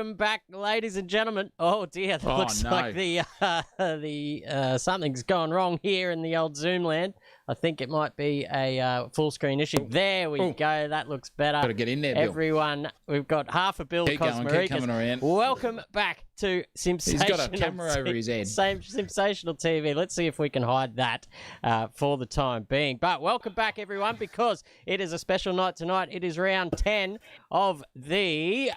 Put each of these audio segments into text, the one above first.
Welcome back, ladies and gentlemen. Oh dear, that looks like the something's gone wrong here in the old Zoom land. I think it might be a full screen issue. There we go. That looks better. Got to get in there, Bill. Everyone, we've got half a Bill Cosmaricus. Welcome back to SimSational. He's got a camera over his head. SimSational TV. Let's see if we can hide that for the time being. But welcome back, everyone, because it is a special night tonight. It is round 10 of the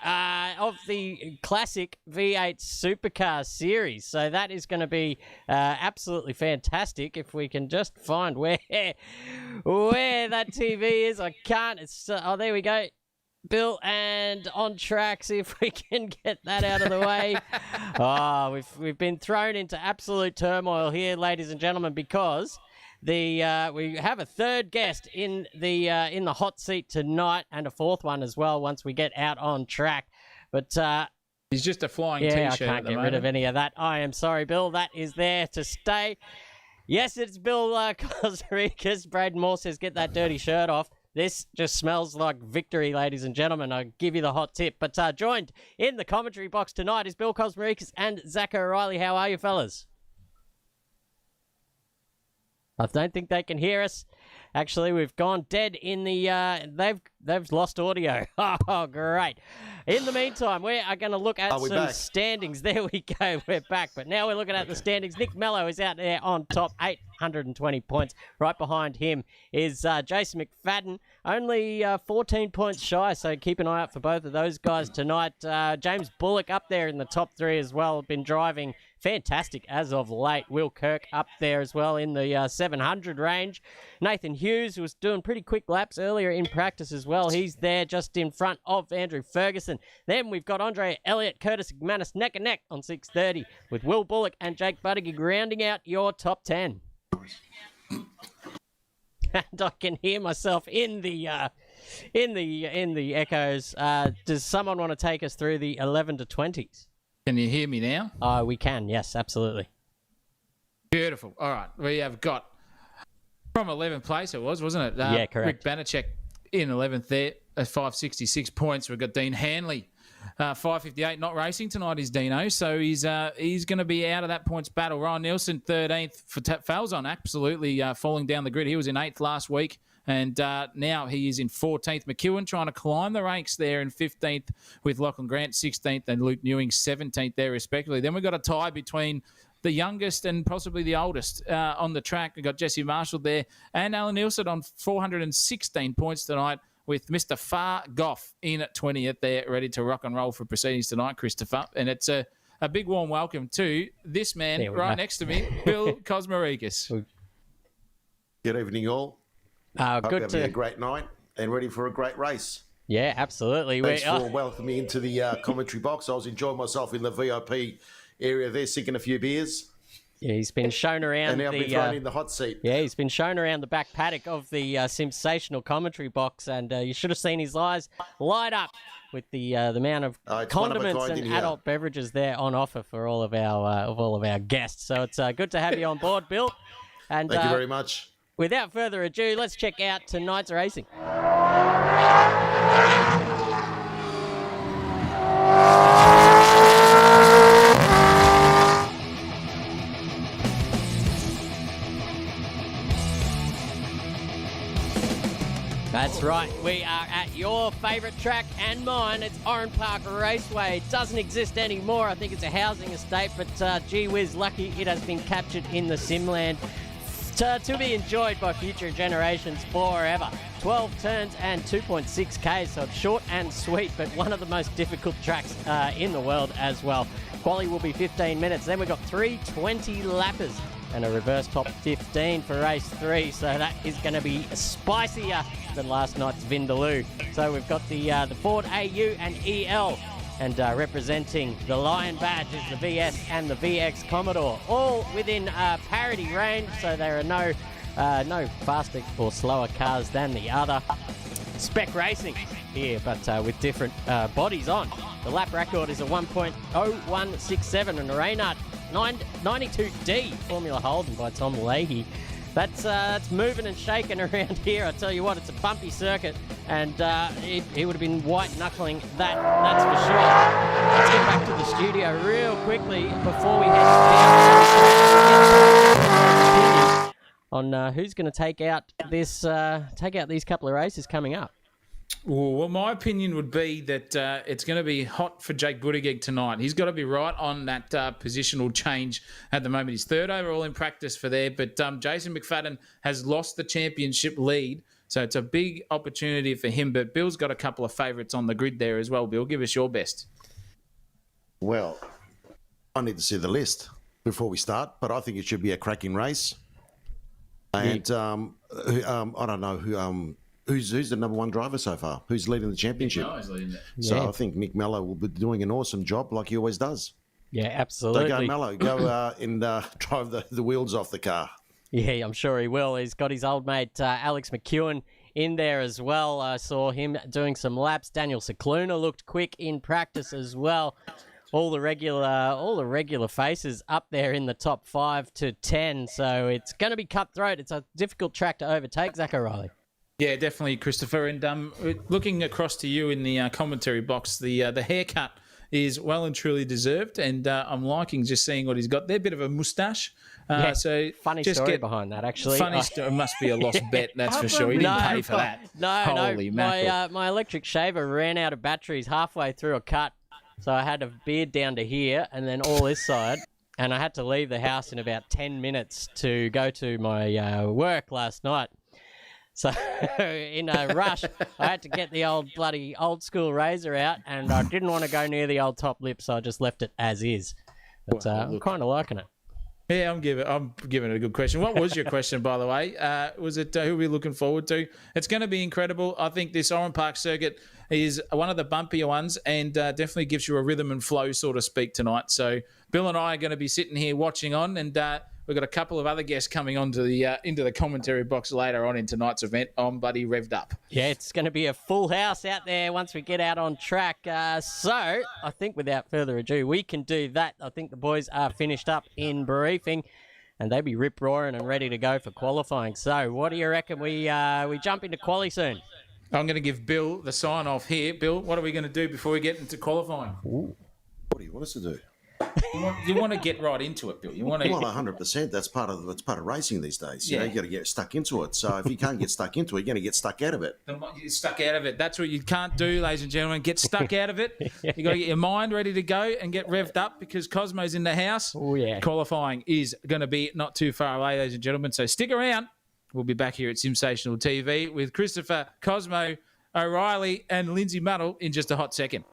classic V8 Supercars series. So that is going to be absolutely fantastic if we can just find where that TV is. I can't. It's oh, there we go. Bill, and on track. See if we can get that out of the way. We've been thrown into absolute turmoil here, ladies and gentlemen, because we have a third guest in the hot seat tonight, and a fourth one as well once we get out on track. But he's just a flying T-shirt. I can't get rid of any of that. I am sorry, Bill. That is there to stay. Yes, it's Bill Cosmaricus. Braden Moore says, get that dirty shirt off. This just smells like victory, ladies and gentlemen. I'll give you the hot tip. But joined in the commentary box tonight is Bill Cosmaricus and Zach O'Reilly. How are you, fellas? I don't think they can hear us. Actually, we've gone dead in the... They've lost audio. Oh, great. In the meantime, we are going to look at some standings. There we go. We're back. But now we're looking at the standings. Nick Mello is out there on top, 820 points. Right behind him is Jason McFadden, only 14 points shy. So keep an eye out for both of those guys tonight. James Bullock up there in the top three as well. Been driving fantastic as of late. Will Kirk up there as well in the 700 range. Nathan Hughes was doing pretty quick laps earlier in practice as well. He's there just in front of Andrew Ferguson. Then we've got Andre Elliott, Curtis McManus neck and neck on 630 with Will Bullock and Jake Buttigieg rounding out your top 10. And I can hear myself in the echoes. Does someone want to take us through the 11 to 20s? Can you hear me now? We can. Yes, absolutely. Beautiful. All right. We have got from 11th place, wasn't it? Yeah, correct. Rick Banachek in 11th there at 566 points. We've got Dean Hanley, 558. Not racing tonight is Dino, so he's going to be out of that points battle. Ryan Nielsen, 13th for Falzon, absolutely falling down the grid. He was in 8th last week, and now he is in 14th. McEwen trying to climb the ranks there in 15th with Lachlan Grant, 16th, and Luke Newing, 17th there respectively. Then we've got a tie between the youngest and possibly the oldest on the track. We've got Jesse Marshall there and Alan Nielsen on 416 points tonight with Mr. Far Goff in at 20th there, ready to rock and roll for proceedings tonight, Christopher. And it's a big warm welcome to this man right next to me, Bill Cosmaricus. Good evening, all. Hope you're having a great night and ready for a great race. Yeah, absolutely. Thanks for welcoming me into the commentary box. I was enjoying myself in the VIP area there, sinking a few beers. Yeah, he's been shown around. And now I've been thrown in the hot seat. Yeah, he's been shown around the back paddock of the SimSational commentary box, and you should have seen his eyes light up with the amount of condiments and adult beverages there on offer for all of our guests. So it's good to have you on board, Bill. And thank you very much. Without further ado, let's check out tonight's racing. That's right, we are at your favourite track and mine. It's Oran Park Raceway. It doesn't exist anymore. I think it's a housing estate, but gee whiz, lucky it has been captured in the Simland to be enjoyed by future generations forever. 12 turns and 2.6K, so it's short and sweet, but one of the most difficult tracks in the world as well. Quali will be 15 minutes. Then we've got 320 lappers and a reverse top 15 for race 3, so that is going to be spicier than last night's Vindaloo. So we've got the Ford AU and EL, and representing the Lion badge is the VS and the VX Commodore, all within parity range, so there are no faster or slower cars than the other. Spec racing here, but with different bodies on. The lap record is a 1.0167, and the Reynard 92D Formula Holden by Tom Leahy That's moving and shaking around here. I tell you what, it's a bumpy circuit, and he would have been white knuckling that's for sure. Let's get back to the studio real quickly before we head down on who's going to take out these couple of races coming up. Well, my opinion would be that it's going to be hot for Jake Buttigieg tonight. He's got to be right on that positional change at the moment. He's third overall in practice for there, but Jason McFadden has lost the championship lead, so it's a big opportunity for him. But Bill's got a couple of favourites on the grid there as well. Bill, give us your best. Well, I need to see the list before we start, but I think it should be a cracking race. And I don't know who... Who's the number one driver so far? Who's leading the championship? Nick leading it. So I think Nick Mello will be doing an awesome job like he always does. Yeah, absolutely. So go Mello, go and drive the wheels off the car. Yeah, I'm sure he will. He's got his old mate Alex McEwen in there as well. I saw him doing some laps. Daniel Cicluna looked quick in practice as well. All the regular faces up there in the top 5 to 10. So it's going to be cutthroat. It's a difficult track to overtake, Zach O'Reilly. Yeah, definitely, Christopher. And looking across to you in the commentary box, the haircut is well and truly deserved, and I'm liking just seeing what he's got there. Bit of a moustache. So funny story behind that, actually. Funny story. Must be a lost bet, that's for sure. He didn't pay for that. Holy mackerel. My electric shaver ran out of batteries halfway through a cut, so I had a beard down to here, and then all this side. And I had to leave the house in about 10 minutes to go to my work last night. So in a rush, I had to get the bloody old school razor out, and I didn't want to go near the old top lip, so I just left it as is. But I'm kind of liking it. Yeah, I'm giving it a good question. What was your question, by the way? Was it who are we looking forward to? It's going to be incredible. I think this Oran Park circuit is one of the bumpier ones, and definitely gives you a rhythm and flow, so to speak, tonight. So Bill and I are going to be sitting here watching on, and we've got a couple of other guests coming onto the into the commentary box later on in tonight's event. I'm bloody revved up. Yeah, it's going to be a full house out there once we get out on track. So I think without further ado, we can do that. I think the boys are finished up in briefing, and they'll be rip-roaring and ready to go for qualifying. So what do you reckon? We jump into quali soon? I'm going to give Bill the sign-off here. Bill, what are we going to do before we get into qualifying? Ooh. What do you want us to do? You want to get right into it, Bill. You want to. Well, 100%. That's part of racing these days. You know, you got to get stuck into it. So if you can't get stuck into it, you're going to get stuck out of it. You're stuck out of it. That's what you can't do, ladies and gentlemen. Get stuck out of it. You got to get your mind ready to go and get revved up because Cosmo's in the house. Oh yeah. Qualifying is going to be not too far away, ladies and gentlemen. So stick around. We'll be back here at SimSational TV with Christopher, Cosmo, O'Reilly, and Lindsay Muddle in just a hot second.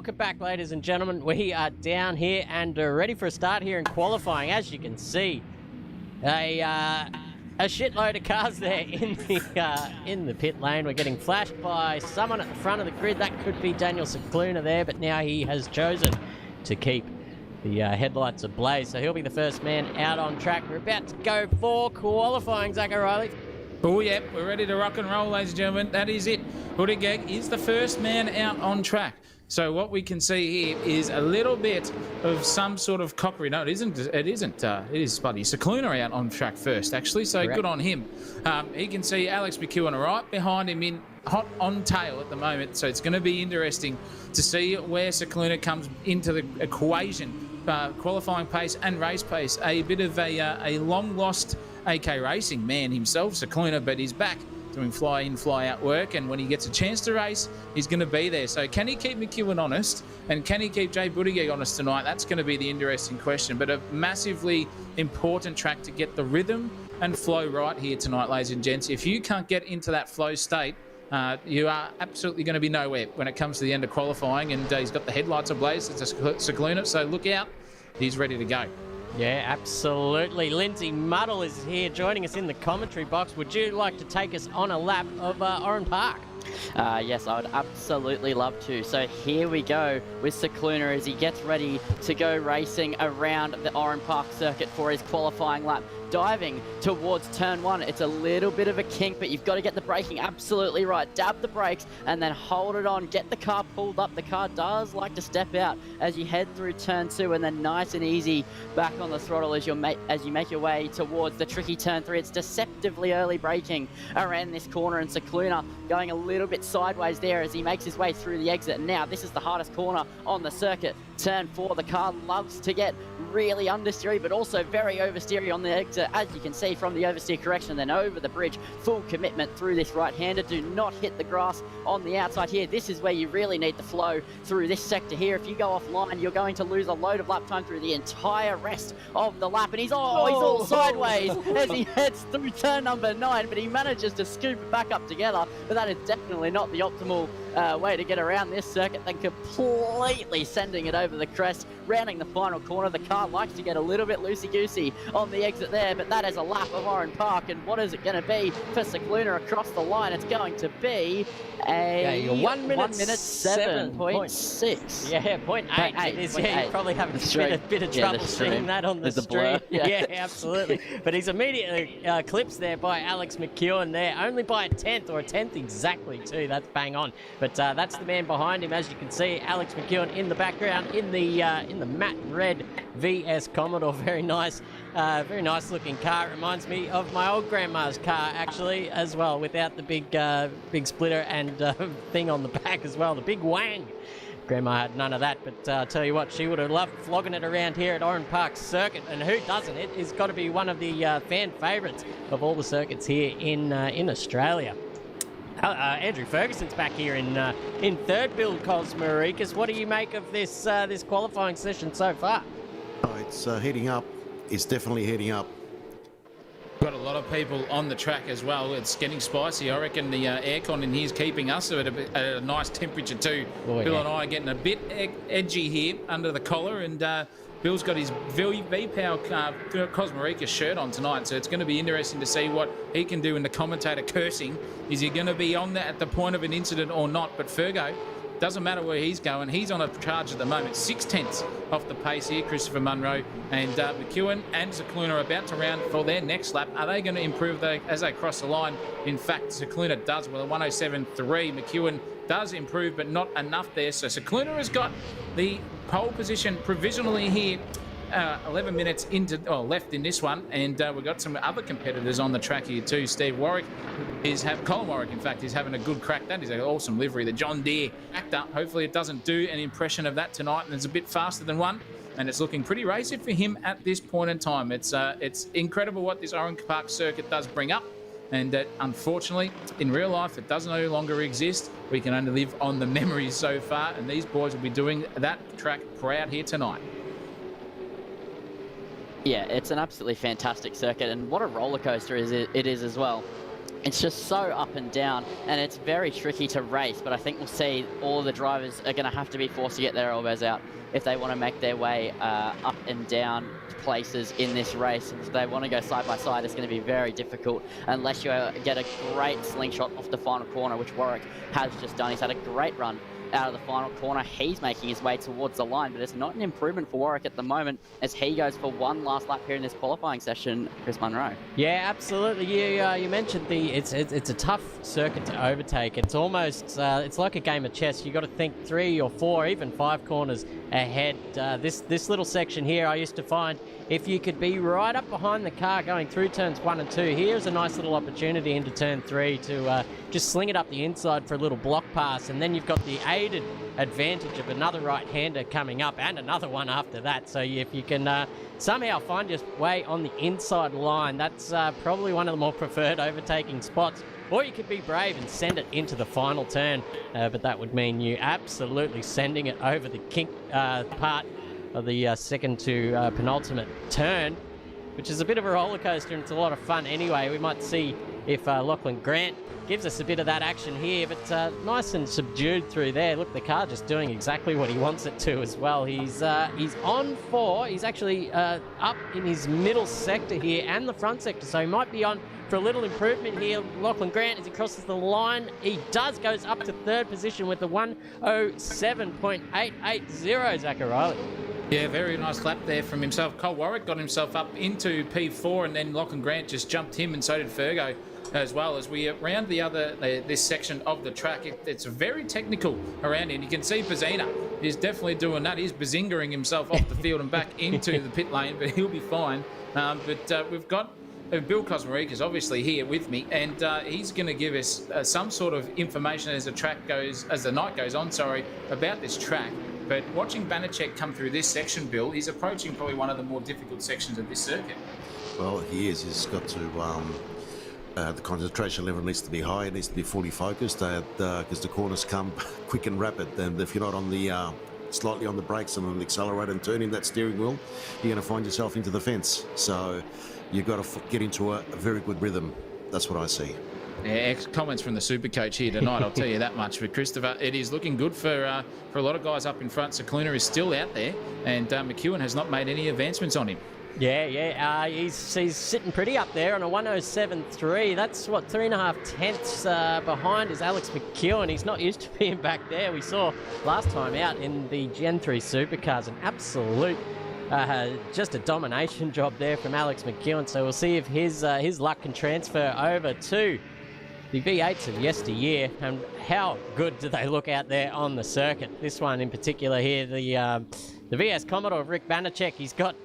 welcome back, ladies and gentlemen. We are down here and ready for a start here in qualifying. As you can see, a shitload of cars there in the pit lane. We're getting flashed by someone at the front of the grid. That could be Daniel Cicluna there, but now he has chosen to keep the headlights ablaze. So he'll be the first man out on track. We're about to go for qualifying, Zach O'Reilly. Oh, yeah, we're ready to rock and roll, ladies and gentlemen. That is it. Buttigieg is the first man out on track. So what we can see here is a little bit of some sort of cockery. No, it isn't. It isn't. It is Buddy Cicluna out on track first, actually. So Correct. Good on him. He can see Alex McEwen right behind him in hot on tail at the moment. So it's going to be interesting to see where Cicluna comes into the equation. Qualifying pace and race pace. A bit of a long lost AK Racing man himself, Cicluna, but he's back doing fly-in, fly-out work, and when he gets a chance to race, he's going to be there. So can he keep McEwen honest, and can he keep Jay Buttigieg honest tonight? That's going to be the interesting question, but a massively important track to get the rhythm and flow right here tonight, ladies and gents. If you can't get into that flow state, you are absolutely going to be nowhere when it comes to the end of qualifying, and he's got the headlights ablaze. It's a Cicluna, so look out. He's ready to go. Yeah, absolutely. Lindsay Muddle is here joining us in the commentary box. Would you like to take us on a lap of Oran Park? Yes, I would absolutely love to. So here we go with Cicluna as he gets ready to go racing around the Oran Park circuit for his qualifying lap. Diving towards turn one. It's a little bit of a kink, but you've got to get the braking absolutely right. Dab the brakes and then hold it on. Get the car pulled up. The car does like to step out as you head through turn two, and then nice and easy back on the throttle as you make your way towards the tricky turn three. It's deceptively early braking around this corner, and Cicluna going a little bit sideways there as he makes his way through the exit. Now this is the hardest corner on the circuit. Turn four, the car loves to get really understeery, but also very oversteery on the exit, as you can see from the oversteer correction, then over the bridge. Full commitment through this right-hander. Do not hit the grass on the outside here. This is where you really need the flow through this sector here. If you go offline, you're going to lose a load of lap time through the entire rest of the lap. And he's all sideways as he heads through turn number 9, but he manages to scoop it back up together. But that is definitely not the optimal way to get around this circuit, then completely sending it over the crest, rounding the final corner. The car likes to get a little bit loosey-goosey on the exit there, but that is a lap of Oran Park, and what is it going to be for Cicluna across the line? It's going to be a 1 minute 7.6. Yeah, 0.8 it is. Yeah, you're probably having a bit of trouble seeing that on the stream. Yeah, absolutely. But he's immediately clipped there by Alex McEwen there, only by a tenth exactly too. That's bang on. But that's the man behind him, as you can see, Alex McEwen in the background in the matte red VS Commodore. Very nice looking car. It reminds me of my old grandma's car actually as well, without the big splitter and thing on the back as well, the big wang. Grandma had none of that, but tell you what, she would have loved flogging it around here at Oran Park Circuit, and who doesn't? It has got to be one of the fan favourites of all the circuits here in Australia. Andrew Ferguson's back here in third build, Cosmoricus. What do you make of this qualifying session so far? Oh, it's heating up. It's definitely heating up. Got a lot of people on the track as well. It's getting spicy. I reckon the aircon in here is keeping us at a nice temperature too. Oh, Bill yeah. and I are getting a bit edgy here under the collar, and Bill's got his V-Power Cosmorica shirt on tonight, so it's going to be interesting to see what he can do in the commentator cursing. Is he going to be on that at the point of an incident or not? But Fergo, doesn't matter where he's going. He's on a charge at the moment. 6/10 off the pace here, Christopher Munro. And McEwen and Cicluna are about to round for their next lap. Are they going to improve as they cross the line? In fact, Cicluna does with a 107.3. McEwen does improve, but not enough there. So Cicluna has got the pole position provisionally here. 11 minutes left in this one, and we've got some other competitors on the track here too. Colin Warwick, in fact, is having a good crack. That is an awesome livery, the John Deere actor. Hopefully it doesn't do an impression of that tonight, and it's a bit faster than one, and it's looking pretty racy for him at this point in time. It's incredible what this Oran Park circuit does bring up, and that unfortunately in real life it does no longer exist. We can only live on the memories so far, and these boys will be doing that track proud here tonight. Yeah, it's an absolutely fantastic circuit, and what a roller coaster it is as well. It's just so up and down, and it's very tricky to race, but I think we'll see all the drivers are going to have to be forced to get their elbows out if they want to make their way up and down places in this race. If they want to go side by side, it's going to be very difficult unless you get a great slingshot off the final corner, which Warwick has just done. He's had a great run out of the final corner. He's making his way towards the line, but it's not an improvement for Warwick at the moment as he goes for one last lap here in this qualifying session, Chris Munro. Yeah, absolutely. You mentioned it's a tough circuit to overtake. It's almost it's like a game of chess. You got to think 3 or 4, even 5 corners ahead. This little section here, I used to find if you could be right up behind the car going through turns 1 and 2, here's a nice little opportunity into turn 3 to just sling it up the inside for a little block pass, and then you've got the aided advantage of another right-hander coming up and another one after that. So if you can somehow find your way on the inside line, that's probably one of the more preferred overtaking spots. Or you could be brave and send it into the final turn, but that would mean you absolutely sending it over the kink part of the second to penultimate turn, which is a bit of a roller coaster, and it's a lot of fun anyway. We might see if Lachlan Grant gives us a bit of that action here, but nice and subdued through there. Look, the car just doing exactly what he wants it to as well. He's on 4. He's actually up in his middle sector here and the front sector, so he might be on for a little improvement here. Lachlan Grant, as he crosses the line, he goes up to 3rd position with the 1:07.880, Zach O'Reilly. Yeah, very nice lap there from himself. Cole Warwick got himself up into P4, and then Lachlan Grant just jumped him, and so did Fergo as well. As we round this section of the track, it's very technical around here. And you can see Bazina is definitely doing that. He's bazingering himself off the field and back into the pit lane, but he'll be fine. But we've got Bill Kosmarikis obviously here with me, and he's going to give us some sort of information as the night goes on, about this track. But watching Banachek come through this section, Bill, he's approaching probably one of the more difficult sections of this circuit. Well, he is. He's got to. The concentration level needs to be high. It needs to be fully focused because the corners come quick and rapid. And if you're not on the slightly on the brakes and on the accelerator and turning that steering wheel, you're going to find yourself into the fence. So you've got to get into a very good rhythm. That's what I see. Yeah, comments from the super coach here tonight, I'll tell you that much. But Christopher, it is looking good for a lot of guys up in front. Cicluna is still out there, and McEwen has not made any advancements on him. Yeah. He's sitting pretty up there on a 1:07.3. That's what, 3.5 tenths behind is Alex McEwen. He's not used to being back there. We saw last time out in the Gen 3 Supercars an absolute just a domination job there from Alex McEwen. So we'll see if his luck can transfer over to the V8s of yesteryear, and how good do they look out there on the circuit. This one in particular here, the VS Commodore of Rick Banachek, he's got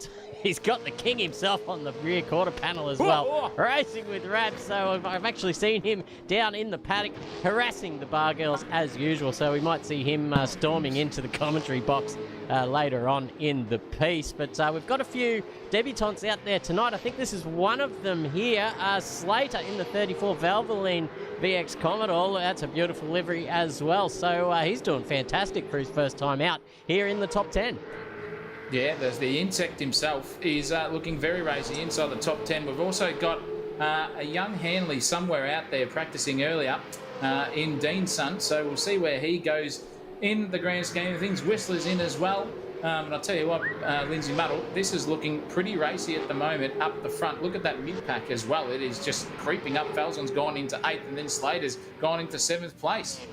the king himself on the rear quarter panel as well, racing with Rab. So I've actually seen him down in the paddock harassing the bar girls as usual. So we might see him storming into the commentary box later on in the piece. But we've got a few debutantes out there tonight. I think this is one of them here. Slater in the 34 Valvoline VX Commodore. That's a beautiful livery as well. So he's doing fantastic for his first time out here in the top 10. Yeah, there's the insect himself. He's looking very racy inside the top 10. We've also got a young Hanley somewhere out there practicing earlier in Dean's son. So we'll see where he goes in the grand scheme of things. Whistler's in as well. And I'll tell you what, Lindsay Muddle, this is looking pretty racy at the moment up the front. Look at that mid-pack as well. It is just creeping up. Falzon's gone into 8th, and then Slater's gone into 7th place.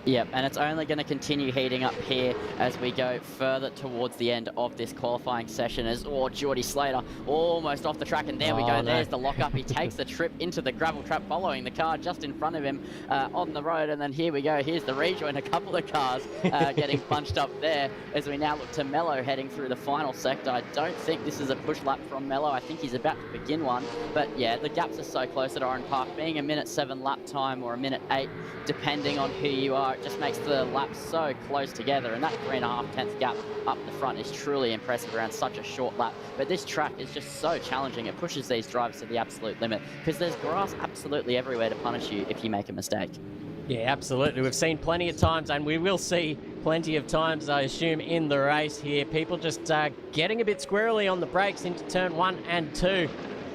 Yep, and it's only going to continue heating up here as we go further towards the end of this qualifying session as Geordie Slater almost off the track, and there we go. There's the lock-up. He takes the trip into the gravel trap following the car just in front of him on the road, and then here we go. Here's the rejoin. A couple of cars getting punched up there as we now look to Mello heading through the final sector. I don't think this is a push lap from Mello. I think he's about to begin one, but yeah, the gaps are so close at Oran Park. Being a 1:07 lap time or a 1:08, depending on who you are, it just makes the laps so close together, and that 3.5 tenth gap up the front is truly impressive around such a short lap. But this track is just so challenging. It pushes these drivers to the absolute limit because there's grass absolutely everywhere to punish you if you make a mistake. Yeah, absolutely. We've seen plenty of times, and we will see plenty of times, I assume, in the race here. People just getting a bit squirrely on the brakes into turn 1 and 2.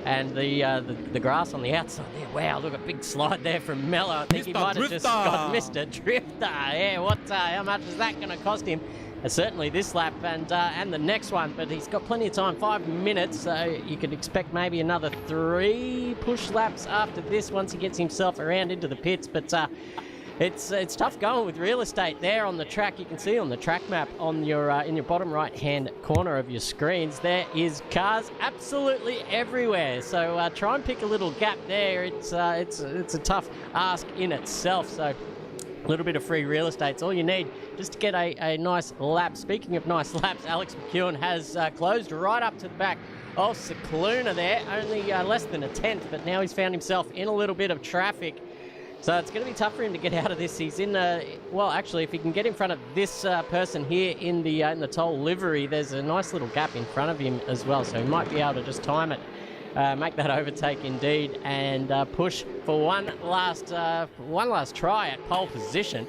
and the grass on the outside there. Wow, look, a big slide there from Mello. I think he Mr. might have just Drifter. got Mr. Drifter. Yeah, how much is that going to cost him? Certainly this lap and the next one, but he's got plenty of time, 5 minutes, so you could expect maybe another 3 push laps after this once he gets himself around into the pits. But it's tough going with real estate there on the track. You can see on the track map on your in your bottom right hand corner of your screens, there is cars absolutely everywhere. So try and pick a little gap there. It's a tough ask in itself. So a little bit of free real estate's all you need just to get a nice lap. Speaking of nice laps, Alex McEwen has closed right up to the back of Scicluna there, only less than a tenth, but now he's found himself in a little bit of traffic. So it's going to be tough for him to get out of this. He's in well, actually, if he can get in front of this person here in the toll livery, there's a nice little gap in front of him as well, so he might be able to just time it. Make that overtake indeed, and push for one last try at pole position.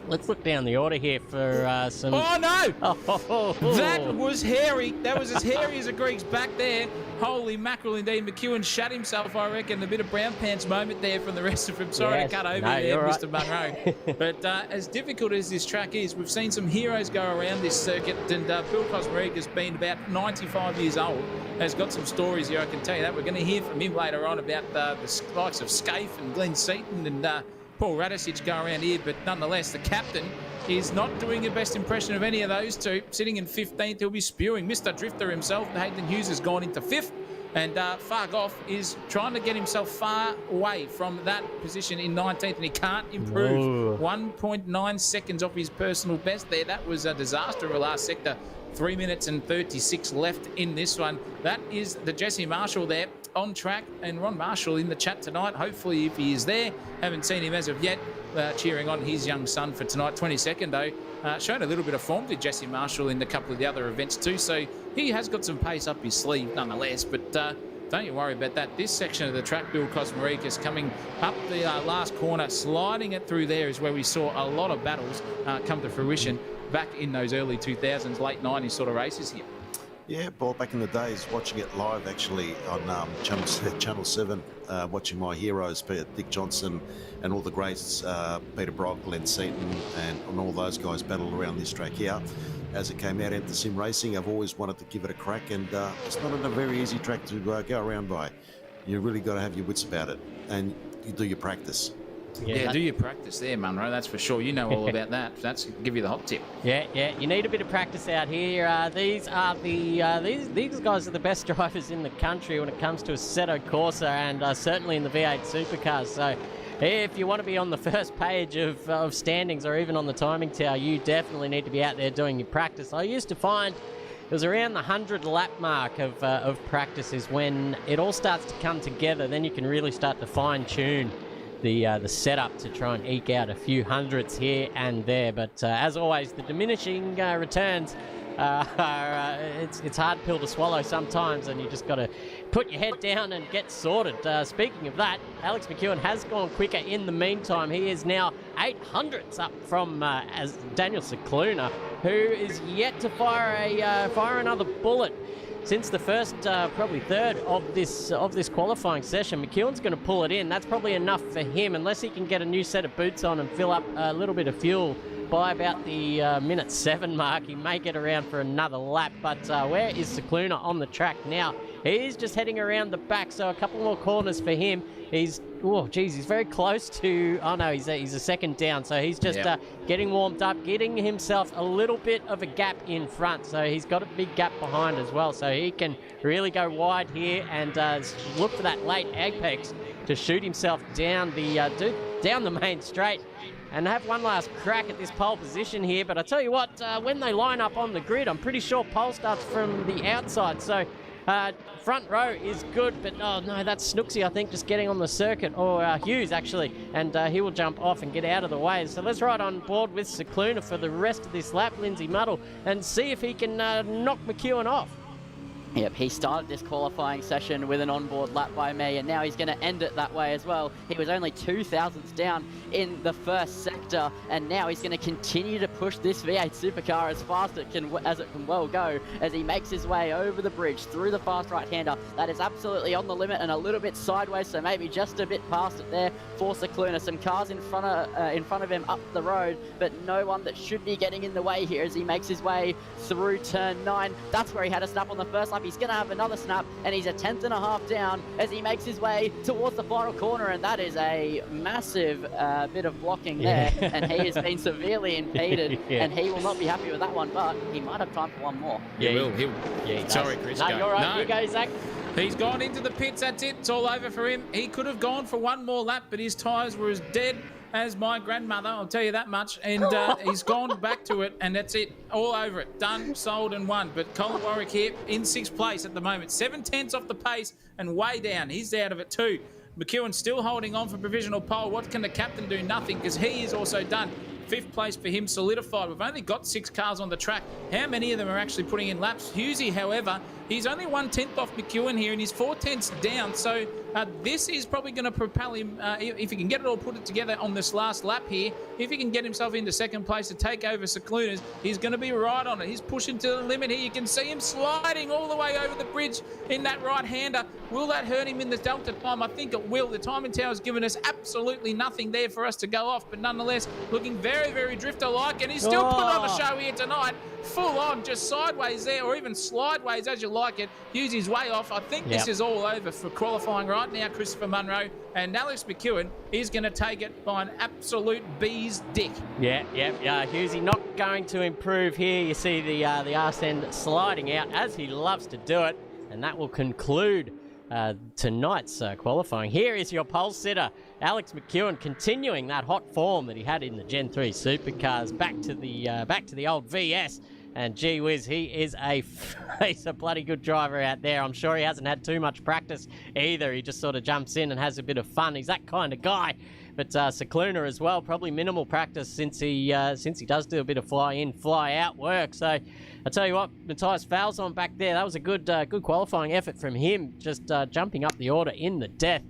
Let's look down the order here for some... Oh, no! Oh. That was hairy. That was as hairy as a Greek's back there. Holy mackerel indeed. McEwen shut himself, I reckon. A bit of brown pants moment there from the rest of him. Sorry to cut over there, Mr. Monroe. But as difficult as this track is, we've seen some heroes go around this circuit, and Bill Cosmeric has been about 95 years old. Has got some stories here, I can tell you that. We're going to hear from him later on about the likes of Scaife and Glenn Seaton and Paul Radicic go around here, but nonetheless, the captain is not doing the best impression of any of those two. Sitting in 15th, he'll be spewing. Mr. Drifter himself, Hayden Hughes, has gone into 5th, and Fargoff is trying to get himself far away from that position in 19th, and he can't improve. 1.9 seconds off his personal best there. That was a disaster of a last sector. 3 minutes and 36 left in this one. That is the Jesse Marshall there on track, and Ron Marshall in the chat tonight. Hopefully, if he is there, haven't seen him as of yet, cheering on his young son for tonight. 22nd though, showed a little bit of form to Jesse Marshall in a couple of the other events too, so he has got some pace up his sleeve nonetheless. But don't you worry about that. This section of the track, Bill Cosmeric, coming up the last corner, sliding it through there is where we saw a lot of battles come to fruition back in those early 2000s, late 90s sort of races here. Yeah, well, back in the days, watching it live actually on Channel 7, watching my heroes, Dick Johnson and all the greats, Peter Brock, Glenn Seaton, and all those guys battled around this track here. As it came out into sim racing, I've always wanted to give it a crack, and it's not a very easy track to go around by. You really got to have your wits about it, and you do your practice. Yeah, do your practice there, Munro, that's for sure. You know all about that. That's give you the hot tip. Yeah, you need a bit of practice out here. These guys are the best drivers in the country when it comes to Assetto Corsa, and certainly in the V8 Supercars. So if you want to be on the first page of standings or even on the timing tower, you definitely need to be out there doing your practice. I used to find it was around the 100 lap mark of practice is when it all starts to come together. Then you can really start to fine tune the setup to try and eke out a few hundredths here and there. But as always, the diminishing returns it's a hard pill to swallow sometimes, and you just got to put your head down and get sorted. Speaking of that, Alex McEwen has gone quicker in the meantime. He is now 8 hundredths up from as Daniel Scicluna, who is yet to fire another bullet. Since the first, probably third of this qualifying session, McEwen's going to pull it in. That's probably enough for him, unless he can get a new set of boots on and fill up a little bit of fuel by about the minute 7 mark. He may get around for another lap, but where is Scicluna on the track now? He's just heading around the back, so a couple more corners for him. He's very close to... Oh, no, he's a second down, so he's just getting warmed up, getting himself a little bit of a gap in front, so he's got a big gap behind as well, so he can really go wide here and look for that late apex to shoot himself down the main straight and have one last crack at this pole position here. But I tell you what, when they line up on the grid, I'm pretty sure pole starts from the outside, so... front row is good, but oh no, that's Snooksy, I think, just getting on the circuit, or Hughes actually, and he will jump off and get out of the way. So let's ride on board with Scicluna for the rest of this lap, Lindsay Muddle, and see if he can knock McEwen off. Yep, he started this qualifying session with an onboard lap by me, and now he's going to end it that way as well. He was only 2 thousandths down in the first sector, and now he's going to continue to push this V8 Supercar as fast as it can well go, as he makes his way over the bridge through the fast right-hander. That is absolutely on the limit and a little bit sideways, so maybe just a bit past it there for Cicluna. Some cars in front of him up the road, but no one that should be getting in the way here as he makes his way through turn 9. That's where he had a snap on the first lap. He's going to have another snap, and he's a 1/10.5 down as he makes his way towards the final corner, and that is a massive bit of blocking there, and he has been severely impeded, and he will not be happy with that one, but he might have time for one more. Yeah, he'll. Yeah, Sorry, Chris. No, go. you're right. No. You go, Zach. He's gone into the pits. That's it. It's all over for him. He could have gone for one more lap, but his tyres were as dead as my grandmother, I'll tell you that much. And he's gone back to it, and that's it. All over it. Done, sold, and won. But Colin Warwick here in 6th place at the moment. 7/10 off the pace and way down. He's out of it too. McEwen still holding on for provisional pole. What can the captain do? Nothing, because he is also done. 5th place for him solidified. We've only got 6 cars on the track. How many of them are actually putting in laps? Husey, however, he's only 1/10 off McEwen here, and he's 4/10 down. So this is probably going to propel him, if he can get it all put together on this last lap here, if he can get himself into 2nd place to take over Cicluna's, he's going to be right on it. He's pushing to the limit here. You can see him sliding all the way over the bridge in that right-hander. Will that hurt him in the Delta time? I think it will. The timing tower has given us absolutely nothing there for us to go off, but nonetheless, looking very, very drifter-like, and he's still putting on a show here tonight. Full on, just sideways there, or even slideways as you like it. Hughes way off. I think this is all over for qualifying right now, Christopher Munro. And Alex McEwen is going to take it by an absolute bee's dick. Yeah. Hughesy not going to improve here. You see the R10 sliding out as he loves to do it. And that will conclude tonight's qualifying. Here is your pole sitter, Alex McEwen, continuing that hot form that he had in the Gen 3 Supercars. Back to the old VS. And gee whiz, he's a bloody good driver out there. I'm sure he hasn't had too much practice either. He just sort of jumps in and has a bit of fun. He's that kind of guy. But Cicluna as well, probably minimal practice since he does do a bit of fly in, fly out work. So I tell you what, Matthias Falzon back there, that was a good qualifying effort from him, just jumping up the order in the death.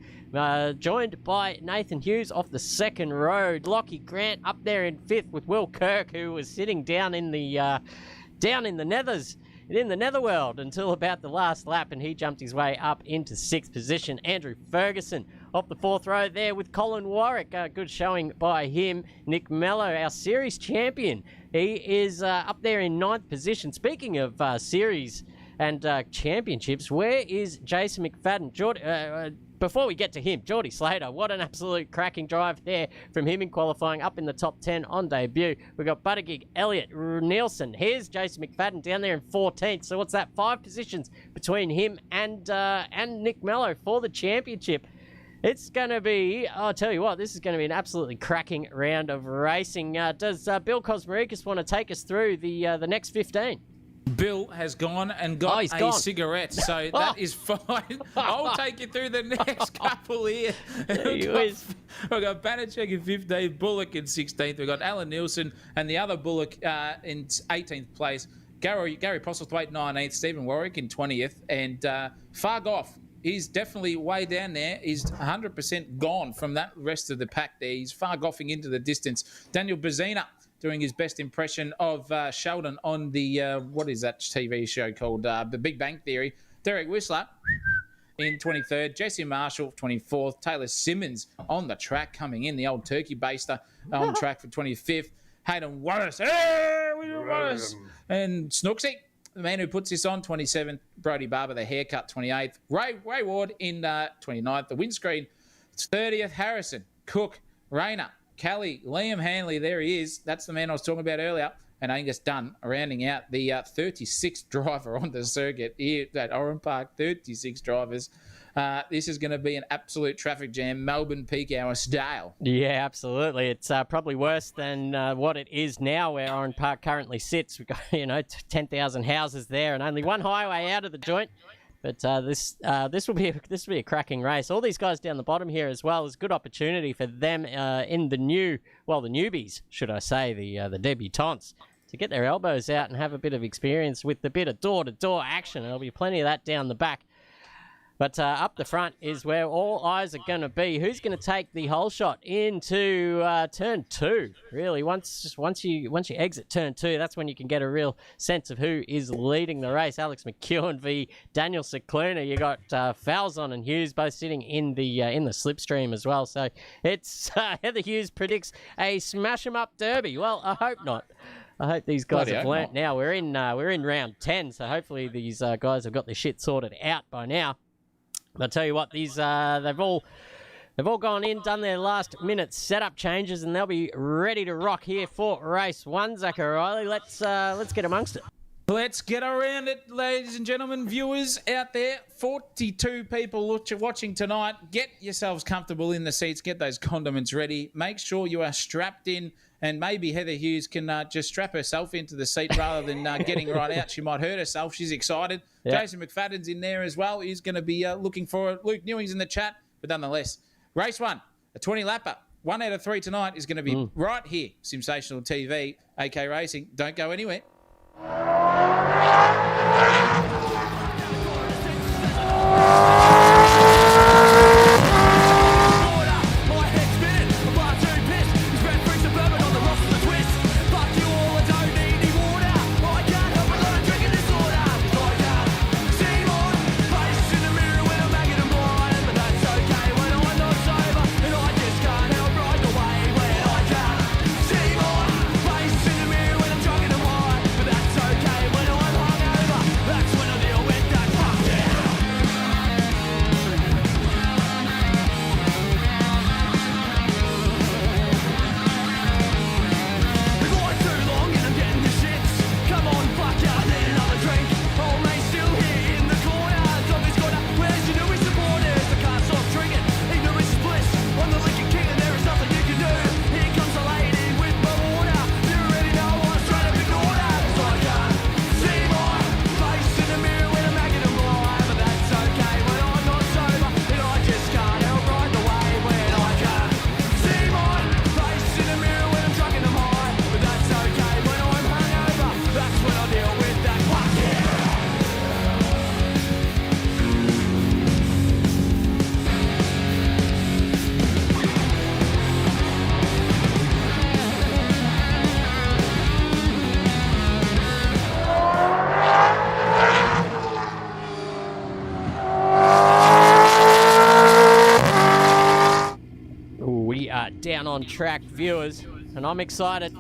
Joined by Nathan Hughes off the 2nd row. Lockie Grant up there in 5th with Will Kirk, who was sitting down in the nethers, in the netherworld until about the last lap, and he jumped his way up into 6th position. Andrew Ferguson off the 4th row there with Colin Warwick. Good showing by him. Nick Mello, our series champion, he is up there in 9th position. Speaking of series and championships, where is Jason McFadden? Before we get to him, Geordie Slater, what an absolute cracking drive there from him in qualifying, up in the top 10 on debut. We've got Buttigieg, Elliott, Nielsen. Here's Jason McFadden down there in 14th. So what's that? 5 positions between him and Nick Mello for the championship. It's going to be, I'll tell you what, this is going to be an absolutely cracking round of racing. Does Bill Kosmarikis want to take us through the next 15? Bill has gone and got a cigarette, so that is fine. I'll take you through the next couple here. We've got Banachek in 15th, Bullock in 16th. We've got Alan Nielsen and the other Bullock in 18th place. Gary Postlethwaite 19th, Stephen Warwick in 20th, and Fargoff. He's definitely way down there. He's 100% gone from that rest of the pack there. He's Fargoffing into the distance. Daniel Brzezina doing his best impression of Sheldon on the, what is that TV show called? The Big Bang Theory. Derek Whistler in 23rd. Jesse Marshall, 24th. Taylor Simmons on the track coming in. The old turkey baster on track for 25th. Hayden Wallace. Hey, William Wallace. And Snooksy, the man who puts this on, 27th. Brody Barber, the haircut, 28th. Ray Ward in 29th. The windscreen, 30th. Harrison, Cook, Rayner, Kelly, Liam Hanley, there he is. That's the man I was talking about earlier. And Angus Dunn rounding out the 36th driver on the circuit here at Oran Park. 36 drivers. This is going to be an absolute traffic jam, Melbourne peak hour style. Yeah, absolutely. It's probably worse than what it is now where Oran Park currently sits. We've got, 10,000 houses there and only one highway out of the joint. But this will be a cracking race. All these guys down the bottom here as well is a good opportunity for them in the newbies, should I say, the debutantes, to get their elbows out and have a bit of experience with a bit of door-to-door action. There'll be plenty of that down the back. But up the front is where all eyes are going to be. Who's going to take the hole shot into turn 2? Really, once you exit turn 2, that's when you can get a real sense of who is leading the race. Alex McEwen v Daniel Cicluna. You got Falzon and Hughes both sitting in the slipstream as well. So it's Heather Hughes predicts a smash 'em up derby. Well, I hope not. I hope these guys have learnt now. We're in round 10, so hopefully these guys have got their shit sorted out by now. But I'll tell you what, these they've all gone in, done their last minute setup changes, and they'll be ready to rock here for race 1. Zach O'Reilly, let's get amongst it. Let's get around it, ladies and gentlemen, viewers out there. 42 people watching tonight. Get yourselves comfortable in the seats. Get those condiments ready. Make sure you are strapped in. And maybe Heather Hughes can just strap herself into the seat rather than getting right out. She might hurt herself. She's excited. Yep. Jason McFadden's in there as well. He's going to be looking for it. Luke Newing's in the chat. But nonetheless, race 1, a 20-lapper. 1 out of 3 tonight is going to be right here. SimSational TV, AK Racing. Don't go anywhere. Down on track, viewers, and I'm excited.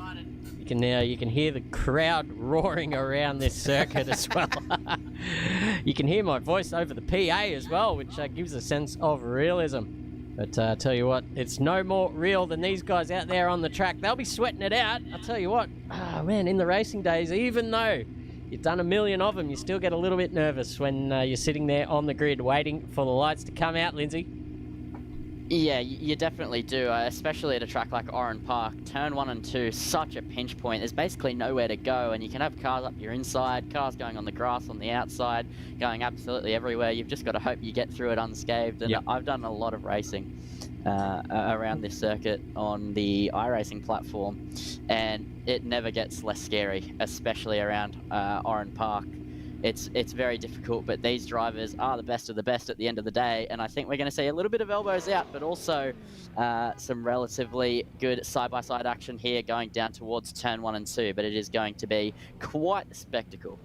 You can hear the crowd roaring around this circuit as well. You can hear my voice over the PA as well, which gives a sense of realism. But I tell you what, it's no more real than these guys out there on the track. They'll be sweating it out. I'll tell you what, man, in the racing days, even though you've done a million of them, you still get a little bit nervous when you're sitting there on the grid waiting for the lights to come out, Lindsay. Yeah, you definitely do, especially at a track like Oran Park. Turn 1 and 2, such a pinch point. There's basically nowhere to go, and you can have cars up your inside, cars going on the grass on the outside, going absolutely everywhere. You've just got to hope you get through it unscathed. And I've done a lot of racing around this circuit on the iRacing platform, and it never gets less scary, especially around Oran Park. It's very difficult, but these drivers are the best of the best at the end of the day, and I think we're going to see a little bit of elbows out, but also some relatively good side-by-side action here going down towards turn 1 and 2, but it is going to be quite a spectacle.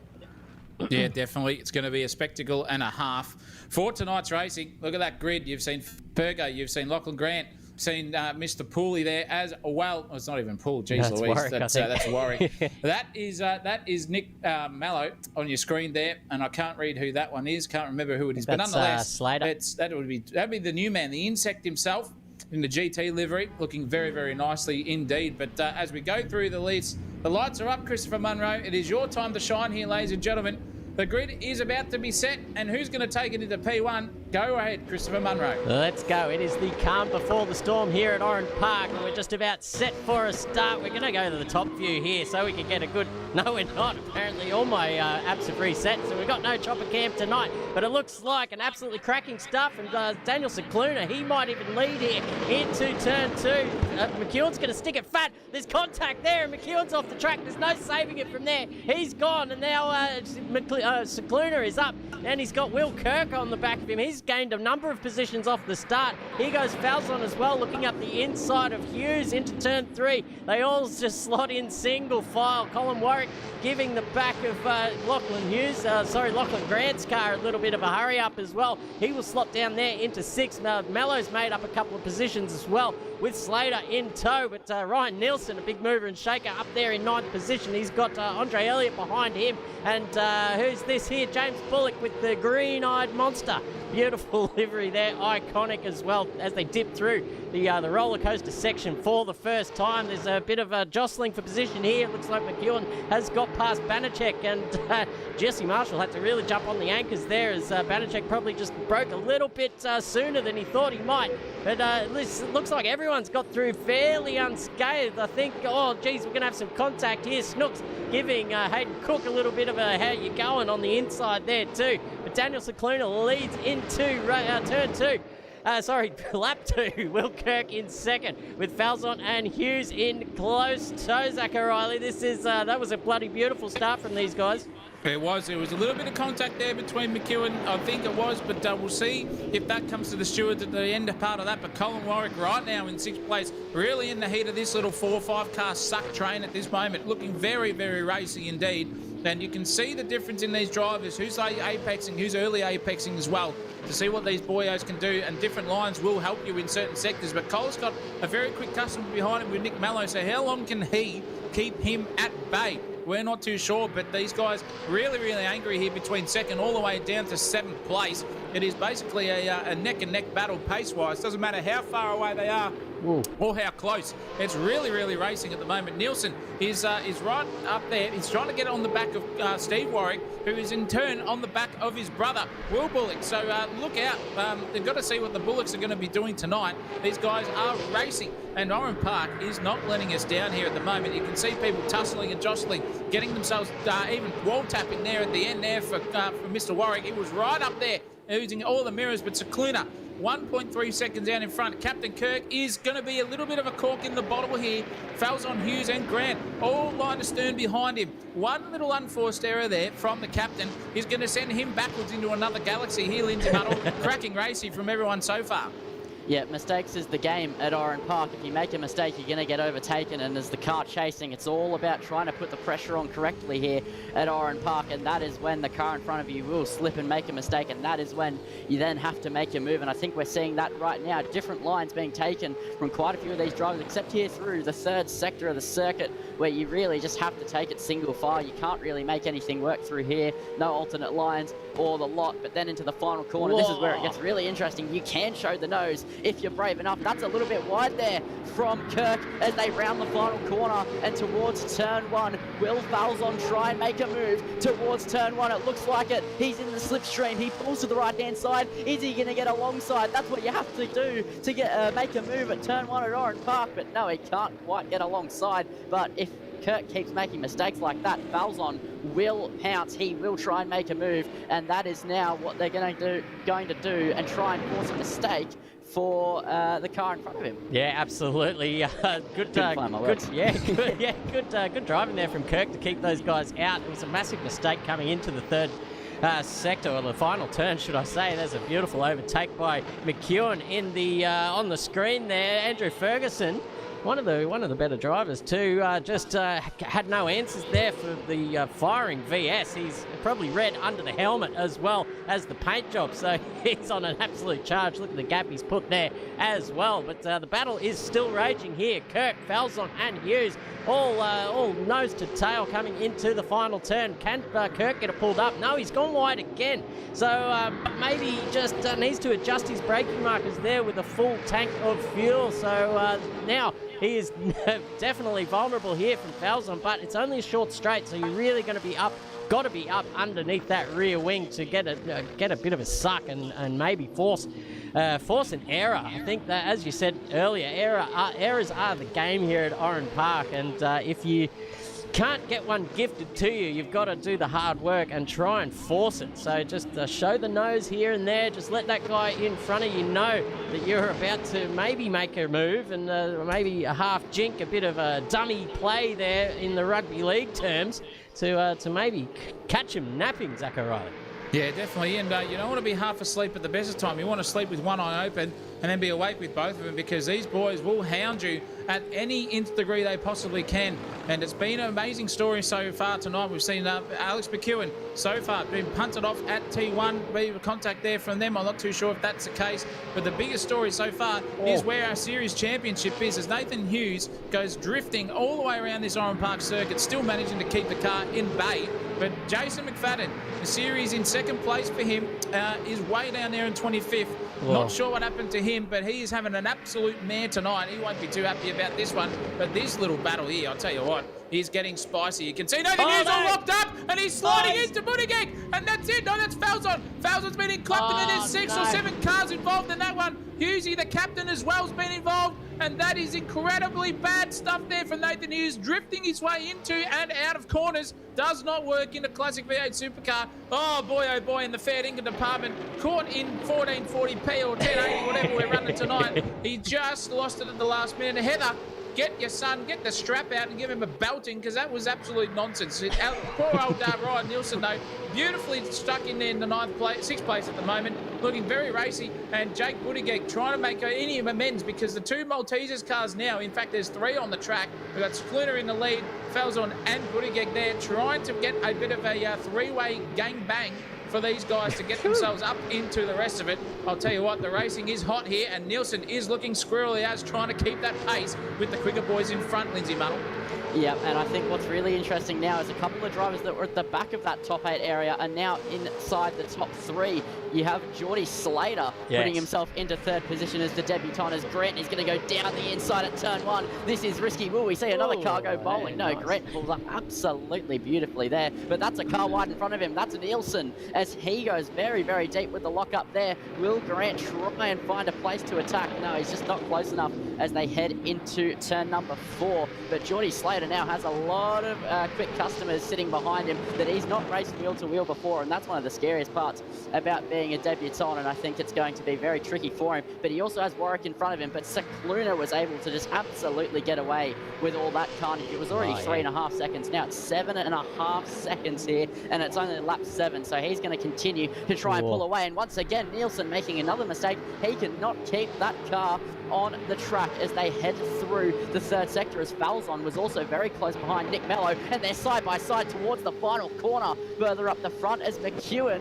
Yeah, definitely. It's going to be a spectacle and a half for tonight's racing. Look at that grid. You've seen Pergo, you've seen Lachlan Grant, seen Mr. Pooley there as well. Oh, it's not even Poole. Jeez Louise. Warwick, that's Warwick. That is Nick Mallow on your screen there, and I can't read who that one is. Can't remember who it is. But nonetheless, Slater. That'd be the new man, the insect himself in the GT livery, looking very, very nicely indeed. But as we go through the leads, the lights are up, Christopher Munro. It is your time to shine here, ladies and gentlemen. The grid is about to be set, and who's going to take it into P1? Go ahead, Christopher Munro. Let's go. It is the calm before the storm here at Oran Park, and we're just about set for a start. We're going to go to the top view here so we can get a good... No, we're not. Apparently, all my apps have reset, so we've got no chopper cam tonight. But it looks like an absolutely cracking stuff, and Daniel Cicluna, he might even lead here into turn 2. McEwen's going to stick it fat. There's contact there, and McEwen's off the track. There's no saving it from there. He's gone, and now Cicluna is up, and he's got Will Kirk on the back of him. He's gained a number of positions off the start. Here goes Falzon as well, looking up the inside of Hughes into turn 3. They all just slot in single file. Colin Warwick giving the back of Lachlan Grant's car a little bit of a hurry up as well. He will slot down there into 6. Mello's made up a couple of positions as well, with Slater in tow, but Ryan Nielsen, a big mover and shaker, up there in 9th position. He's got Andre Elliott behind him, and who's this here? James Bullock with the green-eyed monster. Beautiful livery there, iconic as well, as they dip through the roller coaster section for the first time. There's a bit of a jostling for position here. It looks like McEwen has got past Banachek, and Jesse Marshall had to really jump on the anchors there, as Banachek probably just broke a little bit sooner than he thought he might. But it looks like everyone's got through fairly unscathed. I think, oh geez, we're going to have some contact here. Snooks giving Hayden Cook a little bit of a how you going on the inside there too. But Daniel Cicluna leads into turn 2. Lap 2. Will Kirk in second, with Falzon and Hughes in close tow. Zach O'Reilly, that was a bloody beautiful start from these guys. It was. There was a little bit of contact there between McEwen, I think it was, but we'll see if that comes to the stewards at the end of part of that. But Colin Warwick right now in 6th place, really in the heat of this little 4-5 car suck train at this moment, looking very, very racy indeed. And you can see the difference in these drivers, who's apexing, who's early apexing as well, to see what these boyos can do. And different lines will help you in certain sectors. But Cole's got a very quick customer behind him with Nick Mallow. So how long can he keep him at bay? We're not too sure, but these guys really, really angry here between 2nd all the way down to 7th place. It is basically a neck-and-neck battle pace-wise. Doesn't matter how far away they are or how close. It's really, really racing at the moment. Nielsen is right up there. He's trying to get on the back of Steve Warwick, who is in turn on the back of his brother, Will Bullock. So look out. They've got to see what the Bullocks are going to be doing tonight. These guys are racing, and Oran Park is not letting us down here at the moment. You can see people tussling and jostling, getting themselves even wall tapping there at the end there for Mr. Warwick. He was right up there using all the mirrors, but Cicluna 1.3 seconds out in front. Captain Kirk is going to be a little bit of a cork in the bottle here. Falzon, Hughes and Grant all line astern behind him. One little unforced error there from the captain is going to send him backwards into another galaxy here, Lindsay Muddle. Cracking racing from everyone so far. Yeah, mistakes is the game at Oran Park. If you make a mistake, you're going to get overtaken, and as the car chasing, it's all about trying to put the pressure on correctly here at Oran Park, and that is when the car in front of you will slip and make a mistake, and that is when you then have to make your move, and I think we're seeing that right now. Different lines being taken from quite a few of these drivers, except here through the 3rd sector of the circuit, where you really just have to take it single file. You can't really make anything work through here. No alternate lines or the lot, but then into the final corner, this is where it gets really interesting. You can show the nose if you're brave enough. That's a little bit wide there from Kirk as they round the final corner and towards turn 1. Will Falzon try and make a move towards turn 1? It looks like it. He's in the slipstream. He pulls to the right-hand side. Is he going to get alongside? That's what you have to do to get make a move at turn 1 at Oran Park, but no, he can't quite get alongside. But if Kirk keeps making mistakes like that, Falzon will pounce. He will try and make a move, and that is now what they're going to do and try and force a mistake for the car in front of him. Yeah, absolutely. Good driving there from Kirk to keep those guys out. It was a massive mistake coming into the 3rd sector, or the final turn, should I say. There's a beautiful overtake by McEwen in the on the screen there. Andrew Ferguson, one of the better drivers too, just had no answers there for the firing VS. He's probably red under the helmet as well as the paint job, so he's on an absolute charge. Look at the gap he's put there as well. But the battle is still raging here. Kirk, Falzon and Hughes all nose to tail coming into the final turn. Can Kirk get it pulled up? No, he's gone wide again. So maybe he just needs to adjust his braking markers there with a full tank of fuel. So now he is definitely vulnerable here from Falzon, but it's only a short straight, so you're really going to be up got to be up underneath that rear wing to get a bit of a suck and maybe force an error. I think that, as you said earlier, errors are the game here at Oran Park, and if you can't get one gifted to you, you've got to do the hard work and try and force it. So just show the nose here and there. Just let that guy in front of you know that you're about to maybe make a move and maybe a half jink, a bit of a dummy play there in the rugby league terms to maybe catch him napping, Zach O'Reilly. Yeah, definitely. And you don't want to be half asleep at the best of time. You want to sleep with one eye open and then be awake with both of them, because these boys will hound you at any nth degree they possibly can. And it's been an amazing story so far tonight. We've seen Alex McEwen so far been punted off at T1. Be contact there from them. I'm not too sure if that's the case. But the biggest story so far is where our series championship is, as Nathan Hughes goes drifting all the way around this Oran Park circuit, still managing to keep the car in bay. But Jason McFadden, the series in second place for him, is way down there in 25th. Whoa. Not sure what happened to him, but he is having an absolute mare tonight. He won't be too happy about this one. But this little battle here, I'll tell you what, is getting spicy. You can see Nathan Hughes all locked up, and he's sliding into Buttigieg, and that's it. No, that's Falzon. Falzon's been in Clapton, and there's 6 or 7 cars involved in that one. Hughesy, the captain as well, has been involved, and that is incredibly bad stuff there from Nathan Hughes, drifting his way into and out of corners. Does not work in a classic V8 supercar. Oh boy, in the fair dinkum department, caught in 1440p or 1080, whatever we're running tonight. He just lost it at the last minute. Heather, get your son, get the strap out and give him a belting, because that was absolute nonsense. Poor old Ryan Nielsen, though, beautifully stuck in there in the 6th place at the moment, looking very racy. And Jake Buttigieg trying to make any amends, because the 2 Maltesers cars now, in fact, there's 3 on the track. We've got Splinter in the lead, Falzon and Buttigieg there, trying to get a bit of a 3-way gang bang for these guys to get themselves up into the rest of it. I'll tell you what, the racing is hot here, and Nielsen is looking squirrely as trying to keep that pace with the quicker boys in front, Lindsay Muddle. Yeah, and I think what's really interesting now is a couple of drivers that were at the back of that top 8 area are now inside the top 3. You have Geordie Slater putting himself into 3rd position as the debutant, as Grant is going to go down the inside at turn 1. This is risky. Will we see another car go bowling? No, nice. Grant pulls up absolutely beautifully there, but that's a car wide in front of him. That's Nielsen as he goes very, very deep with the lock up there. Will Grant try and find a place to attack? No, he's just not close enough as they head into turn number 4. But Geordie Slater now has a lot of quick customers sitting behind him that he's not raced wheel to wheel before, and that's one of the scariest parts about being a debutant, and I think it's going to be very tricky for him. But he also has Warwick in front of him, but Cicluna was able to just absolutely get away with all that carnage. It was already 3.5 seconds. Now it's 7.5 seconds here, and it's only lap 7, so he's going to continue to try and pull away. And once again, Nielsen making another mistake. He cannot keep that car on the track as they head through the 3rd sector, as Falzon was also very close behind Nick Mello, and they're side by side towards the final corner further up the front, as McEwen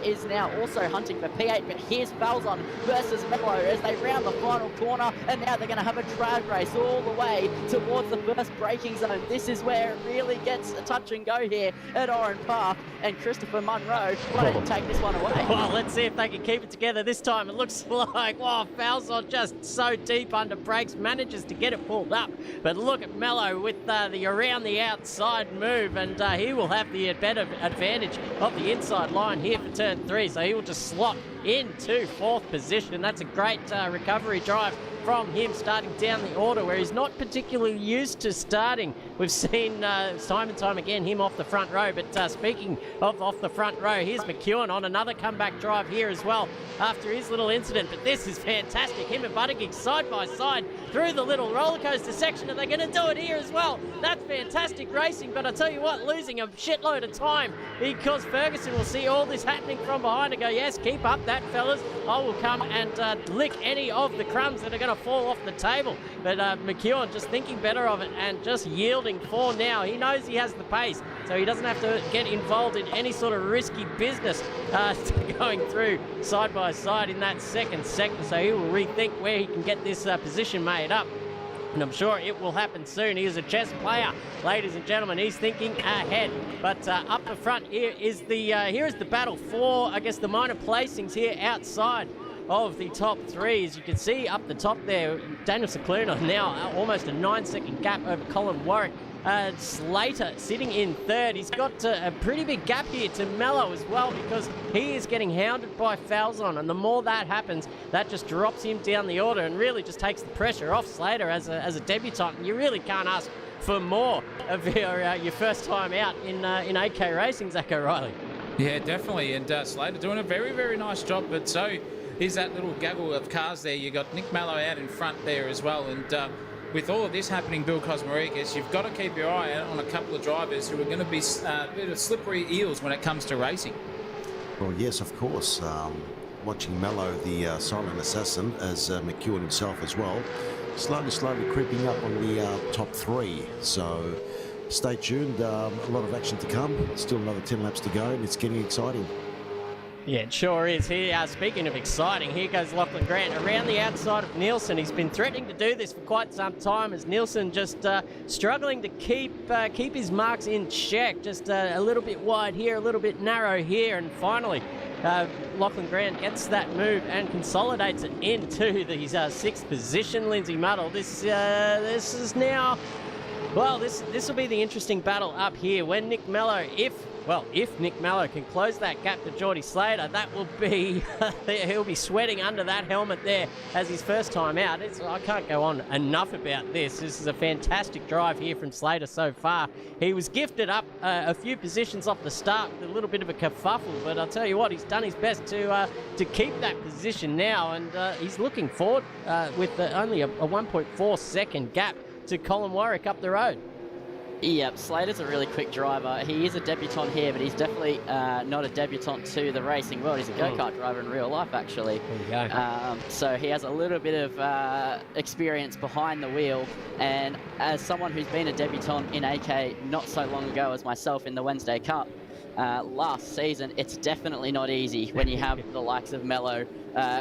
is now also hunting for P8. But here's Falzon versus Mello as they round the final corner, and now they're going to have a drag race all the way towards the first braking zone. This is where it really gets a touch and go here at Oran Park, and Christopher Munro wanted to take this one away. Well, let's see if they can keep it together this time. It looks like, wow, Falzon just so deep under brakes, manages to get it pulled up. But look at Mello with the around the outside move, and he will have the better advantage of the inside line here for turn 3. So he will just slot into 4th position. That's a great recovery drive from him, starting down the order where he's not particularly used to starting. We've seen time and time again him off the front row. But speaking of off the front row, here's McEwen on another comeback drive here as well after his little incident. But this is fantastic. Him and Buttigieg side by side through the little roller coaster section, and they're going to do it here as well. That's fantastic racing. But I tell you what, losing a shitload of time, because Ferguson will see all this happening from behind and go, yes, keep up that, fellas. I will come and lick any of the crumbs that are going to fall off the table. But McEwen just thinking better of it and just yielding for now. He knows he has the pace, so he doesn't have to get involved in any sort of risky business going through side by side in that 2nd sector. So he will rethink where he can get this position made up. And I'm sure it will happen soon. He is a chess player, ladies and gentlemen. He's thinking ahead. But up the front here is the battle for, I guess, the minor placings here outside of the top 3. As you can see up the top there, Daniel Cicluna now almost a 9-second gap over Colin Warwick Slater sitting in third. He's got a pretty big gap here to Mello as well, because he is getting hounded by Falzon, and the more that happens, that just drops him down the order and really just takes the pressure off Slater as a debutant. And you really can't ask for more of your first time out in AK Racing, Zach O'Reilly. Yeah, definitely. And Slater doing a very, very nice job. But so is that little gaggle of cars there. You got Nick Mallow out in front there as well. And with all of this happening, Bill Cosmarigas, you've got to keep your eye out on a couple of drivers who are going to be a bit of slippery eels when it comes to racing. Well, yes, of course. Watching Mello, the silent assassin, as McEwen himself as well, slowly creeping up on the top three. So stay tuned. A lot of action to come. Still another 10 laps to go, and it's getting exciting. Yeah, it sure is. Here, speaking of exciting, here goes Lachlan Grant around the outside of Nielsen. He's been threatening to do this for quite some time, as Nielsen just struggling to keep his marks in check. Just a little bit wide here, a little bit narrow here, and finally Lachlan Grant gets that move and consolidates it into his sixth position. Lindsay Muddle, this is now, well, this will be the interesting battle up here when Nick Mello, if Nick Mello can close that gap to Geordie Slater, that will be, he'll be sweating under that helmet there as his first time out. I can't go on enough about this. This is a fantastic drive here from Slater so far. He was gifted up a few positions off the start with a little bit of a kerfuffle, but I'll tell you what, he's done his best to keep that position now, and he's looking forward with only a 1.4 second gap to Colin Warwick up the road. Yep, Slater's a really quick driver. He is a debutant here, but he's definitely not a debutant to the racing world. He's a go-kart driver in real life, actually. There you go. So he has a little bit of experience behind the wheel. And as someone who's been a debutant in AK not so long ago as myself in the Wednesday Cup last season, it's definitely not easy when you have the likes of Mello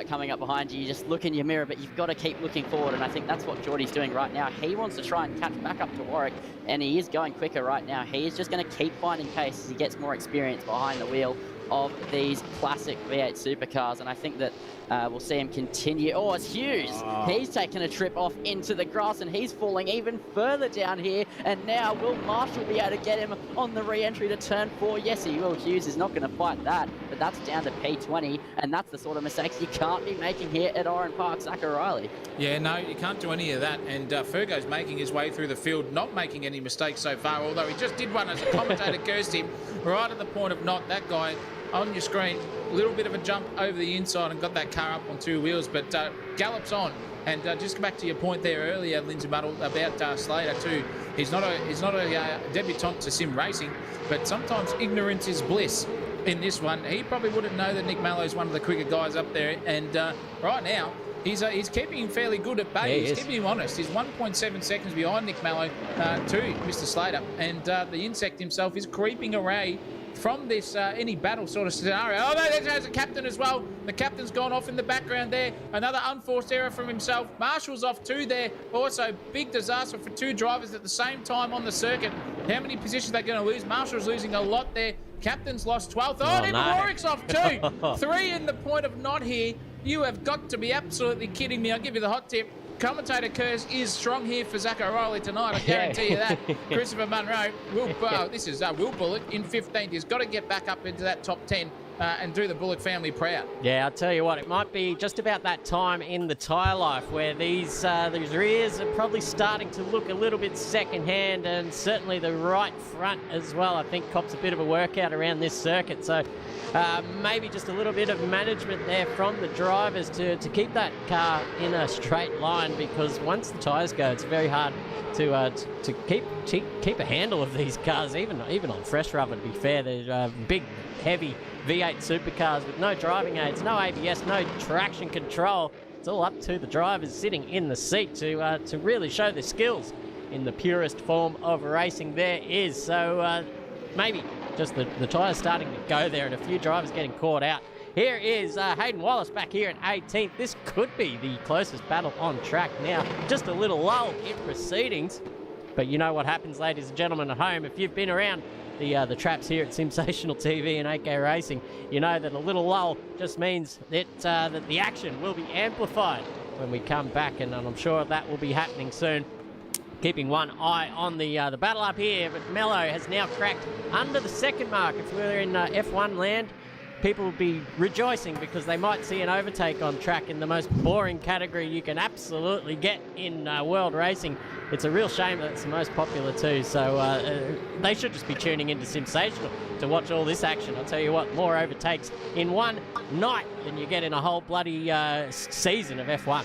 coming up behind you. You just look in your mirror, but you've got to keep looking forward, and I think that's what Geordie's doing right now. He wants to try and catch back up to Warwick, and he is going quicker right now. He is just going to keep finding pace as he gets more experience behind the wheel of these classic V8 supercars, and I think that we'll see him continue. Oh, it's Hughes. He's taken a trip off into the grass, and he's falling even further down here, and now will Marshall be able to get him on the re-entry to turn 4? Yes, he will. Hughes is not going to fight that, but that's down to P20, and that's the sort of mistakes you can't be making here at Oran Park, Zach O'Reilly. Yeah, no, you can't do any of that, and Fergo's making his way through the field, not making any mistakes so far, although he just did one as a commentator cursed him right at the point of not. That guy on your screen, a little bit of a jump over the inside and got that car up on two wheels, but gallops on. And just back to your point there earlier, Lindsay Muddle, about Slater too. He's not a debutant to sim racing, but sometimes ignorance is bliss. In this one, he probably wouldn't know that Nick Mallow is one of the quicker guys up there, and right now he's keeping him fairly good at bay. Yeah, he's keeping him honest. He's 1.7 seconds behind Nick Mallow to Mr. Slater, and the insect himself is creeping away from this any battle sort of scenario. Oh, no, there's a captain as well. The captain's gone off in the background there. Another unforced error from himself. Marshall's off too there. Also, big disaster for two drivers at the same time on the circuit. How many positions are they going to lose? Marshall's losing a lot there. Captain's lost 12th. Oh, even Warwick's off too. 3 in the point of not here. You have got to be absolutely kidding me. I'll give you the hot tip. Commentator curse is strong here for Zach O'Reilly tonight. I guarantee you that. Christopher Munro, this is Will Bullock in 15th. He's got to get back up into that top 10 and do the Bullock family proud. Yeah, I'll tell you what, it might be just about that time in the tyre life where these rears are probably starting to look a little bit second-hand, and certainly the right front as well. I think cops a bit of a workout around this circuit, so maybe just a little bit of management there from the drivers to keep that car in a straight line, because once the tyres go, it's very hard to keep a handle of these cars, even on fresh rubber, to be fair. They're big, heavy V8 supercars with no driving aids, no ABS, no traction control. It's all up to the drivers sitting in the seat to really show their skills in the purest form of racing there is. So maybe just the tyres starting to go there and a few drivers getting caught out. Here is Hayden Wallace back here in 18th. This could be the closest battle on track now. Just a little lull in proceedings. But you know what happens, ladies and gentlemen at home. If you've been around the traps here at SimSational TV and AK Racing, you know that a little lull just means that the action will be amplified when we come back, and I'm sure that will be happening soon. keeping one eye on the battle up here, but Mello has now cracked under the second mark. If we're in F1 land, people will be rejoicing because they might see an overtake on track in the most boring category you can absolutely get in world racing. It's a real shame that it's the most popular too, so they should just be tuning into SimSational to watch all this action. I'll tell you what, more overtakes in one night than you get in a whole bloody season of F1.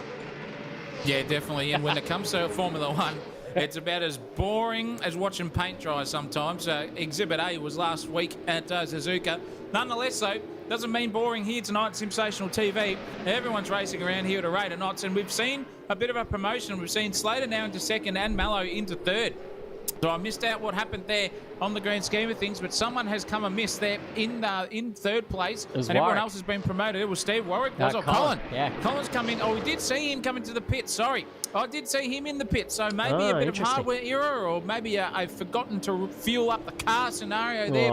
Yeah, definitely. And when it comes to Formula One, it's about as boring as watching paint dry sometimes. Exhibit A was last week at Suzuka. Nonetheless, though, doesn't mean boring here tonight at SimSational TV. Everyone's racing around here at a rate of knots, and we've seen a bit of a promotion. We've seen Slater now into second and Mallow into third. So I missed out what happened there on the grand scheme of things, but someone has come amiss there in third place, and everyone else has been promoted. It was Steve Warwick, was it? Colin. Yeah. Colin's come in. Oh, we did see him come into the pit. Sorry. I did see him in the pit, so maybe a bit of hardware error, or maybe a forgotten to fuel up the car scenario there.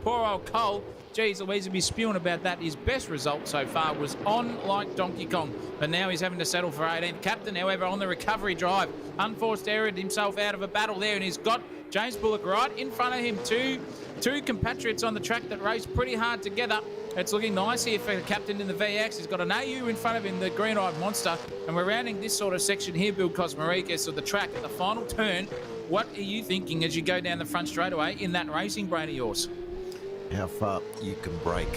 Poor old Cole. Geez, Louise will be spewing about that. His best result so far was on like Donkey Kong, but now he's having to settle for 18th. Captain, however, on the recovery drive, unforced errored himself out of a battle there, and he's got James Bullock right in front of him. Two compatriots on the track that race pretty hard together. It's looking nice here for the captain in the VX. He's got an AU in front of him, the green-eyed monster, and we're rounding this sort of section here, Bill Cosmaricus, of the track at the final turn. What are you thinking as you go down the front straightaway in that racing brain of yours? How far you can break.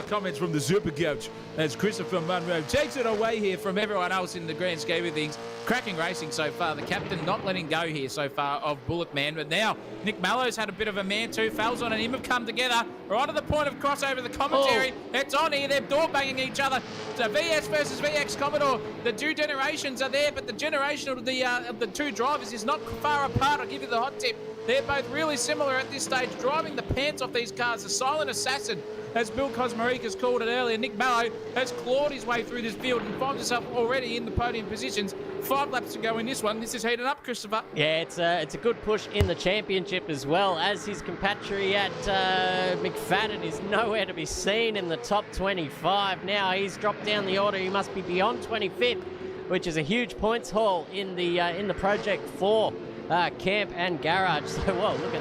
Comments from the Super Coach as Christopher Munro takes it away here from everyone else in the grand scheme of things. Cracking racing so far. The captain not letting go here so far of Bullock Man, but now Nick Mallow's had a bit of a man too. Falzon and him have come together right at the point of crossover. The commentary, It's on here. They're door banging each other. So VS versus VX Commodore. The two generations are there, but the generation of the two drivers is not far apart. I'll give you the hot tip. They're both really similar at this stage, driving the pants off these cars. A silent assassin, as Bill Cosmaricus called it earlier. Nick Mallow has clawed his way through this field and finds himself already in the podium positions. 5 laps to go in this one. This is heated up, Christopher. Yeah, it's a good push in the championship as well, as his compatriot McFadden is nowhere to be seen in the top 25. Now he's dropped down the order. He must be beyond 25th, which is a huge points haul in the Project 4. Camp and garage. So, well, look at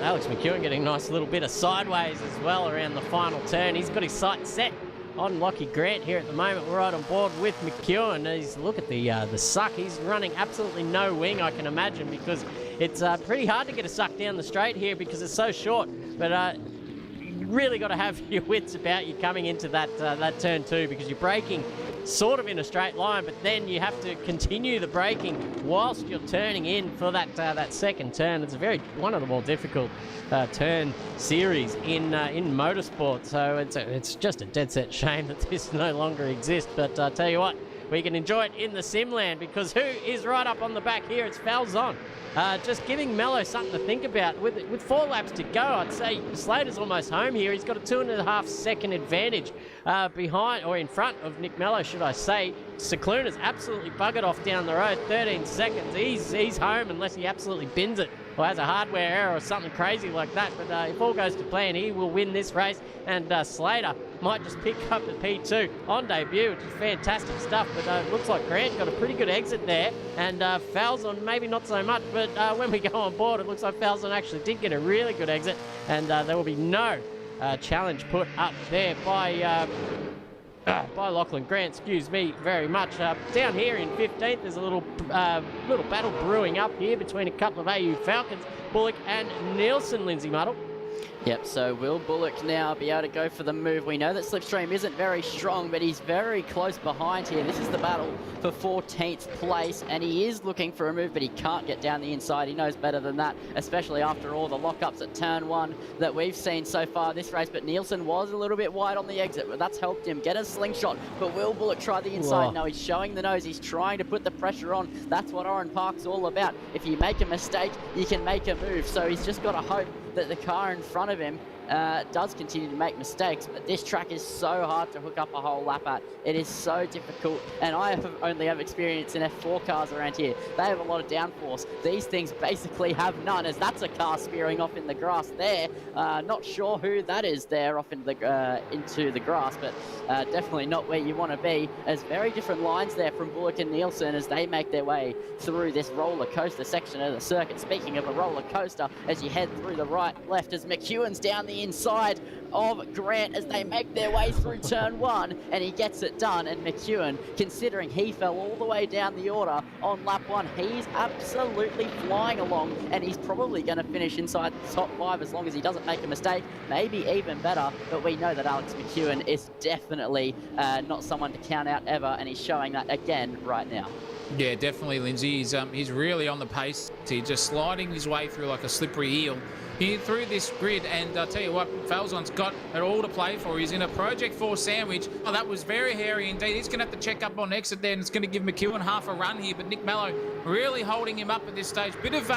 Alex McEwen getting a nice little bit of sideways as well around the final turn. He's got his sights set on Lockie Grant here at the moment. We're right on board with McEwen. Look at the suck. He's running absolutely no wing, I can imagine, because it's pretty hard to get a suck down the straight here because it's so short. But you really got to have your wits about you coming into that turn two, because you're braking sort of in a straight line, but then you have to continue the braking whilst you're turning in for that second turn. It's one of the more difficult turn series in motorsport. So it's just a dead set shame that this no longer exists. But I tell you what, we can enjoy it in the Simland, because who is right up on the back here? It's Falzon. Just giving Mello something to think about. With 4 laps to go, I'd say Slater's almost home here. He's got a 2.5 second advantage behind, or in front of Nick Mello, should I say. Cicluna's absolutely buggered off down the road. 13 seconds. He's home unless he absolutely bins it or has a hardware error or something crazy like that. But if all goes to plan, he will win this race, and Slater might just pick up the P2 on debut, which is fantastic stuff. But it looks like Grant got a pretty good exit there, and Falzon maybe not so much. But when we go on board, it looks like Falzon actually did get a really good exit, and there will be no challenge put up there by Lachlan Grant, excuse me very much. Down here in 15th, there's a little battle brewing up here between a couple of AU Falcons, Bullock and Nielsen, Lindsay Muddle. Yep, so will Bullock now be able to go for the move? We know that Slipstream isn't very strong, but he's very close behind here. This is the battle for 14th place, and he is looking for a move, but he can't get down the inside. He knows better than that, especially after all the lockups at turn 1 that we've seen so far this race. But Nielsen was a little bit wide on the exit, but that's helped him get a slingshot. But will Bullock try the inside? Whoa. No, he's showing the nose. He's trying to put the pressure on. That's what Oran Park's all about. If you make a mistake, you can make a move. So he's just got to hope that the car in front of him does continue to make mistakes, but this track is so hard to hook up a whole lap at. It is so difficult, and I only have experience in F4 cars around here. They have a lot of downforce. These things basically have none, as that's a car spearing off in the grass there. Not sure who that is there off into the grass, but definitely not where you want to be. There's very different lines there from Bullock and Nielsen as they make their way through this roller coaster section of the circuit. Speaking of a roller coaster, as you head through the right, left, as McEwen's down the inside of Grant as they make their way through turn 1, and he gets it done. And McEwen, considering he fell all the way down the order on lap 1, he's absolutely flying along, and he's probably going to finish inside the top 5 as long as he doesn't make a mistake, maybe even better. But we know that Alex McEwen is definitely not someone to count out ever, and he's showing that again right now. Yeah, definitely, Lindsay. He's really on the pace. He's just sliding his way through like a slippery eel through this grid, and I'll tell you what, Falzon's got it all to play for. He's in a Project 4 sandwich. Oh, that was very hairy indeed. He's going to have to check up on exit there, and it's going to give McEwen half a run here, but Nick Mello really holding him up at this stage. Bit of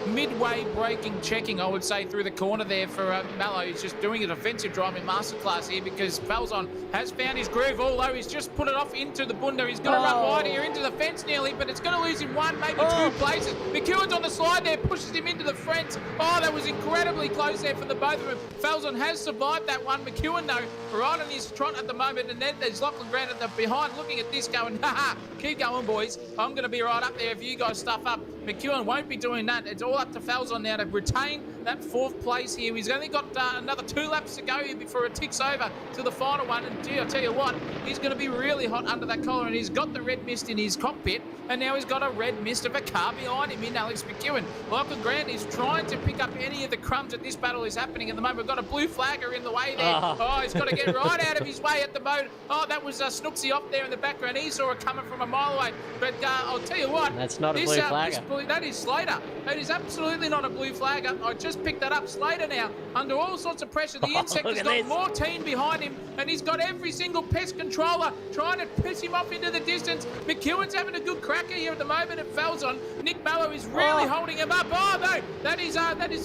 midway braking, checking, I would say, through the corner there for Mello. He's just doing a defensive driving masterclass here because Falzon has found his groove, although he's just put it off into the bunda. He's going to run wide here into the fence nearly, but it's going to lose him one, maybe two places. McEwen's on the slide there, pushes him into the front. Oh, that was incredibly close there for the both of them. Falzon has survived that one. McEwen, though, right on his trot at the moment, and then there's Lachlan Grant at the behind looking at this going, haha, keep going, boys. I'm going to be right up there if you guys stuff up. McEwen won't be doing that. It's all up to Falzon now to retain that 4th place here. He's only got another 2 laps to go here before it ticks over to the final one, and gee, I'll tell you what, he's going to be really hot under that collar, and he's got the red mist in his cockpit, and now he's got a red mist of a car behind him in Alex McEwen. Lachlan Grant is trying to pick up any of the crumbs that this battle is happening at the moment. We've got a blue flagger in the way there. Oh, he's got to get right out of his way at the moment. Oh, that was Snooksy off there in the background. He saw it coming from a mile away. But I'll tell you what. That's not a blue flagger. That is Slater. That is absolutely not a blue flagger. I just picked that up. Slater now, under all sorts of pressure. The insect has got more team behind him, and he's got every single pest controller trying to piss him off into the distance. McEwen's having a good cracker here at the moment at Falzon. Nick Mello is really holding him up. Oh, no. That is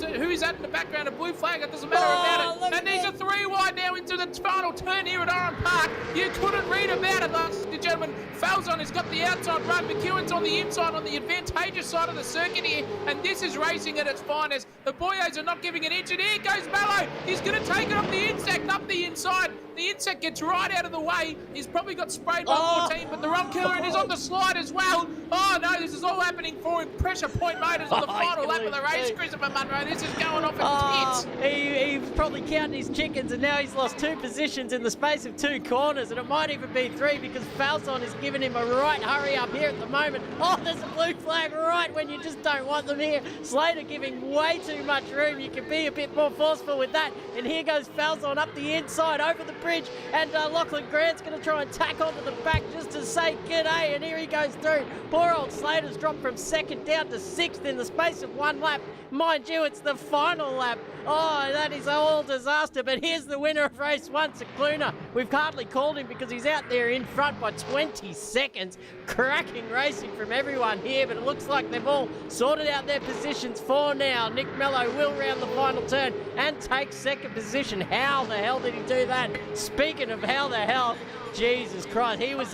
who is that in the background? A blue flag. It doesn't matter about it. And these are 3 wide now into the final turn here at Oran Park. You couldn't read about it, ladies and gentlemen. Falzon has got the outside run. McEwen's on the inside, on the advantageous side of the circuit here, and this is racing at its finest. The boyos are not giving an inch, and here goes Mello. He's going to take it off the insect, up the inside. The insect gets right out of the way. He's probably got sprayed by 14, but the Rum Killer is on the slide as well. Oh, no, this is all happening for him. Pressure point motors on the final lap of the race. Christopher Munro, this is going off at his hits. He was probably counting his chickens, and now he's lost 2 positions in the space of 2 corners, and it might even be 3 because Falzon is giving him a right hurry up here at the moment. Oh, there's a blue flag right when you just don't want them here. Slater giving way too much room. You can be a bit more forceful with that. And here goes Falzon up the inside over the bridge, and Lachlan Grant's going to try and tack onto the back just to say g'day, and here he goes through. Poor old Slater's dropped from 2nd down to 6th in the space of 1 lap. Mind you, it's the final lap. Oh, that is all disaster, but here's the winner of race 1, Cicluna. We've hardly called him because he's out there in front by 20 seconds. Cracking racing from everyone here, but it looks like they've all sorted out their positions for now. Nick Mello will round the final turn and take 2nd position. How the hell did he do that? Speaking of how the hell, Jesus Christ, he was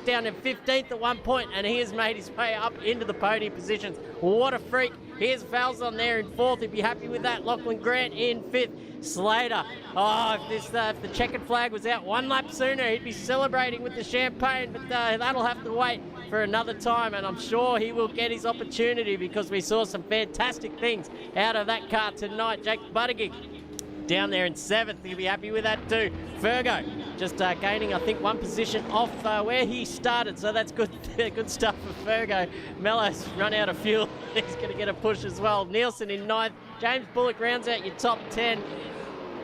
down in 15th at one point, and he has made his way up into the podium positions. What a freak. Here's Falzon there in 4th. He'd be happy with that. Lachlan Grant in 5th. Slater. Oh, if the checkered flag was out 1 lap sooner, he'd be celebrating with the champagne, but that'll have to wait for another time, and I'm sure he will get his opportunity because we saw some fantastic things out of that car tonight. Jake Buttigieg down there in 7th. He'll be happy with that too. Fergo just gaining, I think, 1 position off where he started, so that's good good stuff for Fergo. Mello's run out of fuel. He's going to get a push as well. Nielsen in 9th. James Bullock rounds out your top 10.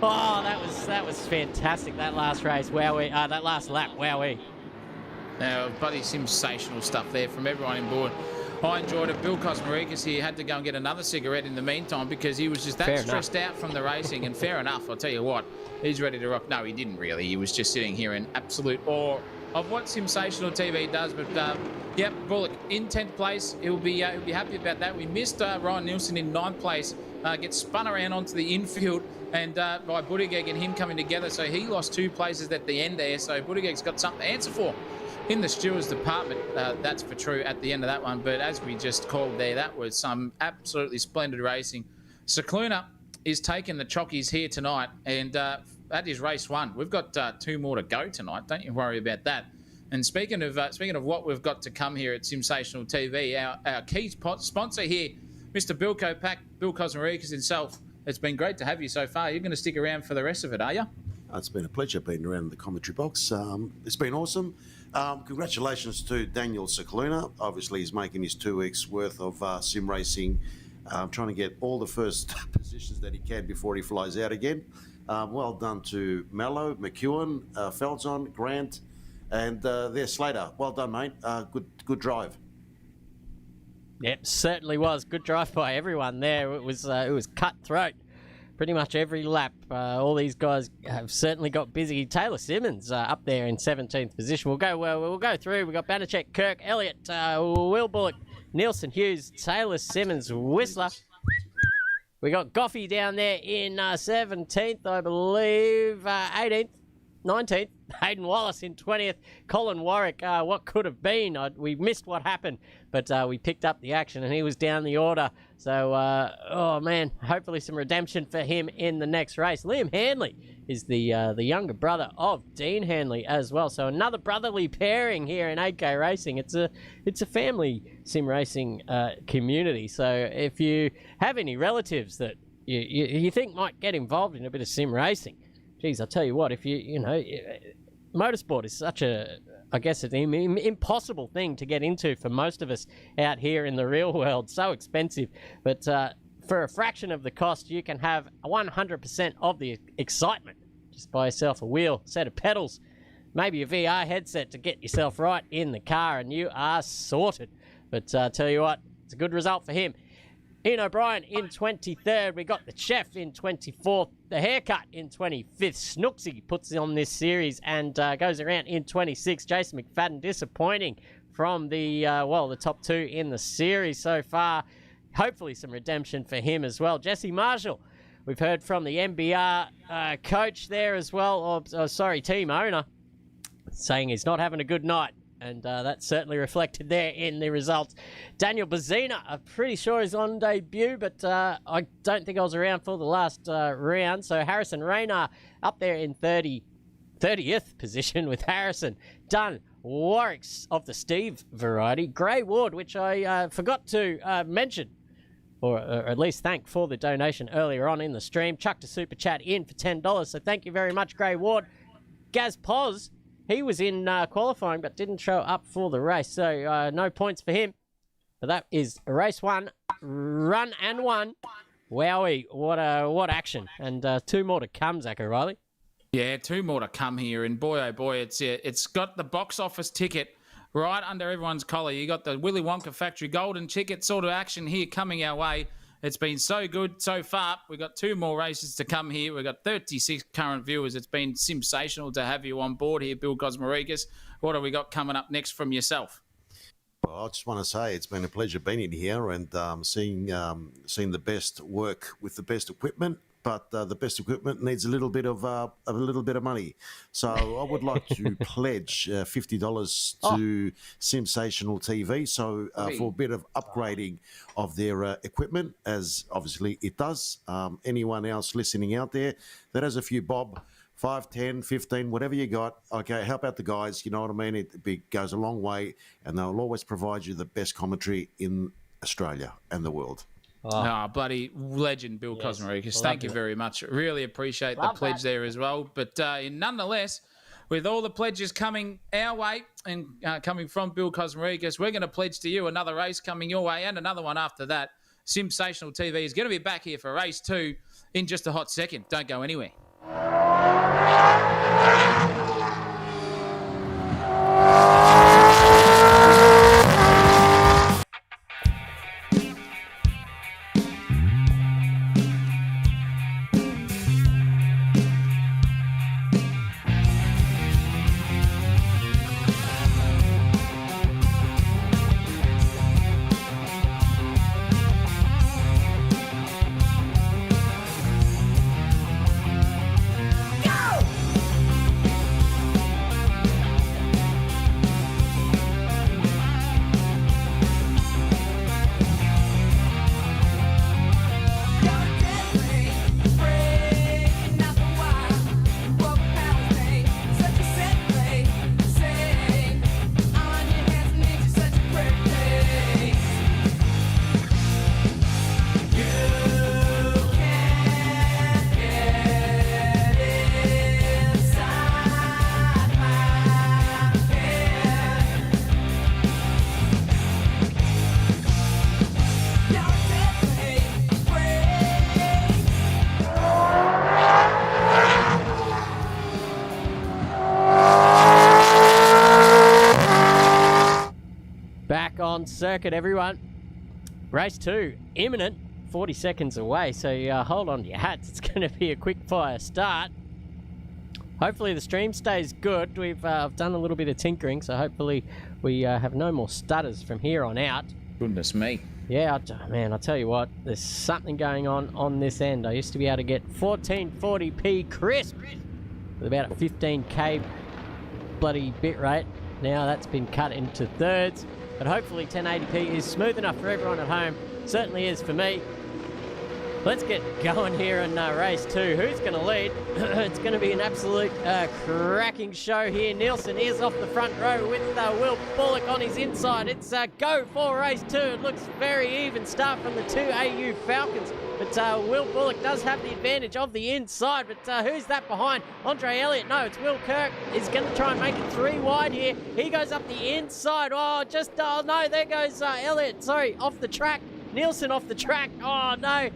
Oh, that was fantastic, that last race. Wowee. That last lap. Wowee. Now, bloody SimSational stuff there from everyone on board. I enjoyed it. Bill Cosmaricas here had to go and get another cigarette in the meantime because he was just that stressed out from the racing. And fair enough, I'll tell you what, he's ready to rock. No, he didn't really. He was just sitting here in absolute awe of what SimSational TV does. But yep, Bullock in 10th place. He'll be happy about that. We missed Ryan Nielsen in 9th place gets spun around onto the infield and by Buttigieg and him coming together. So he lost 2 places at the end there. So Buttigieg's got something to answer for in the stewards department. That's for true at the end of that one. But as we just called there, that was some absolutely splendid racing. Cicluna is taking the chockies here tonight, and that is race 1. We've got 2 more to go tonight. Don't you worry about that. And speaking of what we've got to come here at SimSational TV, our key sponsor here, Mr. Bill Kopak, Bill Kosmarikas himself. It's been great to have you so far. You're going to stick around for the rest of it, are you? It's been a pleasure being around the commentary box. It's been awesome. Congratulations to Daniel Cicluna. Obviously, he's making his 2 weeks worth of sim racing, trying to get all the first positions that he can before he flies out again. Well done to Mello, McEwen, Feldzon, Grant, and there's Slater. Well done, mate. Good drive. Yep, certainly was. Good drive by everyone there. It was cutthroat pretty much every lap. All these guys have certainly got busy. Taylor Simmons up there in 17th position. We'll go through. We've got Banachek, Kirk, Elliott, Will Bullock, Nielsen, Hughes, Taylor Simmons, Whistler. We got Goffey down there in 17th, I believe, 18th, 19th. Hayden Wallace in 20th. Colin Warwick, what could have been. We missed what happened, but we picked up the action, and he was down the order. So, oh, man, hopefully some redemption for him in the next race. Liam Hanley is the younger brother of Dean Hanley as well. So another brotherly pairing here in 8K racing. It's a family sim racing community. So if you have any relatives that you think might get involved in a bit of sim racing, geez, I'll tell you what, if motorsport is such I guess an impossible thing to get into for most of us out here in the real world. So expensive. But for a fraction of the cost, you can have 100% of the excitement. Just buy yourself a wheel, set of pedals, maybe a VR headset to get yourself right in the car, and you are sorted. But tell you what, it's a good result for him. Ian O'Brien in 23rd. We got the Chef in 24th. The Haircut in 25th. Snooksy puts on this series and goes around in 26th. Jason McFadden disappointing from the top 2 in the series so far. Hopefully some redemption for him as well. Jesse Marshall, we've heard from the MBR coach there as well. Team owner, saying he's not having a good night. And that's certainly reflected there in the results. Daniel Bazina, I'm pretty sure is on debut, but I don't think I was around for the last round. So Harrison Rayner up there in 30th position with Harrison. Dunn, Warwick's of the Steve variety. Gray Ward, which I forgot to mention, or at least thank for the donation earlier on in the stream. Chucked a super chat in for $10. So thank you very much, Gray Ward. Gaz Poz, he was in qualifying but didn't show up for the race, so no points for him. But that is race 1, run and won. Wowie, what action. And 2 more to come, Zach O'Reilly. Yeah, 2 more to come here. And boy, oh boy, it's got the box office ticket right under everyone's collar. You got the Willy Wonka Factory golden ticket sort of action here coming our way. It's been so good so far. We've got 2 more races to come here. We've got 36 current viewers. It's been sensational to have you on board here, Bill Kosmarikas. What have we got coming up next from yourself? Well, I just want to say it's been a pleasure being in here and seeing the best work with the best equipment. But the best equipment needs a little bit of money. So I would like to pledge $50 to SimSational TV. So for a bit of upgrading of their equipment, as obviously it does. Anyone else listening out there that has a few bob, 5, 10, 15, whatever you got, okay, help out the guys. You know what I mean? It goes a long way, and they'll always provide you the best commentary in Australia and the world. Oh, bloody legend, Bill Kosmarikas. Thank you very much. Really appreciate the pledge there as well. But nonetheless, with all the pledges coming our way and coming from Bill Kosmarikas, we're going to pledge to you another race coming your way and another one after that. SimSational TV is going to be back here for race 2 in just a hot second. Don't go anywhere. back on circuit, everyone. Race 2, imminent, 40 seconds away, so hold on to your hats. It's going to be a quick fire start. Hopefully the stream stays good. We've done a little bit of tinkering, so hopefully we have no more stutters from here on out. Goodness me. Yeah, man, I'll tell you what, there's something going on this end. I used to be able to get 1440p crisp with about a 15k bloody bit rate. Now that's been cut into thirds, but hopefully 1080p is smooth enough for everyone at home. Certainly is for me. Let's get going here in race 2. Who's going to lead? It's going to be an absolute cracking show here. Nielsen is off the front row with Will Bullock on his inside. It's go for race 2. It looks very even start from the 2 AU Falcons. But Will Bullock does have the advantage of the inside. But who's that behind? Andre Elliott. No, it's Will Kirk. Is going to try and make it 3 wide here. He goes up the inside. Oh, no, there goes Elliott. Sorry, off the track. Nielsen off the track. Oh, no.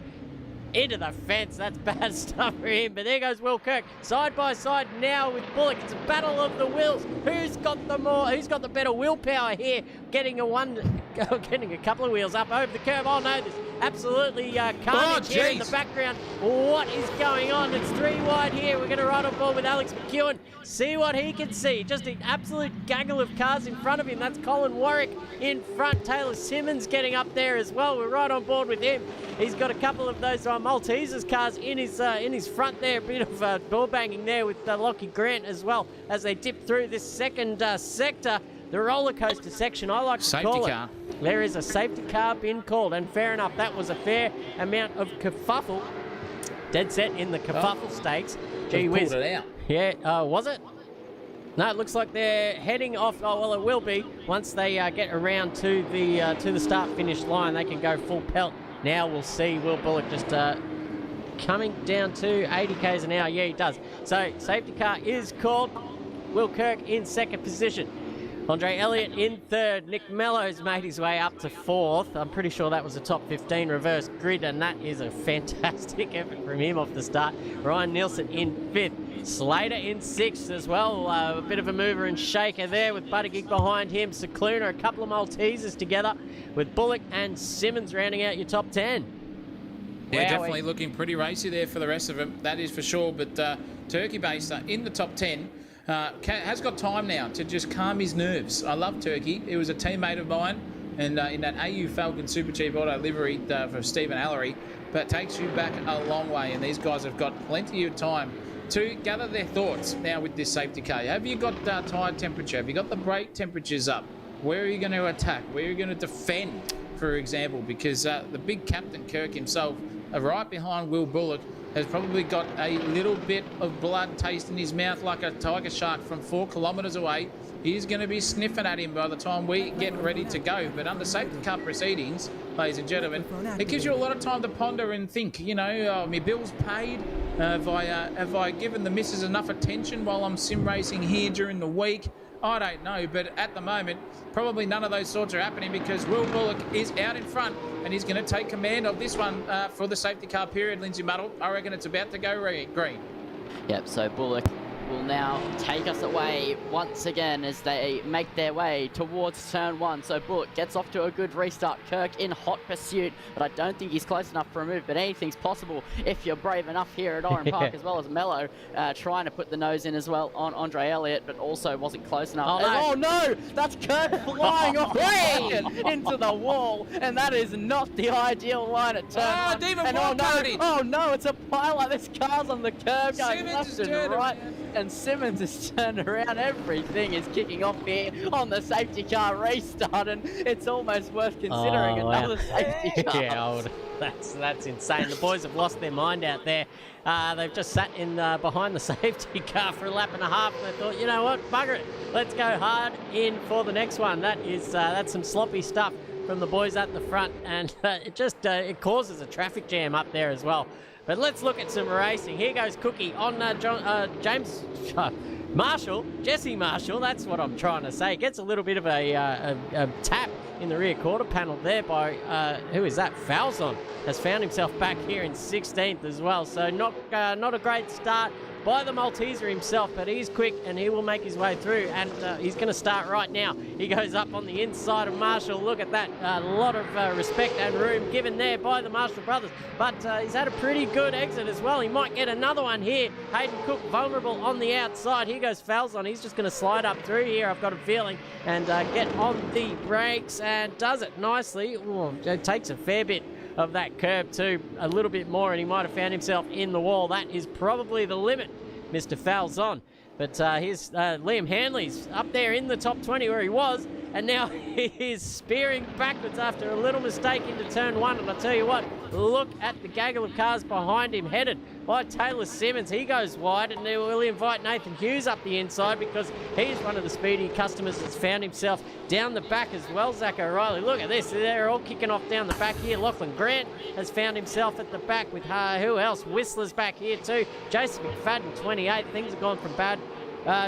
Into the fence. That's bad stuff for him. But there goes Will Kirk side by side now with Bullock. It's a battle of the wills. Who's got the better willpower here? Getting a couple of wheels up over the curve. Oh no, there's absolutely carnage here in the background. What is going on? It's 3 wide here. We're going to ride on board with Alex McEwen. See what he can see. Just an absolute gaggle of cars in front of him. That's Colin Warwick in front. Taylor Simmons getting up there as well. We're right on board with him. He's got a couple of those Maltesers cars in his front there. A bit of door banging there with Lockie Grant as well as they dip through this second sector. The roller coaster section, I like to call it. There is a safety car been called, and fair enough, that was a fair amount of kerfuffle. Dead set in the kerfuffle stakes. Gee whiz. Pulled it out. Yeah, was it? No, it looks like they're heading off. Oh, well, it will be. Once they get around to the start-finish line, they can go full pelt. Now we'll see Will Bullock just coming down to 80 k's an hour. Yeah, he does. So, safety car is called. Will Kirk in second position. Andre Elliott in third. Nick Mello's made his way up to fourth. I'm pretty sure that was a top 15 reverse grid, and that is a fantastic effort from him off the start. Ryan Nielsen in fifth. Slater in sixth as well. A bit of a mover and shaker there with Buttigieg behind him. Cicluna, a couple of Maltesers together with Bullock and Simmons rounding out your top 10. Yeah, definitely looking pretty racy there for the rest of them, that is for sure. But Turkey Baster in the top 10 has got time now to just calm his nerves. I love Turkey. He was a teammate of mine, and in that AU Falcon Super Cheap Auto livery for Stephen Allery, but takes you back a long way, and these guys have got plenty of time to gather their thoughts now with this safety car. Have you got tyre temperature? Have you got the brake temperatures up? Where are you going to attack? Where are you going to defend, for example? Because the big captain, Kirk himself, right behind Will Bullock, has probably got a little bit of blood taste in his mouth like a tiger shark from 4 kilometres away. He's going to be sniffing at him by the time we get ready to go. But under safety car proceedings, ladies and gentlemen, it gives you a lot of time to ponder and think, you know, my bill's paid. Have I given the missus enough attention while I'm sim racing here during the week? I don't know, but at the moment, probably none of those sorts are happening because Will Bullock is out in front and he's going to take command of this one for the safety car period, Lindsay Muddle. I reckon it's about to go green. Yep, so Bullock will now take us away once again as they make their way towards turn 1. So Bullock gets off to a good restart. Kirk in hot pursuit, but I don't think he's close enough for a move, but anything's possible if you're brave enough here at Oran Park, as well as Mello trying to put the nose in as well on Andre Elliott, but also wasn't close enough. Oh no, that's Kirk flying away into the wall, and that is not the ideal line at turn 1. Oh no, it's a pilot. This car's on the curb going left and right. And Simmons has turned around. Everything is kicking off here on the safety car restart, and it's almost worth considering another safety car. Yeah, that's insane. The boys have lost their mind out there. They've just sat in behind the safety car for a lap and a half, and they thought, you know what, bugger it, let's go hard in for the next one. That's some sloppy stuff from the boys at the front, and it causes a traffic jam up there as well. But let's look at some racing. Here goes Cookie on Jesse Marshall, that's what I'm trying to say. Gets a little bit of a tap in the rear quarter panel there by, who is that? Falzon has found himself back here in 16th as well. So not a great start by the Malteser himself, but he's quick and he will make his way through, and he's going to start right now. He goes up on the inside of Marshall. Look at that. A lot of respect and room given there by the Marshall brothers, but he's had a pretty good exit as well. He might get another one here. Hayden Cook vulnerable on the outside. Here goes Falzon. He's just going to slide up through here, I've got a feeling, and get on the brakes, and does it nicely. Ooh, it takes a fair bit of that curb too, a little bit more, and he might have found himself in the wall. That is probably the limit, Mr. Falzon. But here's Liam Hanley's up there in the top 20 where he was, and now he is spearing backwards after a little mistake into turn 1. And I tell you what, look at the gaggle of cars behind him, headed by Taylor Simmons. He goes wide, and we'll invite Nathan Hughes up the inside because he's one of the speedy customers that's found himself down the back as well. Zach O'Reilly, look at this. They're all kicking off down the back here. Lachlan Grant has found himself at the back with who else? Whistler's back here too. Jason McFadden, 28. Things have gone from bad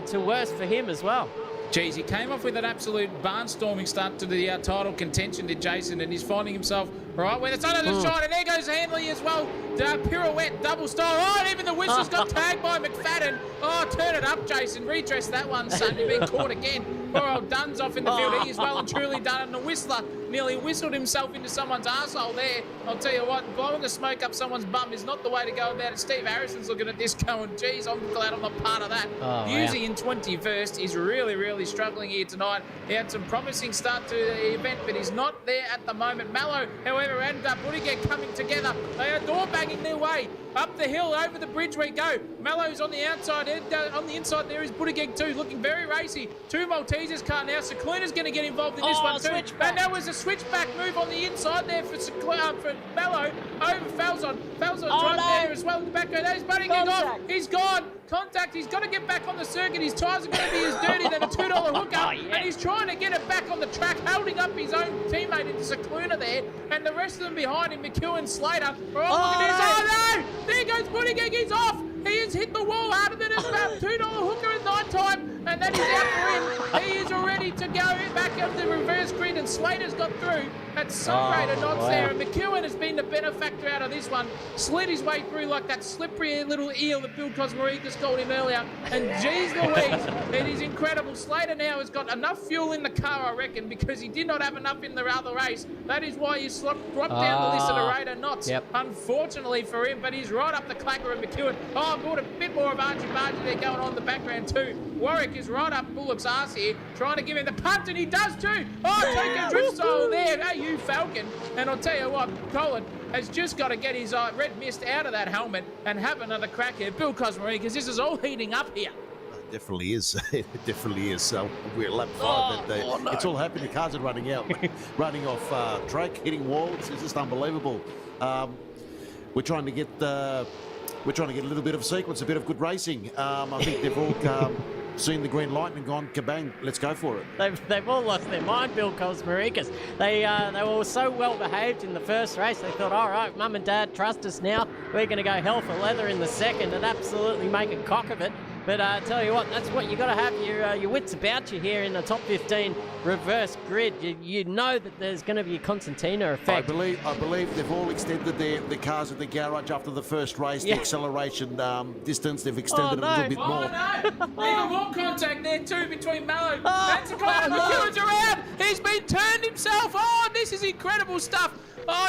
to worse for him as well. Geez, he came off with an absolute barnstorming start to the title contention, did Jason, and he's finding himself right where it's under the shot, and there goes Hanley as well. Pirouette, double style. Oh, and even the whistle's got tagged by McFadden. Oh, turn it up, Jason. Redress that one, son. You've been caught again. Poor old Dunn's off in the field. He is well and truly done, and the whistler nearly whistled himself into someone's arsehole there. I'll tell you what, blowing the smoke up someone's bum is not the way to go about it. Steve Harrison's looking at this going, geez, I'm glad I'm not part of that. Busey in 21st is really, really struggling here tonight. He had some promising start to the event, but he's not there at the moment. Mallow, however, and Buttigieg coming together. They are door banging their way up the hill, over the bridge we go. Mellow's on the outside, on the inside there is Buttigieg too, looking very racy. Two Maltesers car now. Secluna's going to get involved in this one too. And that was a switchback move on the inside there for Mello over Falzon. Falzon's there as well in the back. There's Buttigieg off. He's gone. Contact. He's got to get back on the circuit. His tyres are going to be as dirty than a $2 hookup. And he's trying to get it back on the track, holding up his own teammate into Secluna there. And the rest of them behind him, McEwen, Slater. Look at this. No! There goes Buttigieg. He's off. He has hit the wall harder than a $2 hooker at night time, and that is out for him. He is ready to go back up the reverse grid, and Slater's got through at some rate of knots there, and McEwen has been the benefactor out of this one. Slid his way through like that slippery little eel that Bill Cosmarikas called him earlier, and geez Louise, it is incredible. Slater now has got enough fuel in the car, I reckon, because he did not have enough in the other race. That is why you dropped down the list at a rate of knots, unfortunately for him, but he's right up the clacker of McEwen. Brought a bit more of argy-bargy there going on in the background too. Warwick is right up Bullock's arse here, trying to give him the punt, and he does too. Take a drift style there. Hey, you Falcon. And I'll tell you what, Colin has just got to get his red mist out of that helmet and have another crack here. Bill Cosmarikas, this is all heating up here. It definitely is. It definitely is. So we're lap 5, and it's all happening. The cars are running out, running off track, hitting walls. It's just unbelievable. We're trying to get a little bit of sequence, a bit of good racing. I think they've all seen the green light and gone, kabang, let's go for it. They've all lost their mind, Bill Cosmarikas. They were so well behaved in the first race. They thought, all right, Mum and Dad, trust us now. We're going to go hell for leather in the second and absolutely make a cock of it. But I tell you what, that's what you got to have your wits about you here in the top 15 reverse grid. You know that there's going to be a Constantina effect. I believe they've all extended their cars at the garage after the first race. The acceleration distance, they've extended it a little bit more. Even more contact there too between Mallow and McEwen's around. He's been turned himself. This is incredible stuff.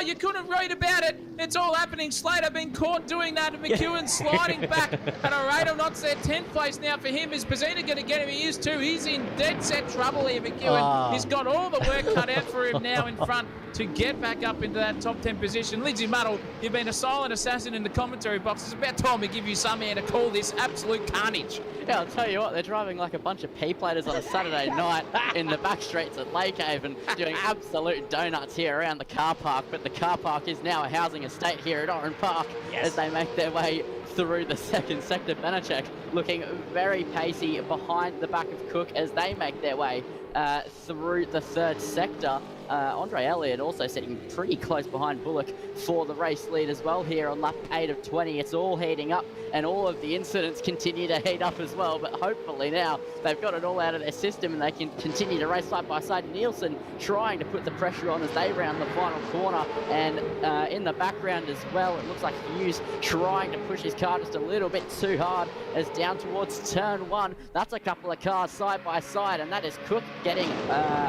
You couldn't read about it. It's all happening. Slater been caught doing that, and McEwen sliding back at a rate of knots there. 10th place now for him. Is Bazina going to get him? He is too. He's in dead set trouble here, McEwen. He's got all the work cut out for him now in front to get back up into that top 10 position. Lindsay Muddle, you've been a silent assassin in the commentary box. It's about time we give you some air to call this absolute carnage. Yeah, I'll tell you what, they're driving like a bunch of P-platers on a Saturday night in the back streets at Lakehaven, doing absolute donuts here around the car park, but the car park is now a housing estate here at Oran Park as they make their way through the second sector. Banachek looking very pacey behind the back of Cook as they make their way through the third sector. Andre Elliott also sitting pretty close behind Bullock for the race lead as well here on lap 8 of 20. It's all heating up, and all of the incidents continue to heat up as well, but hopefully now they've got it all out of their system and they can continue to race side by side. Nielsen trying to put the pressure on as they round the final corner, and in the background as well, it looks like Hughes trying to push his his car just a little bit too hard as down towards turn 1. That's a couple of cars side by side, and that is Cook getting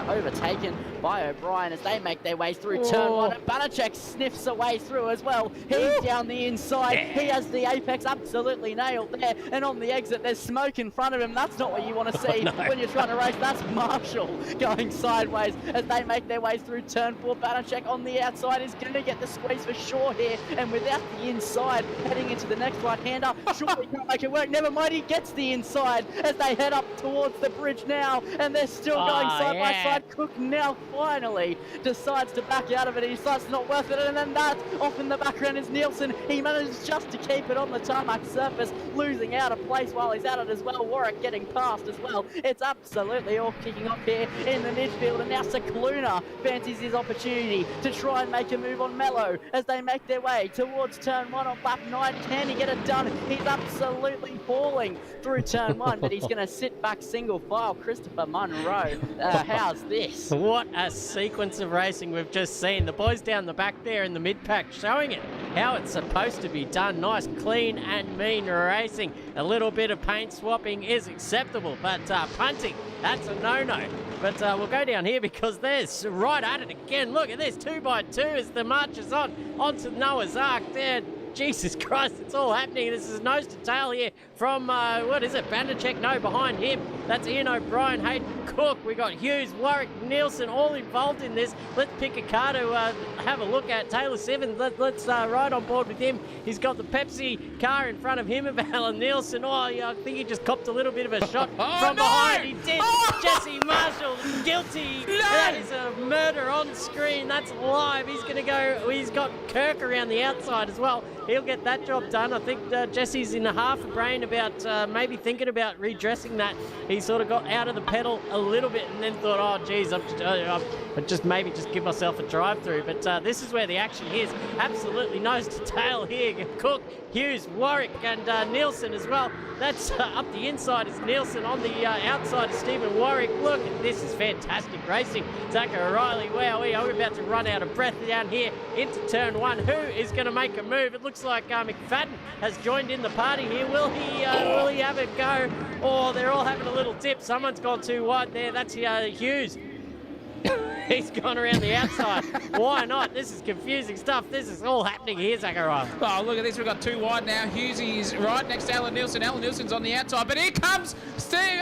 overtaken by O'Brien as they make their way through turn 1. And Banachek sniffs away through as well. He's down the inside. He has the apex absolutely nailed there. And on the exit, there's smoke in front of him. That's not what you want to see when you're trying to race. That's Marshall going sideways as they make their way through turn 4. Banachek on the outside is going to get the squeeze for sure here. And without the inside, heading into the next right-hander, surely can't make it work. Never mind, he gets the inside as they head up towards the bridge now. And they're still going side by side. Cook now finally decides to back out of it. He decides it's not worth it. And then that off in the background is Nielsen. He manages just to keep it on the tarmac surface, losing out of place while he's at it as well. Warwick getting past as well. It's absolutely all kicking off here in the midfield. And now Cicluna fancies his opportunity to try and make a move on Mello as they make their way towards turn 1 on lap 9. Can he get it done? He's absolutely falling through turn 1, but he's going to sit back single file. Christopher Munro, how's this? What a sequence of racing we've just seen. The boys down the back there in the mid-pack showing it how it's supposed to be done. Nice, clean and mean racing. A little bit of paint swapping is acceptable, but punting, that's a no-no. But we'll go down here because there's right at it again. Look at this, 2x2 as the march is on onto Noah's Ark there. Jesus Christ, it's all happening. This is nose to tail here from, what is it, Banachek? No, behind him. That's Ian O'Brien, Hayden Cook. We got Hughes, Warwick, Nielsen, all involved in this. Let's pick a car to have a look at. Taylor Sivens, let's ride on board with him. He's got the Pepsi car in front of him of Alan Nielsen. Oh, yeah, I think he just copped a little bit of a shot from behind. He did. Jesse Marshall, guilty. No. That is a murder on screen. That's live. He's going to go, he's got Kirk around the outside as well. He'll get that job done. I think Jesse's in a half a brain about maybe thinking about redressing that. He sort of got out of the pedal a little bit and then thought, oh, geez, I'll just maybe just give myself a drive-through. But this is where the action is. Absolutely nose to tail here. Cook, Hughes, Warwick and Nielsen as well. That's up the inside is Nielsen. On the outside is Stephen Warwick. Look, this is fantastic racing. Zach O'Reilly, wow, we're about to run out of breath down here into turn 1. Who is going to make a move? It looks like McFadden has joined in the party here. Will he have a go? Oh, they're all having a little dip. Someone's gone too wide there. That's Hughes. He's gone around the outside. Why not? This is confusing stuff. This is all happening here, Zachariah. Oh, look at this. We've got 2 wide now. Hughesy is right next to Alan Nielsen. Alan Nielsen's on the outside. But here comes Steve.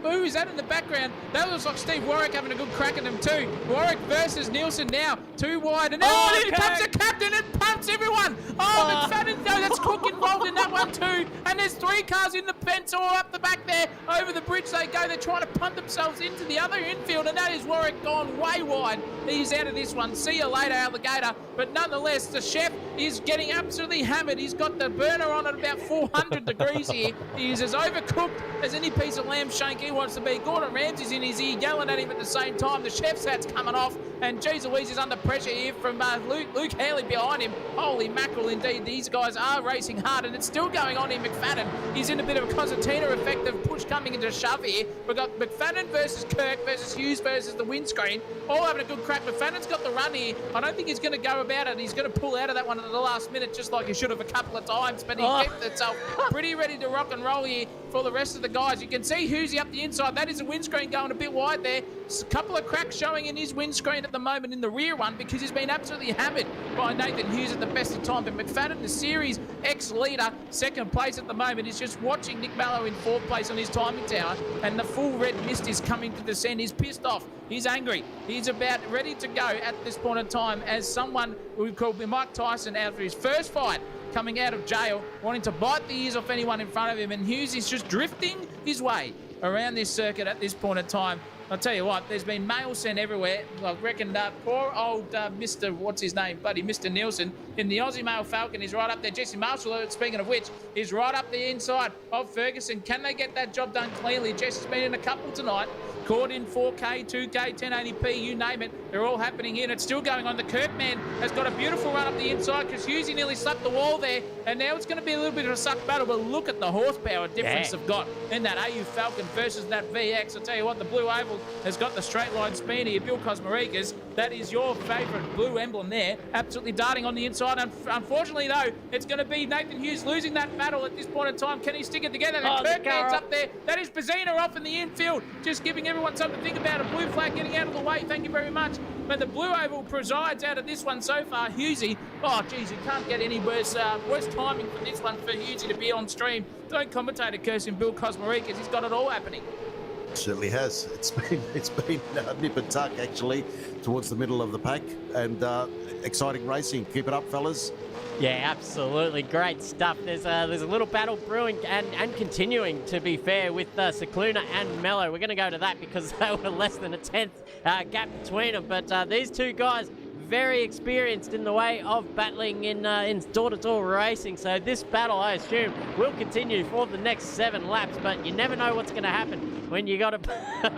Who is that in the background? That looks like Steve Warwick having a good crack at him too. Warwick versus Nielsen now. 2 wide. And here comes the captain and pumps everyone. McFadden. No, that's Cook involved in that one too. And there's 3 cars in the fence all up the back there. Over the bridge they go. They're trying to punt themselves into the other infield. And that is Warwick gone way wide. He's out of this one. See you later, Alligator. But nonetheless, the chef is getting absolutely hammered. He's got the burner on at about 400 degrees here. He is as overcooked as any piece of lamb shank he wants to be. Gordon Ramsay's in his ear, yelling at him at the same time. The chef's hat's coming off, and Jeez Louise is under pressure here from Luke Haley behind him. Holy mackerel indeed. These guys are racing hard, and it's still going on in McFadden. He's in a bit of a concertina effect of push coming into shove here. We've got McFadden versus Kirk versus Hughes versus the windscreen. All having a good crack. McFadden's got the run here. I don't think he's going to go about it. He's going to pull out of that one at the last minute, just like he should have a couple of times, but he kept itself pretty ready to rock and roll here for the rest of the guys. You can see Hughesy up the inside. That is a windscreen going a bit wide there. A couple of cracks showing in his windscreen at the moment in the rear one because he's been absolutely hammered by Nathan Hughes at the best of time. But McFadden, the series ex-leader, second place at the moment, is just watching Nick Mallow in 4th place on his timing tower, and the full red mist is coming to descend. He's pissed off. He's angry. He's about ready to go at this point in time as someone we call Mike Tyson after his first fight coming out of jail, wanting to bite the ears off anyone in front of him, and Hughes is just drifting his way around this circuit at this point in time. I'll tell you what, there's been mail sent everywhere. I reckon poor old Mr. What's his name, buddy, Mr. Nielsen in the Aussie Mail Falcon is right up there. Jesse Marshall, speaking of which, is right up the inside of Ferguson. Can they get that job done cleanly? Jesse's been in a couple tonight. Caught in 4K, 2K, 1080p, you name it. They're all happening here, and it's still going on. The Kirkman has got a beautiful run up the inside because Hughesy nearly slapped the wall there, and now it's going to be a little bit of a suck battle, but look at the horsepower difference they've got in that AU Falcon versus that VX. I'll tell you what, the Blue Oval battle has got the straight line speed here. Bill Cosmarikas, that is your favourite blue emblem there, absolutely darting on the inside. Unfortunately, though, it's going to be Nathan Hughes losing that battle at this point in time. Can he stick it together? Kirkman's up there. That is Bazina off in the infield, just giving everyone something to think about. A blue flag getting out of the way. Thank you very much. But the blue oval presides out of this one so far. Hughesy, oh, geez, you can't get any worse timing for this one for Hughesy to be on stream. Don't commentator cursing Bill Cosmarikas. He's got it all happening. Certainly has. It's been nip and tuck actually towards the middle of the pack, and exciting racing. Keep it up, fellas. Yeah, absolutely. Great stuff. There's a little battle brewing and continuing, to be fair, with Cicluna and Mello. We're going to go to that because they were less than a 10th gap between them. But these two guys, very experienced in the way of battling in door-to-door racing. So this battle, I assume, will continue for the next 7 laps. But you never know what's going to happen when you got a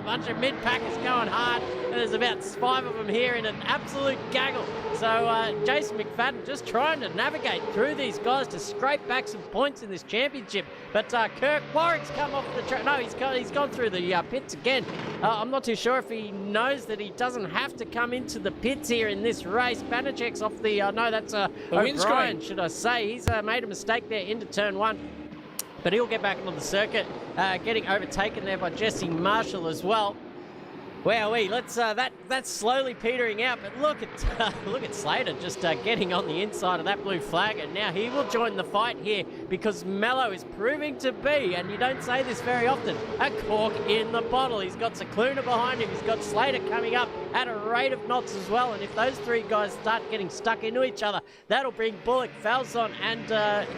bunch of mid-packers going hard. And there's about 5 of them here in an absolute gaggle. So Jason McFadden just trying to navigate through these guys to scrape back some points in this championship. But Kirk Warwick's come off the track. No, he's gone through the pits again. I'm not too sure if he knows that he doesn't have to come into the pits here in this race. Banachek's off the... no, that's Oran, should I say. He's made a mistake there into turn 1. But he'll get back onto the circuit, getting overtaken there by Jesse Marshall as well. Wowee, let's that's slowly petering out, but look at Slater just getting on the inside of that blue flag, and now he will join the fight here because Mello is proving to be, and you don't say this very often, a cork in the bottle. He's got Cicluna behind him, he's got Slater coming up at a rate of knots as well, and if those 3 guys start getting stuck into each other, that'll bring Bullock, Falzon, and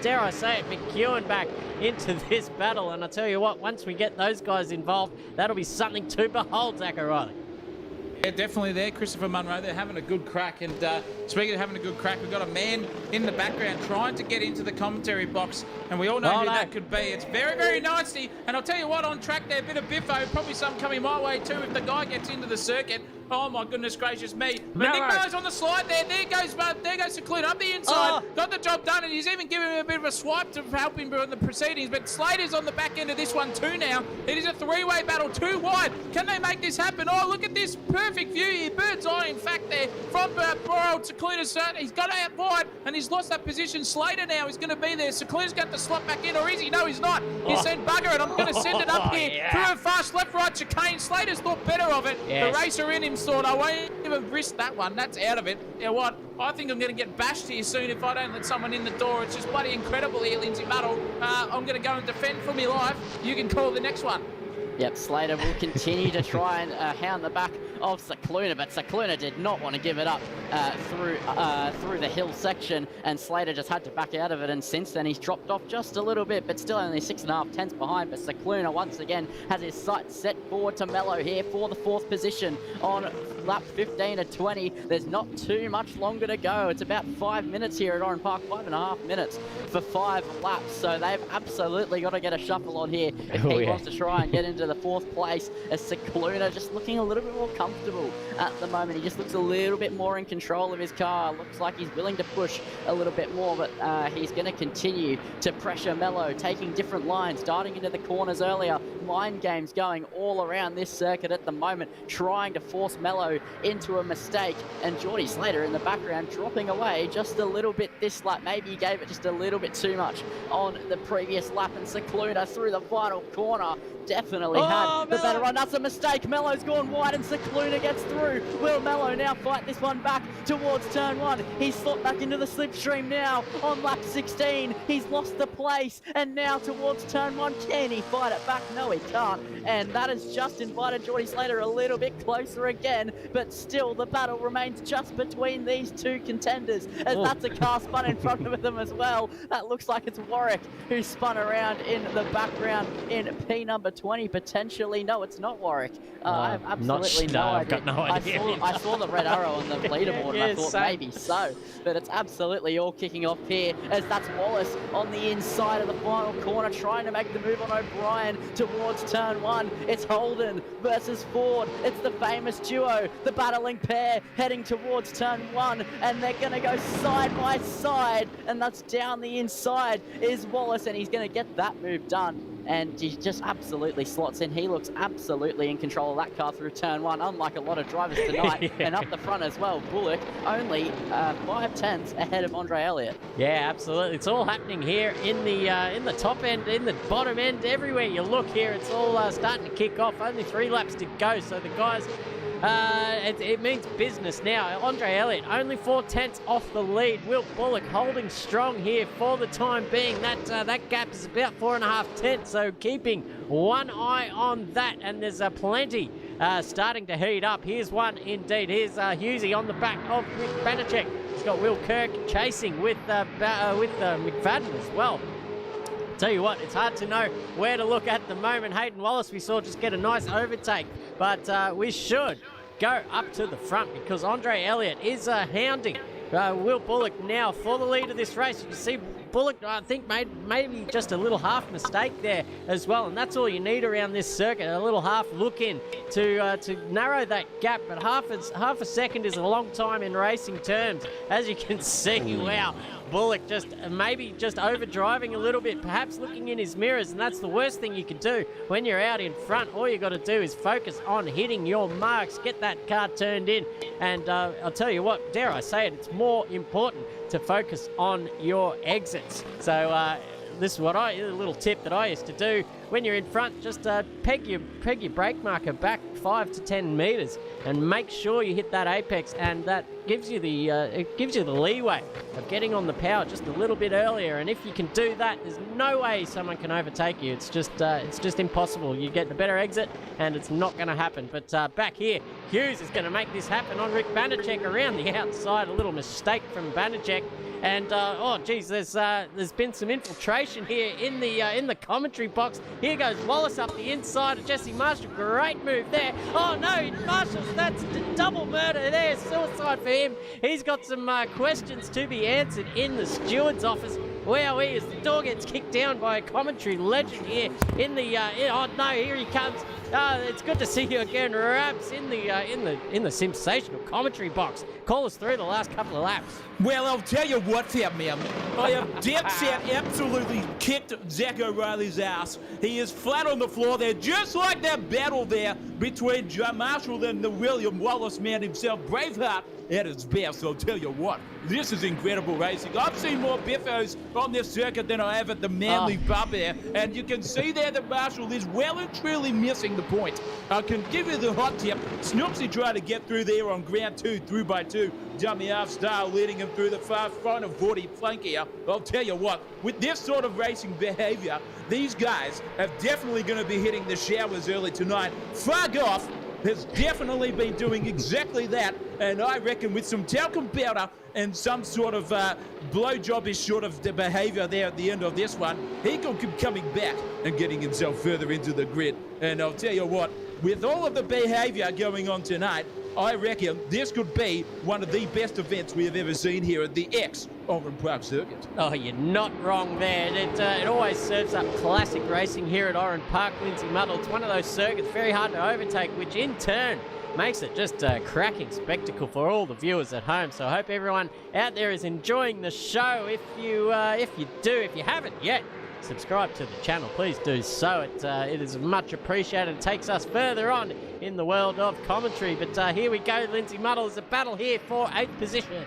dare I say it, McEwen back into this battle. And I tell you what, once we get those guys involved, that'll be something to behold, Zach O'Reilly. Yeah, definitely there. Christopher Munro, they're having a good crack. And speaking of having a good crack, we've got a man in the background trying to get into the commentary box. And we all know who that could be. It's very, very nasty. And I'll tell you what, on track there, a bit of biffo, probably some coming my way too if the guy gets into the circuit. Oh my goodness gracious me. But Nick Mello's on the slide there. There goes Cicluna up the inside. Got the job done, and he's even giving him a bit of a swipe to help him in the proceedings. But Slater's on the back end of this one too now. It is a 3-way battle, 2 wide. Can they make this happen? Oh, look at this perfect view here. Bird's eye, in fact, there from poor old Cicluna. He's got out wide, and he's lost that position. Slater now is going to be there. Cicluna's got to slot back in, or is he? No, he's not. He's sent bugger it. I'm going to send it up here through a fast left-right chicane. Slater's thought better of it. Yes. The racer in him thought, I won't even risk that one. That's out of it. You know what? I think I'm going to get bashed here soon if I don't let someone in the door. It's just bloody incredible here, Lindsay Battle. I'm going to go and defend for my life. You can call the next one. Yep, Slater will continue to try and hound the back of Cicluna, but Cicluna did not want to give it up through the hill section, and Slater just had to back out of it, and since then he's dropped off just a little bit, but still only 6.5 tenths behind. But Cicluna once again has his sights set forward to Mello here for the 4th position on lap 15 to 20. There's not too much longer to go. It's about 5 minutes here at Oran Park, 5.5 minutes for 5 laps, so they've absolutely got to get a shuffle on here if he wants to try and get into the 4th place, as Cicluna just looking a little bit more comfortable at the moment. He just looks a little bit more in control of his car. Looks like he's willing to push a little bit more, but he's going to continue to pressure Mello, taking different lines, darting into the corners earlier. Mind games going all around this circuit at the moment, trying to force Mello into a mistake, and Geordie Slater in the background dropping away just a little bit this lap. Maybe he gave it just a little bit too much on the previous lap, and Cicluna through the final corner definitely had the better run. That's a mistake. Mello's gone wide and Cicluna gets through. Will Mello now fight this one back towards turn 1? He's slipped back into the slipstream now on lap 16. He's lost the place, and now towards turn 1. Can he fight it back? No, he can't. And that has just invited Geordie Slater a little bit closer again, but still the battle remains just between these 2 contenders, as that's a car spun in front of them as well. That looks like it's Warwick who spun around in the background in P number 20 potentially. No, it's not Warwick. I have absolutely no idea. I've got no idea. I saw the red arrow on the leaderboard and I thought maybe so, but it's absolutely all kicking off here, as that's Wallace on the inside of the final corner trying to make the move on O'Brien towards turn 1. It's Holden versus Ford. It's the famous duo, the battling pair heading towards turn 1, and they're going to go side by side, and that's down the inside is Wallace, and he's going to get that move done. and he just absolutely slots in. He looks absolutely in control of that car through turn 1, unlike a lot of drivers tonight. Yeah. And up the front as well, Bullock only 5/10 ahead of Andre Elliott. Yeah, absolutely. It's all happening here in the top end, in the bottom end, everywhere you look here. It's all starting to kick off. Only 3 laps to go, so the guys, it means business now. Andre Elliott only 4/10 off the lead. Will Bullock holding strong here for the time being. That gap is about 4.5 so keeping one eye on that. And there's plenty starting to heat up. Here's one indeed. Here's Husey on the back of Rick Banachek. He's got Will Kirk chasing with McFadden as well. Tell you what, it's hard to know where to look at the moment. Hayden Wallace we saw just get a nice overtake, but we should go up to the front because Andre Elliott is hounding Will Bullock now for the lead of this race. You can see Bullock, I think, made maybe just a little half mistake there as well, and that's all you need around this circuit, a little half look in to narrow that gap. But half a second is a long time in racing terms, as you can see. Wow, Bullock just overdriving a little bit, perhaps looking in his mirrors, and that's the worst thing you can do when you're out in front. All you got to do is focus on hitting your marks, get that car turned in, and I'll tell you what, dare I say it, it's more important to focus on your exits. So this is a little tip that I used to do when you're in front. Just peg your brake marker back 5 to 10 meters and make sure you hit that apex, and that gives you the leeway of getting on the power just a little bit earlier. And if you can do that, there's no way someone can overtake you. It's just impossible. You get the better exit and it's not going to happen. But back here, Hughes is going to make this happen on Rick Banachek around the outside. A little mistake from Banachek. And there's been some infiltration here in the commentary box. Here goes Wallace up the inside of Jesse Marshall. Great move there. Oh no, Marshall, that's double murder there. Suicide for him. He's got some questions to be answered in the steward's office. Wowee, as the door gets kicked down by a commentary legend here in the oh no, here he comes. It's good to see you again, Rabs, in the SimSational commentary box. Call us through the last couple of laps. Well, I'll tell you what, Fab Man. I have dead set absolutely kicked Zach O'Reilly's ass. He is flat on the floor there, just like that battle there between John Marshall and the William Wallace man himself, Braveheart, at his best. I'll tell you what, this is incredible racing. I've seen more biffos on this circuit than I have at the Manly Pub there, and you can see there that Marshall is well and truly missing the point. I can give you the hot tip. Snooksy tried to get through there on ground 2, through by 2. Dummy half style leading him through the far front of 40 flank here. I'll tell you what, with this sort of racing behavior, these guys are definitely going to be hitting the showers early tonight. Fargoff has definitely been doing exactly that, and I reckon with some talcum powder and some sort of blowjob-ish sort of the behaviour there at the end of this one, he could keep coming back and getting himself further into the grid. And I'll tell you what, with all of the behaviour going on tonight, I reckon this could be one of the best events we have ever seen here at the Oran Park circuit. Oh, you're not wrong there. It always serves up classic racing here at Oran Park, Lindsay Muddle. It's one of those circuits very hard to overtake, which in turn makes it just a cracking spectacle for all the viewers at home. So I hope everyone out there is enjoying the show. If you haven't yet, subscribe to the channel, please do so. It is much appreciated. It takes us further on in the world of commentary. But here we go, Lindsay Muddle. There's a battle here for 8th position.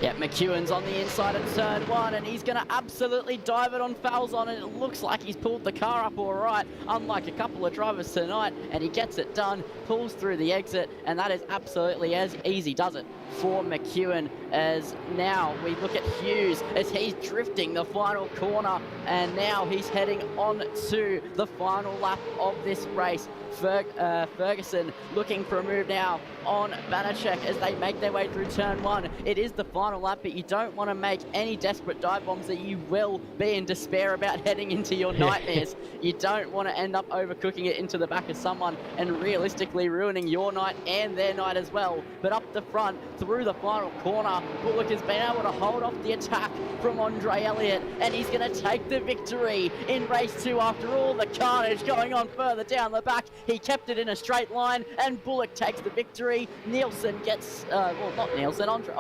Yeah, McEwen's on the inside at turn 1, and he's going to absolutely dive it on Falzon, and it looks like he's pulled the car up all right, unlike a couple of drivers tonight, and he gets it done, pulls through the exit, and that is absolutely as easy, does it, for McEwen. As now we look at Hughes as he's drifting the final corner, and now he's heading on to the final lap of this race. Ferguson looking for a move now on Banachek as they make their way through turn 1. It is the final lap, but you don't want to make any desperate dive bombs that you will be in despair about heading into your nightmares. You don't want to end up overcooking it into the back of someone and realistically ruining your night and their night as well. But up the front, through the final corner, Bullock has been able to hold off the attack from Andre Elliott, and he's going to take the victory in race 2 after all the carnage going on further down the back. He kept it in a straight line, and Bullock takes the victory. Nielsen gets, not Nielsen, Andre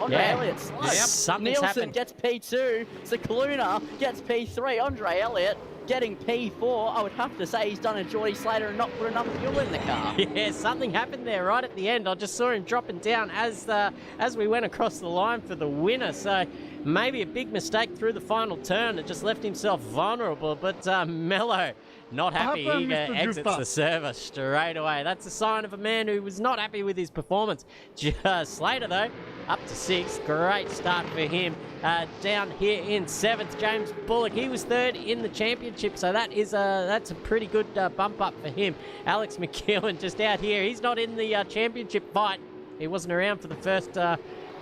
Elliott's slow. Something's Nielsen happened. gets P2, Cicluna gets P3, Andre Elliott getting P4, I would have to say he's done a Geordie Slater and not put enough fuel in the car. Yeah, something happened there right at the end. I just saw him dropping down as we went across the line for the winner. So maybe a big mistake through the final turn that just left himself vulnerable. But Mello, not happy. He exits the service straight away. That's a sign of a man who was not happy with his performance. Slater, though, up to 6th. Great start for him. Down here in 7th, James Bullock. He was 3rd in the championship, so that's a pretty good bump up for him. Alex McEwen just out here. He's not in the championship fight. He wasn't around for the first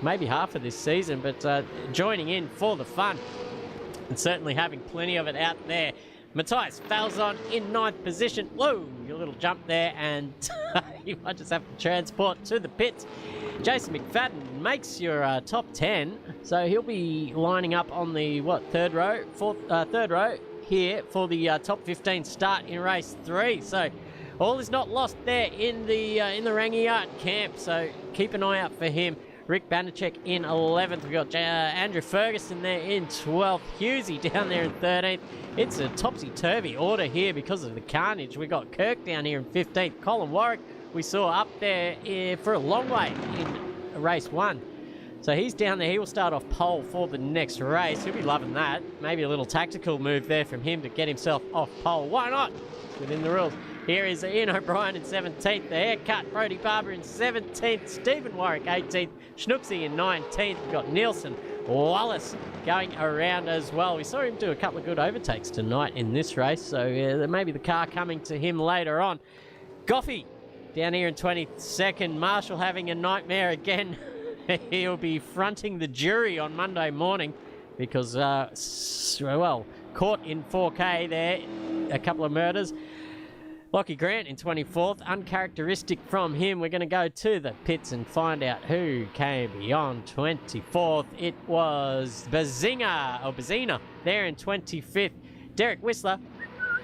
maybe half of this season, but joining in for the fun and certainly having plenty of it out there. Matthias Falzon in 9th position. Whoa, your little jump there, and you might just have to transport to the pits. Jason McFadden makes your top 10, so he'll be lining up on the third row here for the top 15 start in race 3. So all is not lost there in the Rangiat camp. So keep an eye out for him. Rick Banachek in 11th. We've got Andrew Ferguson there in 12th. Hughesy down there in 13th. It's a topsy-turvy order here because of the carnage. We've got Kirk down here in 15th. Colin Warwick we saw up there for a long way in race 1. So he's down there. He will start off pole for the next race. He'll be loving that. Maybe a little tactical move there from him to get himself off pole. Why not? It's within the rules. Here is Ian O'Brien in 17th. The haircut, Brody Barber in 17th. Stephen Warwick 18th. Schnooksy in 19th. We've got Nielsen Wallace going around as well. We saw him do a couple of good overtakes tonight in this race. So there may be the car coming to him later on. Goffey down here in 22nd. Marshall having a nightmare again. He'll be fronting the jury on Monday morning because, caught in 4K there. A couple of murders. Lockie Grant in 24th, uncharacteristic from him. We're going to go to the pits and find out who came beyond 24th. It was Bazina there in 25th. Derek Whistler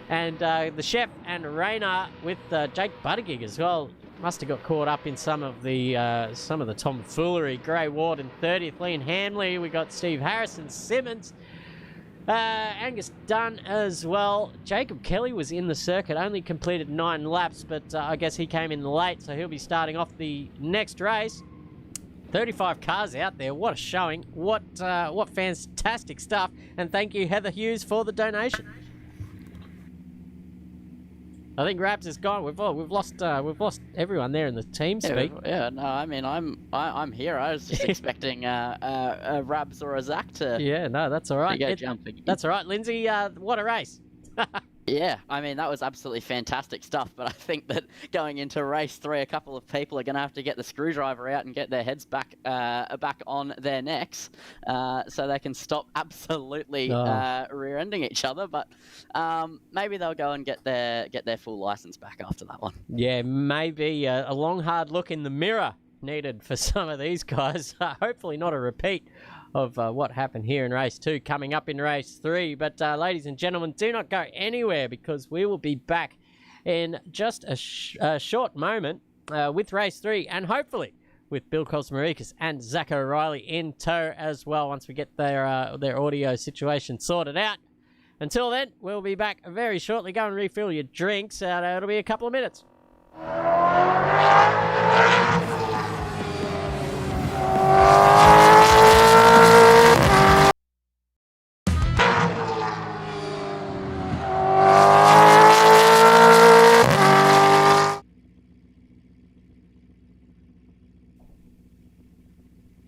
and the chef and Rayner with Jake Buttigieg as well. Must have got caught up in some of the tomfoolery. Gray Ward in 30th, Liam Hamley. We got Steve Harrison, Simmons. Angus Dunn as well. Jacob Kelly was in the circuit, only completed 9 laps, but I guess he came in late, so he'll be starting off the next race. 35 cars out there. What a showing. What fantastic stuff. And thank you, Heather Hughes, for the donation. I think Rabs is gone. We've lost everyone there in the team speak. Yeah, no, I mean I'm here. I was just expecting a Rabs or a Zach to. Yeah, no, that's all right. To go jumping. That's all right, Lindsay. What a race! Yeah, I mean, that was absolutely fantastic stuff, but I think that going into race 3, a couple of people are going to have to get the screwdriver out and get their heads back on their necks so they can stop absolutely rear-ending each other, but maybe they'll go and get their full license back after that one. Yeah, maybe a long, hard look in the mirror needed for some of these guys. Hopefully not a repeat of what happened here in race 2 coming up in race 3. But ladies and gentlemen, do not go anywhere because we will be back in just a short moment with race 3 and hopefully with Bill Kosmarikis and Zach O'Reilly in tow as well once we get their audio situation sorted out. Until then, we'll be back very shortly. Go and refill your drinks. It'll be a couple of minutes.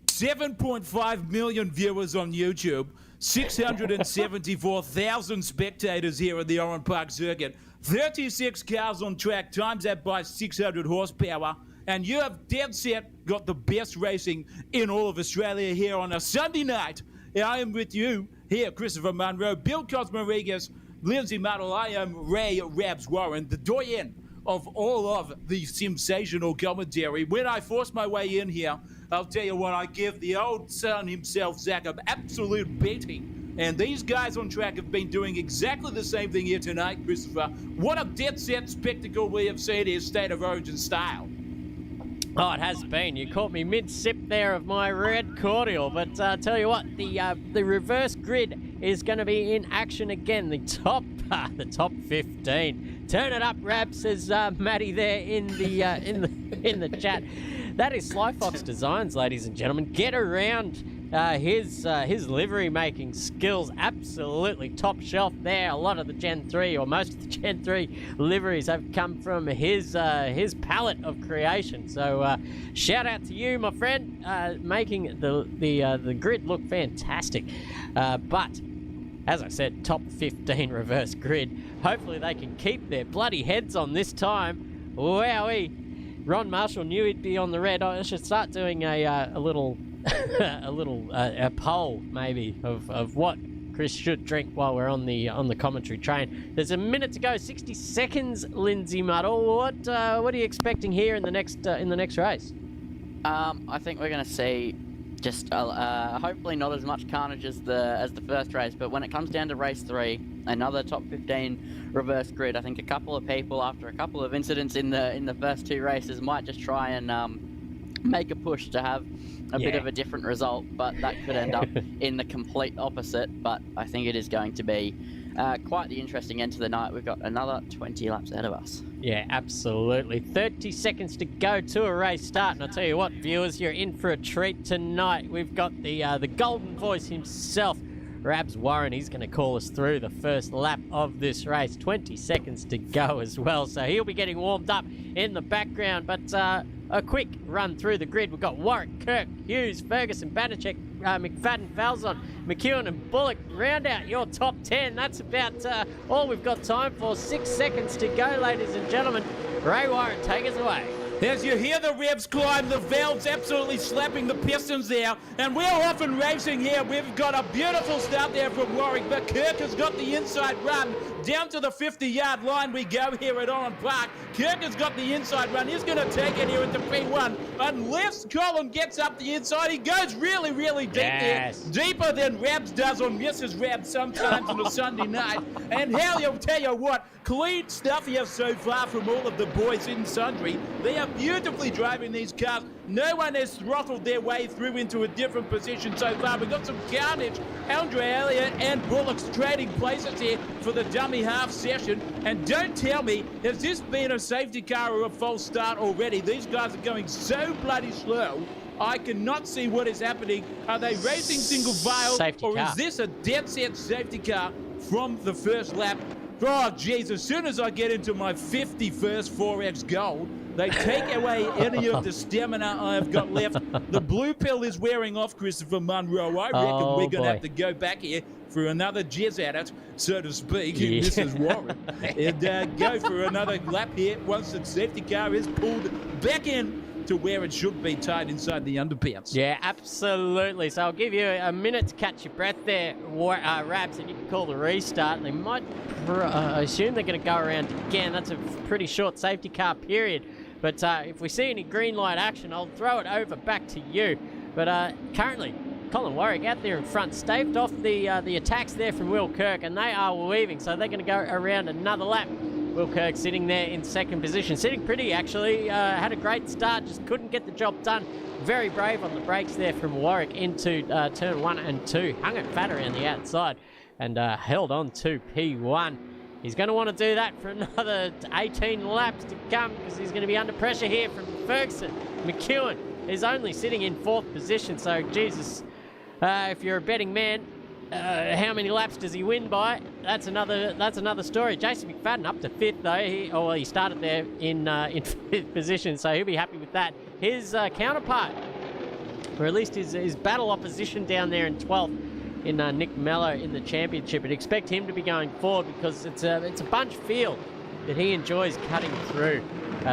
7.5 million viewers on YouTube, 674,000 spectators here at the Oran Park circuit, 36 cars on track, times that by 600 horsepower, and you have dead set got the best racing in all of Australia here on a Sunday night. I am with you here, Christopher Munro, Bill Kosmarikis, Lindsay Muddle. I am Ray Rabs Warren, the doyen of all of the SimSational commentary. When I force my way in here, I'll tell you what, I give the old son himself, Zach, an absolute beating. And these guys on track have been doing exactly the same thing here tonight, Christopher. What a dead-set spectacle we have seen here, State of Origin style. Oh, it has been. You caught me mid-sip there of my red cordial. But tell you what, the reverse grid is going to be in action again. The top the top 15. Turn it up, Rab, says Matty there in the chat. That is Sly Fox Designs, ladies and gentlemen. Get around his livery making skills, absolutely top shelf there. A lot of the Gen 3, or most of the Gen 3 liveries have come from his palette of creation. So shout out to you, my friend, making the grid look fantastic. But as I said, top 15 reverse grid. Hopefully they can keep their bloody heads on this time. Wowee. Ron Marshall knew he'd be on the red. I should start doing a little a poll maybe of what Chris should drink while we're on the commentary train. There's a minute to go, 60 seconds. Lindsay Muddle, what are you expecting here in the next race? I think we're going to see just hopefully not as much carnage as the first race, but when it comes down to race 3, another top 15 reverse grid. I think a couple of people, after a couple of incidents in the first 2 races, might just try and make a push to have a bit of a different result, but that could end up in the complete opposite. But I think it is going to be quite the interesting end to the night. We've got another 20 laps ahead of us. Yeah, absolutely. 30 seconds to go to a race start. And I'll tell you what, viewers, you're in for a treat tonight. We've got the golden voice himself, Rabs Warren. He's going to call us through the first lap of this race. 20 seconds to go as well. So he'll be getting warmed up in the background. But a quick run through the grid. We've got Warwick, Kirk, Hughes, Ferguson, Banachek, McFadden, Falzon, McEwen and Bullock. Round out your top 10. That's about all we've got time for. 6 seconds to go, ladies and gentlemen. Ray Warren, take us away. As you hear the revs climb, the valves absolutely slapping the pistons there. And we're off and racing here. We've got a beautiful start there from Warwick, but Kirk has got the inside run. Down to the 50-yard line we go here at Oran Park. Kirk has got the inside run. He's going to take it here into P1. Unless Colin gets up the inside, he goes really, really deep there. Deeper than Rabs does on Mrs. Rabs sometimes on a Sunday night. And hell, I'll tell you what, clean stuff here so far from all of the boys in Sundry. They are beautifully driving these cars. No one has throttled their way through into a different position so far. We've got some carnage. Andre Elliott and Bullock's trading places here for the dummy half session. And don't tell me, has this been a safety car or a false start already? These guys are going so bloody slow. I cannot see what is happening. Are they racing single file, or is this a dead set safety car from the first lap? Oh, geez, as soon as I get into my 51st 4X Gold, they take away any of the stamina I've got left. The blue pill is wearing off, Christopher Munro. I reckon we're going to have to go back here for another jizz at it, so to speak, Mrs. Warren, and go for another lap here once the safety car is pulled back in to where it should be, tied inside the underpants. Yeah, absolutely. So I'll give you a minute to catch your breath there, Rabs, and you can call the restart. And they might, I assume they're going to go around again. That's a pretty short safety car period. But if we see any green light action, I'll throw it over back to you. But currently, Colin Warwick out there in front, staved off the attacks there from Will Kirk, and they are weaving. So they're going to go around another lap. Will Kirk sitting there in second position. Sitting pretty, actually. Had a great start, just couldn't get the job done. Very brave on the brakes there from Warwick into turn 1 and 2. Hung it fat around the outside and held on to P1. He's going to want to do that for another 18 laps to come because he's going to be under pressure here from Ferguson. McEwen is only sitting in 4th position, so Jesus, if you're a betting man, how many laps does he win by? That's another story. Jason McFadden up to 5th though. He started there in 5th position, so he'll be happy with that. His counterpart, or at least his battle opposition down there in 12th, in Nick Mello in the championship. I'd expect him to be going forward because it's a bunch field that he enjoys cutting through.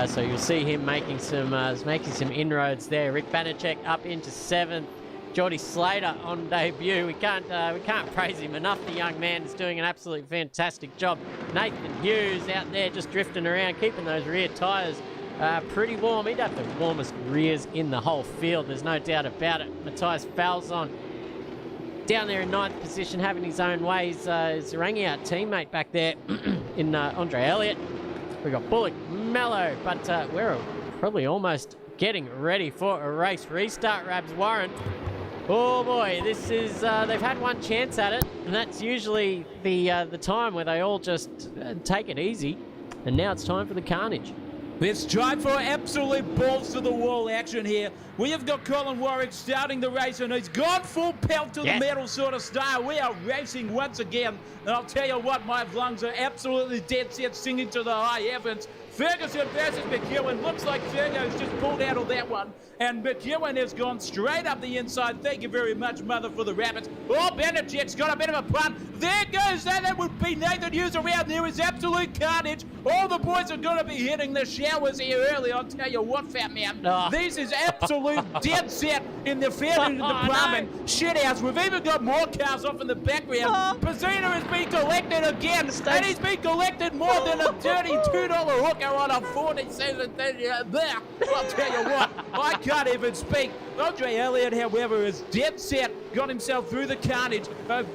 So you'll see him making some inroads there. Rick Banachek up into 7th. Geordie Slater on debut. We can't praise him enough. The young man is doing an absolutely fantastic job. Nathan Hughes out there just drifting around, keeping those rear tyres pretty warm. He'd have the warmest rears in the whole field. There's no doubt about it. Matthias Falzon down there in 9th position, having his own way. He's ranging out teammate back there in Andre Elliott. We've got Bullock, Mello, but we're probably almost getting ready for a race restart. Rabs Warren. Oh boy, this is, they've had one chance at it, and that's usually the time where they all just take it easy. And now it's time for the carnage. It's time for absolute balls to the wall action here. We have got Colin Warwick starting the race, and he's gone full pelt to the metal sort of style. We are racing once again, and I'll tell you what, my lungs are absolutely dead set, singing to the high heavens. Ferguson versus McEwen. Looks like Fergo's just pulled out of that one. And McEwen has gone straight up the inside. Thank you very much, Mother, for the rabbits. Oh, Benedict's got a bit of a punt. There goes that. That would be Nathan Hughes around. There is absolute carnage. All the boys are going to be hitting the showers here early. I'll tell you what, fat man. This is absolute dead set in the fairness department. No. Shithouse. We've even got more cars off in the background. Pizzina has been collected again. And he's been collected more than a dirty $2 hooker on a 47. I'll tell you what, I can't even speak. Andre Elliott, however, is dead set, got himself through the carnage,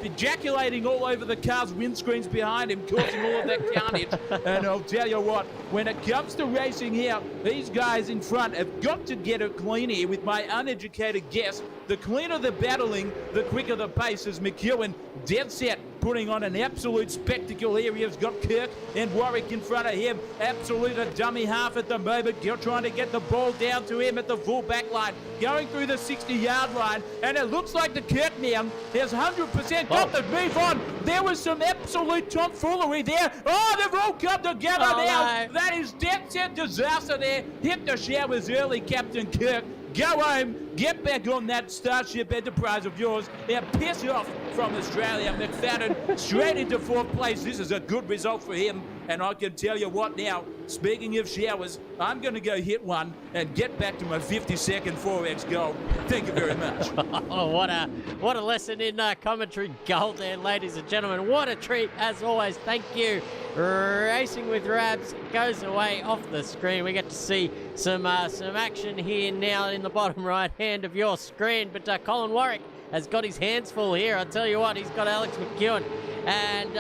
ejaculating all over the car's windscreens behind him, causing all of that carnage. And I'll tell you what, when it comes to racing here, these guys in front have got to get it clean here. With my uneducated guess, the cleaner the battling, the quicker the pace. As McEwen, dead set, putting on an absolute spectacle here. He's got Kirk and Warwick in front of him. Absolute a dummy half at the moment. You're trying to get the ball down to him at the full back line. Going through the 60-yard line. And it looks like the Kirk now has 100% got the move on. There was some absolute tomfoolery there. Oh, they've all come together now. No. That is dead set disaster there. Hit the showers early, Captain Kirk. Go home, get back on that Starship Enterprise of yours. Now piss off from Australia. McFadden straight into 4th place. This is a good result for him. And I can tell you what now, speaking of showers, I'm going to go hit one and get back to my 50-second 4X goal. Thank you very much. Oh, what a lesson in commentary gold there, ladies and gentlemen. What a treat, as always. Thank you. Racing with Rabs goes away off the screen. We get to see some action here now in the bottom right hand of your screen. But Colin Warwick has got his hands full here. I tell you what, he's got Alex McEwen. And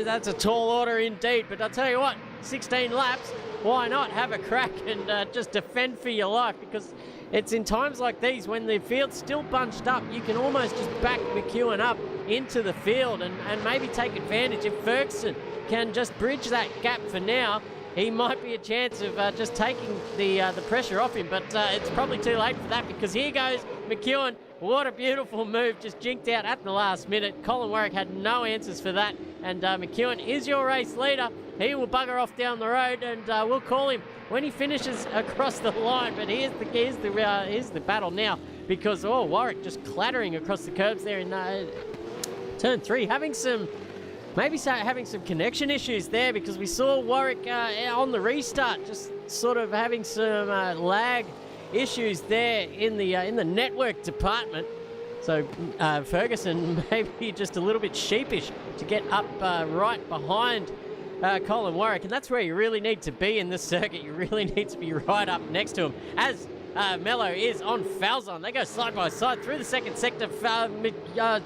that's a tall order indeed. But I'll tell you what, 16 laps, why not have a crack and just defend for your life? Because it's in times like these when the field's still bunched up, you can almost just back McEwen up into the field and maybe take advantage. If Ferguson can just bridge that gap for now, he might be a chance of just taking the pressure off him. But it's probably too late for that, because here goes McEwen. What a beautiful move, just jinked out at the last minute. Colin Warwick had no answers for that, and McEwen is your race leader. He will bugger off down the road, and we'll call him when he finishes across the line. But here's the battle now, because Warwick just clattering across the curbs there in turn 3, having some connection issues there, because we saw Warwick on the restart just sort of having some lag issues there in the network department. So Ferguson maybe just a little bit sheepish to get up right behind Colin Warwick, and that's where you really need to be in this circuit. You really need to be right up next to him, as Mello is on Falzon. They go side by side through the second sector.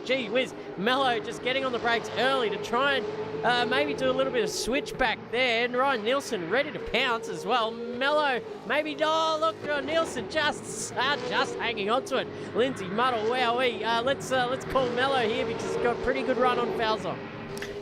Gee whiz, Mello just getting on the brakes early to try and maybe do a little bit of switchback there. And Ryan Nielsen ready to pounce as well. Mello maybe, look, Nielsen just hanging on to it. Lindsay Muddle, wowee. Let's call Mello here, because he's got a pretty good run on Falzon.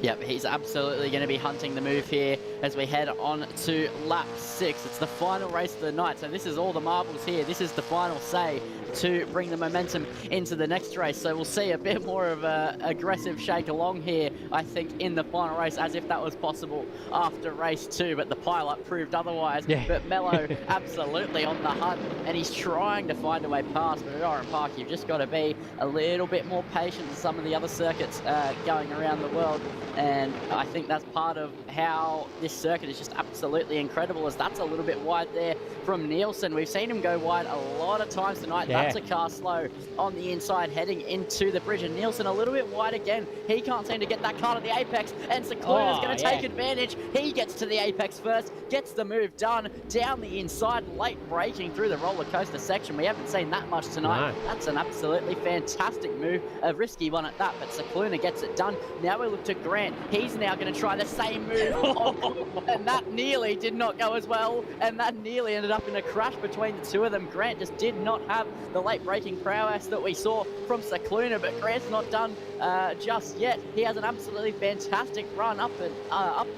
Yep, he's absolutely going to be hunting the move here as we head on to lap 6. It's the final race of the night, so this is all the marbles here. This is the final say to bring the momentum into the next race. So we'll see a bit more of a aggressive shake along here, I think, in the final race, as if that was possible after race 2, but the pilot proved otherwise. Yeah. But Mello absolutely on the hunt, and he's trying to find a way past. But at Oran Park, you've just got to be a little bit more patient than some of the other circuits going around the world. And I think that's part of how this circuit is just absolutely incredible, as that's a little bit wide there from Nielsen. We've seen him go wide a lot of times tonight. Yeah. That's a car slow on the inside heading into the bridge, and Nielsen a little bit wide again. He can't seem to get that car to the apex, and Secluna's going to take advantage. He gets to the apex first, gets the move done, down the inside, late braking through the roller coaster section. We haven't seen that much tonight. No. That's an absolutely fantastic move, a risky one at that, but Secluna gets it done. Now we look to Grant. He's now going to try the same move, and that nearly did not go as well, and that nearly ended up in a crash between the two of them. Grant just did not have the late braking prowess that we saw from Secluna, but Grant's not done just yet. He has an absolutely fantastic run up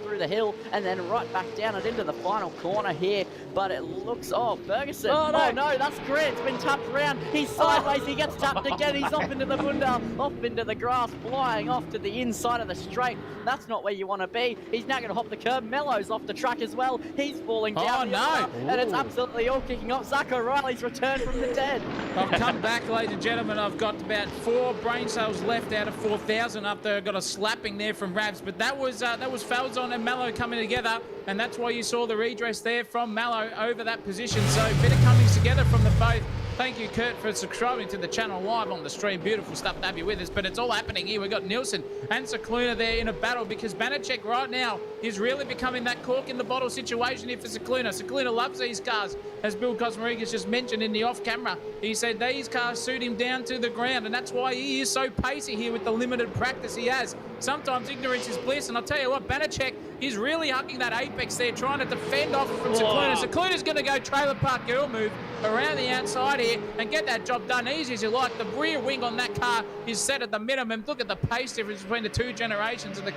through the hill and then right back down and into the final corner here. But it looks, Ferguson. Oh no, that's Grant. It's been tapped around. He's sideways. He gets tapped again. He's off into the bunda, off into the grass, flying off to the inside of the straight. That's not where you want to be. He's now going to hop the curb. Mello's off the track as well. He's falling down. And it's absolutely all kicking off. Zach O'Reilly's returned from the dead. I've come back, ladies and gentlemen. I've got about 4 brain cells left out of 4,000 up there. Got a slapping there from Ravs, but that was Falzon and Mallow coming together, and that's why you saw the redress there from Mallow over that position. So bit of coming together from the both. Thank you, Kurt, for subscribing to the channel live on the stream. Beautiful stuff to have you with us. But it's all happening here. We've got Nielsen and Secluna there in a battle because Banachek right now is really becoming that cork in the bottle situation here for Secluna. Secluna loves these cars, as Bill Cosmarigas just mentioned in the off-camera. He said these cars suit him down to the ground, and that's why he is so pacey here with the limited practice he has. Sometimes ignorance is bliss, and I'll tell you what, Banachek is really hugging that apex there, trying to defend off from Secluna. Secluna's going to go trailer park girl move around the outside here and get that job done easy as you like. The rear wing on that car is set at the minimum. Look at the pace difference between the 2 generations of the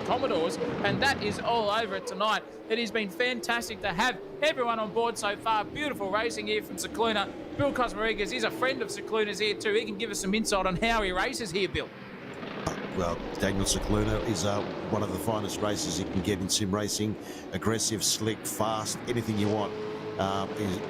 Commodores, and that is all over it tonight. It has been fantastic to have everyone on board so far. Beautiful racing here from Secluna. Bill Cosmarigas is a friend of Secluna's here too. He can give us some insight on how he races here, Bill. Well, Daniel Secluna is one of the finest racers you can get in sim racing. Aggressive, slick, fast, anything you want.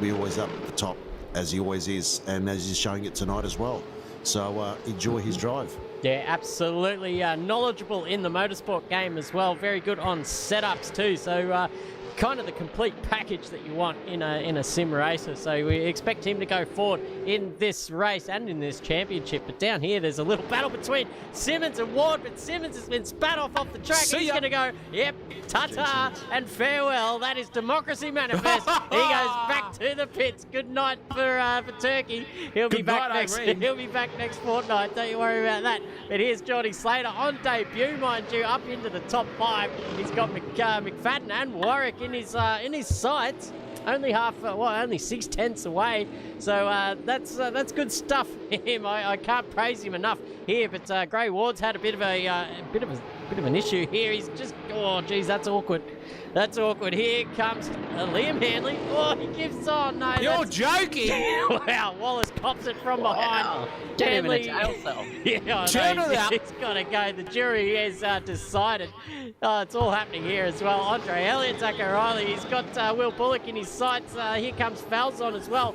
We're always up at the top, as he always is, and as he's showing it tonight as well. So enjoy his drive. Yeah, absolutely knowledgeable in the motorsport game as well. Very good on setups too. So kind of the complete package that you want in a sim racer. So we expect him to go forward in this race and in this championship. But down here, there's a little battle between Simmons and Ward, but Simmons has been spat off the track. He's going to go, yep, ta-ta and farewell. That is democracy manifest. He goes back to the pits. Good night for Turkey. He'll be back next fortnight. Don't you worry about that. But here's Johnny Slater on debut, mind you, up into the top 5. He's got McFadden and Warwick in his sights. Only only 6/10 away. So that's good stuff for him. I can't praise him enough here. But Gray Ward's had a bit of an issue here. He's just, oh geez, that's awkward. That's awkward. Here comes Liam Hanley. Oh, he gives on. No, you're joking. Wow, Wallace cops it from behind. Get him in a jail cell. Yeah, Turn it up. He's got to go. The jury has decided. It's all happening here as well. Andre Elliott, Zach O'Reilly. He's got Will Bullock in his sights. Here comes Falzon as well.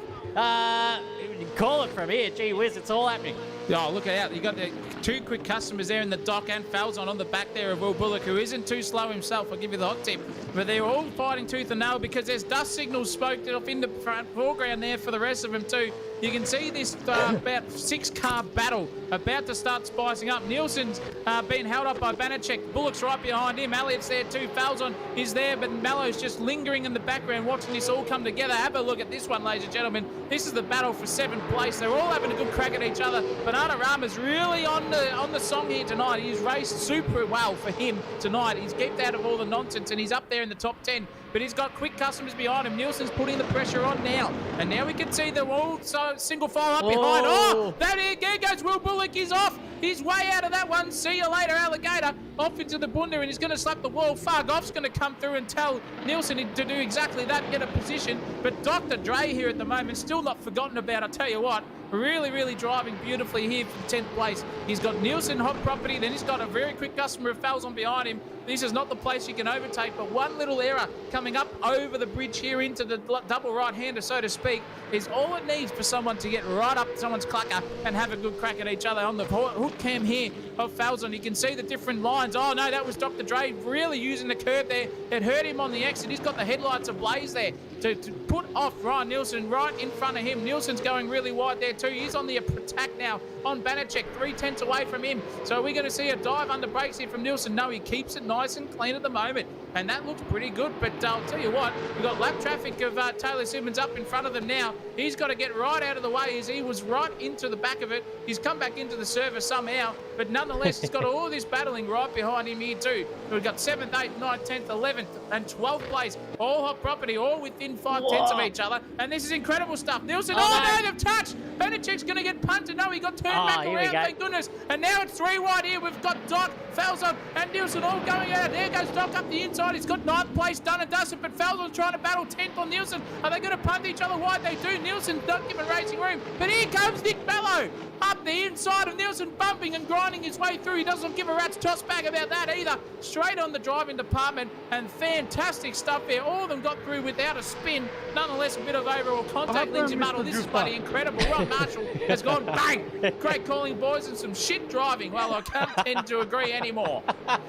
Call it from here. Gee whiz, it's all happening. Oh, look out. You got the 2 quick customers there in the dock and Falzon on the back there of Will Bullock, who isn't too slow himself. I'll give you the hot tip. But they're all fighting tooth and nail because there's dust signals smoked off in the foreground there for the rest of them too. You can see this about 6-car battle about to start spicing up. Nielsen's being held up by Banachek. Bullock's right behind him. Elliott's there too. Falzon is there, but Mallow's just lingering in the background watching this all come together. Have a look at this one, ladies and gentlemen. This is the battle for 7th place. They're all having a good crack at each other, but Adorama's really on the song here tonight. He's raced super well for him tonight. He's kept out of all the nonsense, and he's up there in the top 10. But he's got quick customers behind him. Nielsen's putting the pressure on now. And now we can see them all single file up behind. Oh, there goes Will Bullock. He's off. He's way out of that one. See you later, Alligator. Off into the bunda, and he's going to slap the wall. Fargoff's going to come through and tell Nielsen to do exactly that, get a position. But Dr. Dre here at the moment, still not forgotten about. I tell you what, really, really driving beautifully here for 10th place. He's got Nielsen hot property, then he's got a very quick customer of Falzon behind him. This is not the place you can overtake, but one little error coming up over the bridge here into the double right-hander, so to speak, is all it needs for someone to get right up someone's clucker and have a good crack at each other. On the hook cam here of Falzon, you can see the different lines. Oh no, that was Dr. Dre really using the curb there. It hurt him on the exit. He's got the headlights ablaze there. to put off Ryan Nielsen right in front of him. Nielsen's going really wide there too. He's on the attack now on Banachek, 3/10 away from him. So are we going to see a dive under brakes here from Nielsen? No, he keeps it nice and clean at the moment, and that looks pretty good. But I'll tell you what, we've got lap traffic of Taylor Simmons up in front of them now. He's got to get right out of the way as he was right into the back of it. He's come back into the service somehow, but nonetheless, he's got all this battling right behind him here too. We've got 7th, 8th, 9th, 10th, 11th, and 12th place, all hot property, all within 5/10 of each other. And this is incredible stuff. Nielsen, no, they've touched. Banachek's going to get punted. No, he got turned back around, thank goodness. And now it's 3 wide here. We've got Doc, Falzon, and Nielsen all going out. There goes Doc up the inside. He's got 9th place, done and dusted, but Falzon's trying to battle 10th on Nielsen. Are they going to punt each other wide? They do. Nielsen's not giving racing room. But here comes Nick Mello up the inside of Nielsen, bumping and grinding his way through. He doesn't give a rat's toss back about that either. Straight on the driving department, and fantastic stuff there. All of them got through without a spin. Nonetheless, a bit of overall contact. Lindsay Muddle, this is bloody incredible. Ron Marshall has gone bang. Great calling, boys, and some shit driving. Well, I can't tend to agree anymore.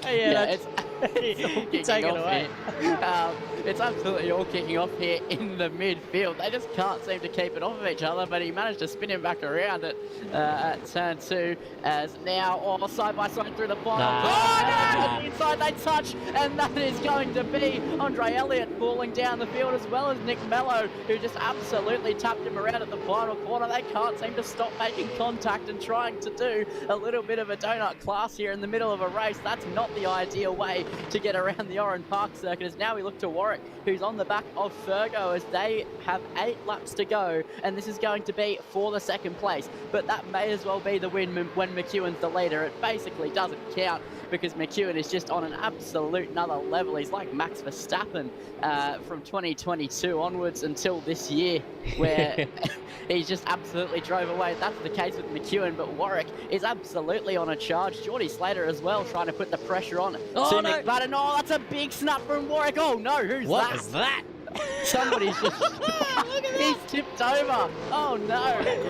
It's take it away. It's absolutely all kicking off here in the midfield. They just can't seem to keep it off of each other, but he managed to spin him back around at turn 2 as now side by side through the final. On the inside they touch, and that is going to be Andre Elliott falling down the field, as well as Nick Mello, who just absolutely tapped him around at the final corner. They can't seem to stop making contact and trying to do a little bit of a donut class here in the middle of a race. That's not the ideal way to get around the Oran Park circuit. As now we look to Warwick, who's on the back of Fergo, as they have 8 laps to go, and this is going to be for the 2nd place. But that may as well be the win when McEwen's the leader. It basically doesn't count, because McEwen is just on an absolute another level. He's like Max Verstappen from 2022 onwards until this year, where he just absolutely drove away. That's the case with McEwen, but Warwick is absolutely on a charge. Geordie Slater as well, trying to put the pressure on to McFadden. Oh, that's a big snap from Warwick. Oh no, who's that? What was that? Somebody's just... He's tipped over. Oh no,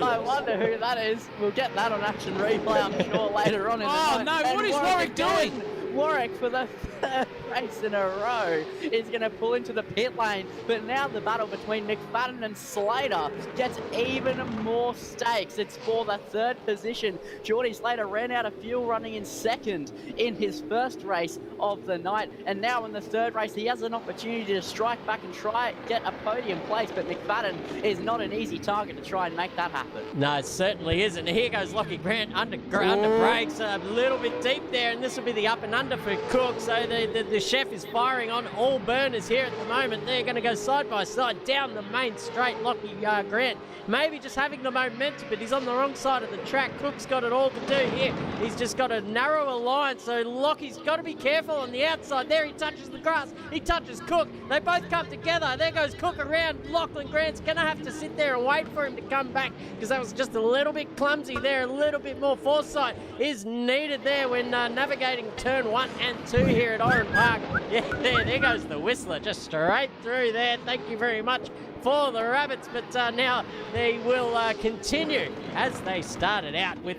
I wonder who that is. We'll get that on action replay, I'm sure, later on in the night. Oh no, what is Warwick doing? Warwick, for the 3rd race in a row, is going to pull into the pit lane. But now the battle between McFadden and Slater gets even more stakes. It's for the 3rd position. Geordie Slater ran out of fuel running in 2nd in his 1st race of the night. And now in the 3rd race, he has an opportunity to strike back and try get a podium place. But McFadden is not an easy target to try and make that happen. No, it certainly isn't. Here goes Lockie Grant under brakes, a little bit deep there, and this will be the up and under for Cook. So the chef is firing on all burners here at the moment. They're going to go side by side down the main straight. Lockie Grant maybe just having the momentum, but he's on the wrong side of the track. Cook's got it all to do here. He's just got a narrower line, so Lockie's got to be careful on the outside. There he touches the grass. He touches Cook. They both come together. There goes Cook around. Lachlan Grant's going to have to sit there and wait for him to come back, because that was just a little bit clumsy there. A little bit more foresight is needed there when navigating turn 1 and 2 here at Oran Park. Yeah, there goes the Whistler, just straight through there. Thank you very much for the Rabbits, but now they will continue as they started out with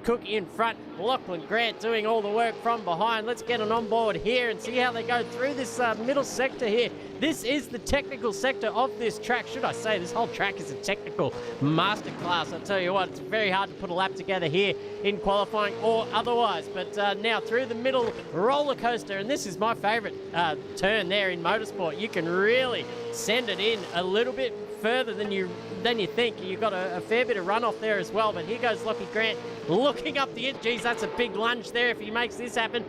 Cook in front. Lachlan Grant doing all the work from behind. Let's get an on board here and see how they go through this middle sector here. This is the technical sector of this track. Should I say, this whole track is a technical masterclass. I'll tell you what, it's very hard to put a lap together here in qualifying or otherwise. But now through the middle roller coaster, and this is my favourite turn there in motorsport. You can really send it in a little bit further than you think. You've got a fair bit of runoff there as well. But here goes Lockie Grant looking up the edge. Geez, that's a big lunge there if he makes this happen.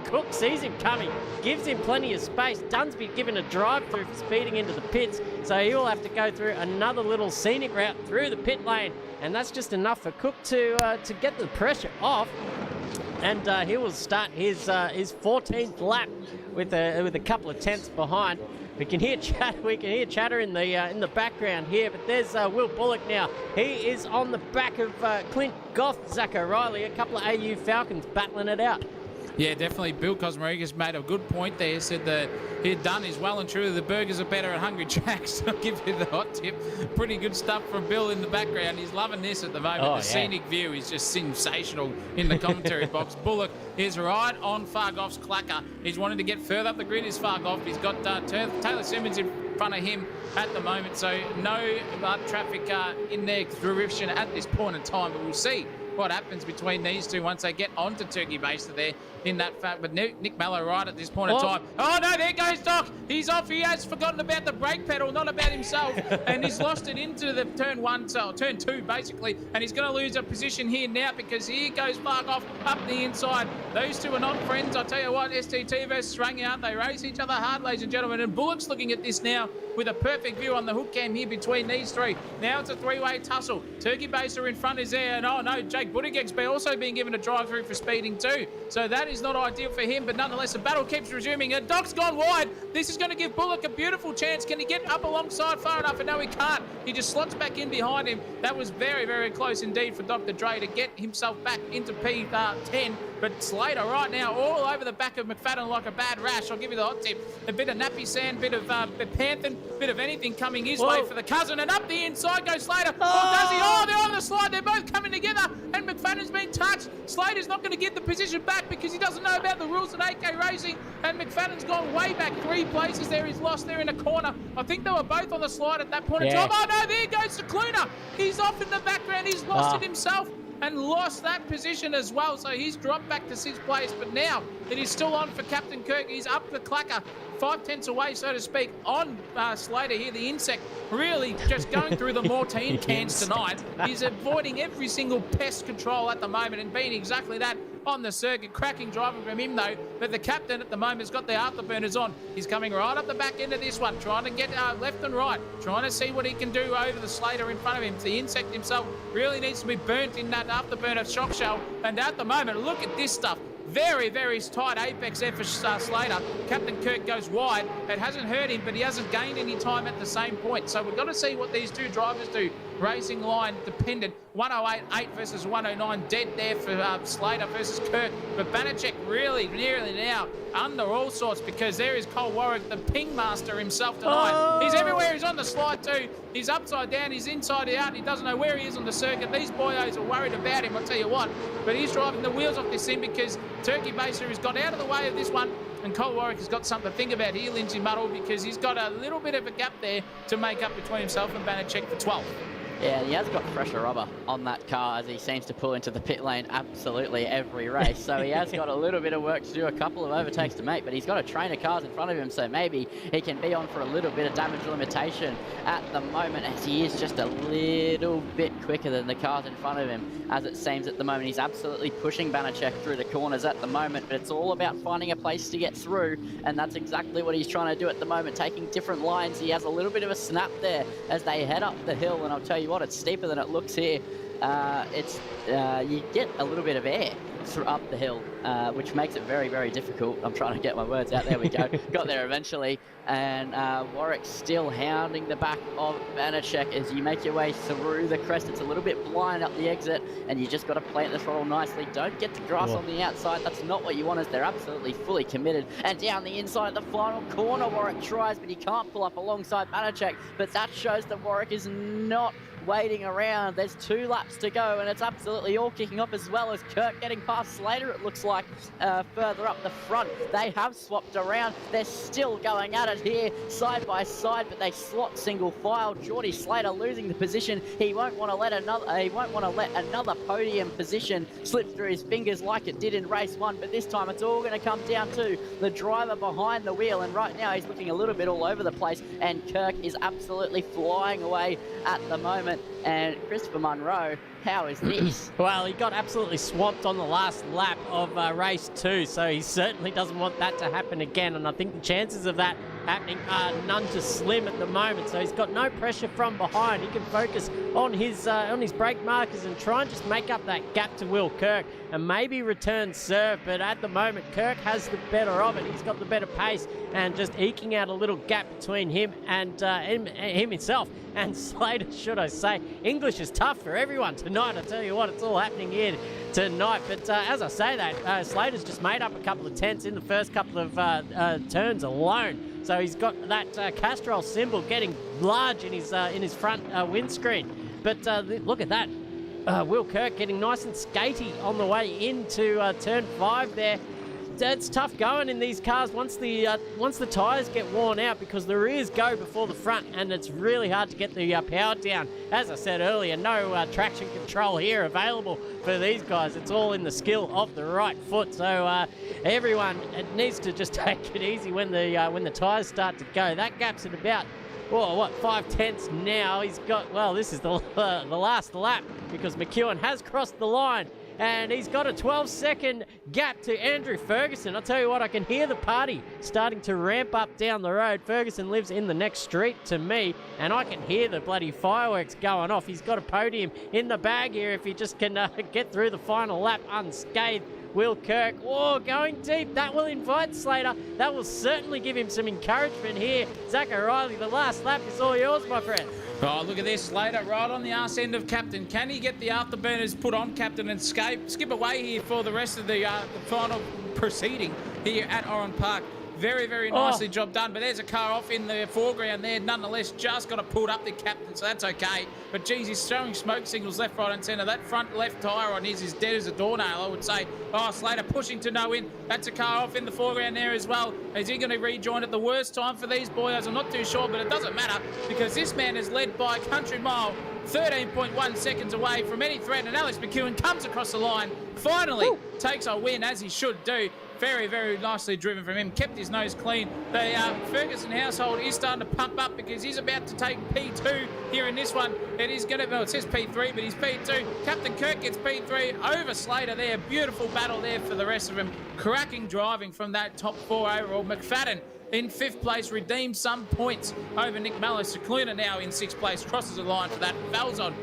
Cook sees him coming, gives him plenty of space. Dunsby given a drive through for speeding into the pits, so he will have to go through another little scenic route through the pit lane, and that's just enough for Cook to get the pressure off. And he will start his 14th lap with a couple of tenths behind. We can hear chatter in the background here, but there's Will Bullock now. He is on the back of Clint Goth, Zach O'Reilly, a couple of AU Falcons battling it out. Yeah, definitely. Bill Cosmarigas made a good point there. Said that he'd done is well and truly the burgers are better at Hungry Jack's. I'll give you the hot tip. Pretty good stuff from Bill in the background. He's loving this at the moment. Oh, the scenic view is just sensational in the commentary box. Bullock is right on Fargoff's clacker. He's wanting to get further up the grid is Fargoff. He's got Taylor Simmons in front of him at the moment. So no traffic in their direction at this point in time. But we'll see what happens between these two once they get onto Turkey Base there in that fact. But Nick Mallow right at this point in time. Oh no, there goes Doc. He's off. He has forgotten about the brake pedal, not about himself. And he's lost it into the turn two basically. And he's going to lose a position here now because here goes Fargoff up the inside. Those two are not friends. I'll tell you what, STT versus Strung out. They race each other hard, ladies and gentlemen. And Bullock's looking at this now with a perfect view on the hook cam here between these three. Now it's a three-way tussle. Turkey Baser in front is there. And oh no, Jake Buttigieg's also being given a drive-through for speeding too. So that is not ideal for him, but nonetheless, the battle keeps resuming. And Doc's gone wide. This is going to give Bullock a beautiful chance. Can he get up alongside far enough? And no, he can't. He just slots back in behind him. That was very, very close indeed for Dr. Dre to get himself back into P10. But Slater right now all over the back of McFadden like a bad rash. I'll give you the hot tip. A bit of nappy sand, bit of panthen, bit of anything coming his way for the cousin. And up the inside goes Slater. Oh, does he? Oh, they're on the slide. They're both coming together. And McFadden's been touched. Slater's not going to get the position back because he doesn't know about the rules at AK Racing. And McFadden's gone way back 3 places there. He's lost there in a corner. I think they were both on the slide at that point in time. Oh, no, there goes Cicluna. He's off in the background. He's lost it himself and lost that position as well. So he's dropped back to 6th place. But now it is still on for Captain Kirk. He's up the clacker, 5/10 away, so to speak, on Slater here. The insect really just going through the Mortine cans tonight. He's avoiding every single pest control at the moment and being exactly that on the circuit. Cracking driving from him though, but the captain at the moment has got the afterburners on. He's coming right up the back end of this one, trying to get left and right, trying to see what he can do over the Slater in front of him. The insect himself really needs to be burnt in that afterburner shock shell, and at the moment, look at this stuff. Very, very tight apex there for Slater. Captain Kirk goes wide. It hasn't hurt him, but he hasn't gained any time at the same point. So we've got to see what these two drivers do. Racing line dependent. 108.8 versus 109. Dead there for Slater versus Kirk. But Banachek really nearly now under all sorts because there is Cole Warwick, the ping master himself tonight. Oh. He's everywhere. He's on the slide too. He's upside down. He's inside out. He doesn't know where he is on the circuit. These boyos are worried about him, I'll tell you what. But he's driving the wheels off this thing because Turkey Baser has got out of the way of this one. And Cole Warwick has got something to think about here, Lindsay Muddle, because he's got a little bit of a gap there to make up between himself and Banachek for 12th. Yeah, he has got fresher rubber on that car as he seems to pull into the pit lane absolutely every race. So he has got a little bit of work to do, a couple of overtakes to make, but he's got a train of cars in front of him, so maybe he can be on for a little bit of damage limitation at the moment as he is just a little bit quicker than the cars in front of him. As it seems at the moment, he's absolutely pushing Banachek through the corners at the moment, but it's all about finding a place to get through, and that's exactly what he's trying to do at the moment, taking different lines. He has a little bit of a snap there as they head up the hill, and I'll tell you what, it's steeper than it looks here. You get a little bit of air up the hill, which makes it very, very difficult. I'm trying to get my words out. There we go. Got there eventually. And Warwick still hounding the back of Banachek as you make your way through the crest. It's a little bit blind up the exit, and you just got to plant the throttle nicely. Don't get the grass on the outside. That's not what you want, as they're absolutely fully committed. And down the inside, the final corner, Warwick tries, but he can't pull up alongside Banachek. But that shows that Warwick is not waiting around. There's 2 laps to go, and it's absolutely all kicking off, as well as Kirk getting past Slater, it looks like, further up the front. They have swapped around. They're still going at it here, side by side, but they slot single file. Geordie Slater losing the position. He won't want to let another podium position slip through his fingers like it did in race 1, but this time it's all going to come down to the driver behind the wheel, and right now he's looking a little bit all over the place, and Kirk is absolutely flying away at the moment. And Christopher Munro, how is this? Well, he got absolutely swamped on the last lap of race 2, so he certainly doesn't want that to happen again, and I think the chances of that happening are none to slim at the moment. So he's got no pressure from behind. He can focus on his brake markers and try and just make up that gap to Will Kirk and maybe return serve. But at the moment, Kirk has the better of it. He's got the better pace and just eking out a little gap between him and him himself and Slater, should I say. English is tough for everyone tonight. I tell you what, it's all happening here tonight. But as I say that, Slater's just made up a couple of tenths in the first couple of turns alone. So he's got that Castrol symbol getting large in his front windscreen. But look at that. Will Kirk getting nice and skatey on the way into turn 5 there. It's tough going in these cars once the tyres get worn out, because the rears go before the front, and it's really hard to get the power down. As I said earlier, no traction control here available for these guys. It's all in the skill of the right foot. So everyone needs to just take it easy when the tyres start to go. That gap's at about 5 tenths now. He's got, this is the last lap, because McEwen has crossed the line. And he's got a 12-second gap to Andrew Ferguson. I'll tell you what, I can hear the party starting to ramp up down the road. Ferguson lives in the next street to me, and I can hear the bloody fireworks going off. He's got a podium in the bag here if he just can get through the final lap unscathed. Will Kirk, going deep. That will invite Slater. That will certainly give him some encouragement here. Zach O'Reilly, the last lap is all yours, my friend. Oh, look at this, Slater, right on the arse end of Captain. Can he get the afterburners put on Captain and skip away here for the rest of the final proceeding here at Oran Park? Very, very nicely job done. But there's a car off in the foreground there. Nonetheless, just got to pull up the Captain, so that's okay. But, geez, he's showing smoke signals left, right and centre. That front left tyre on his is dead as a doornail, I would say. Oh, Slater pushing to no win. That's a car off in the foreground there as well. Is he going to rejoin at the worst time for these boys? I'm not too sure, but it doesn't matter, because this man is led by a country mile, 13.1 seconds away from any threat, and Alex McEwen comes across the line, finally takes a win, as he should do. Very, very nicely driven from him. Kept his nose clean. The Ferguson household is starting to pump up, because he's about to take P2 here in this one. It is going to, it says P3, but he's P2. Captain Kirk gets P3 over Slater there. Beautiful battle there for the rest of them. Cracking driving from that top 4 overall. McFadden in 5th place, redeemed some points over Nick Mallow. Cicluna now in 6th place, crosses the line for that. Valzon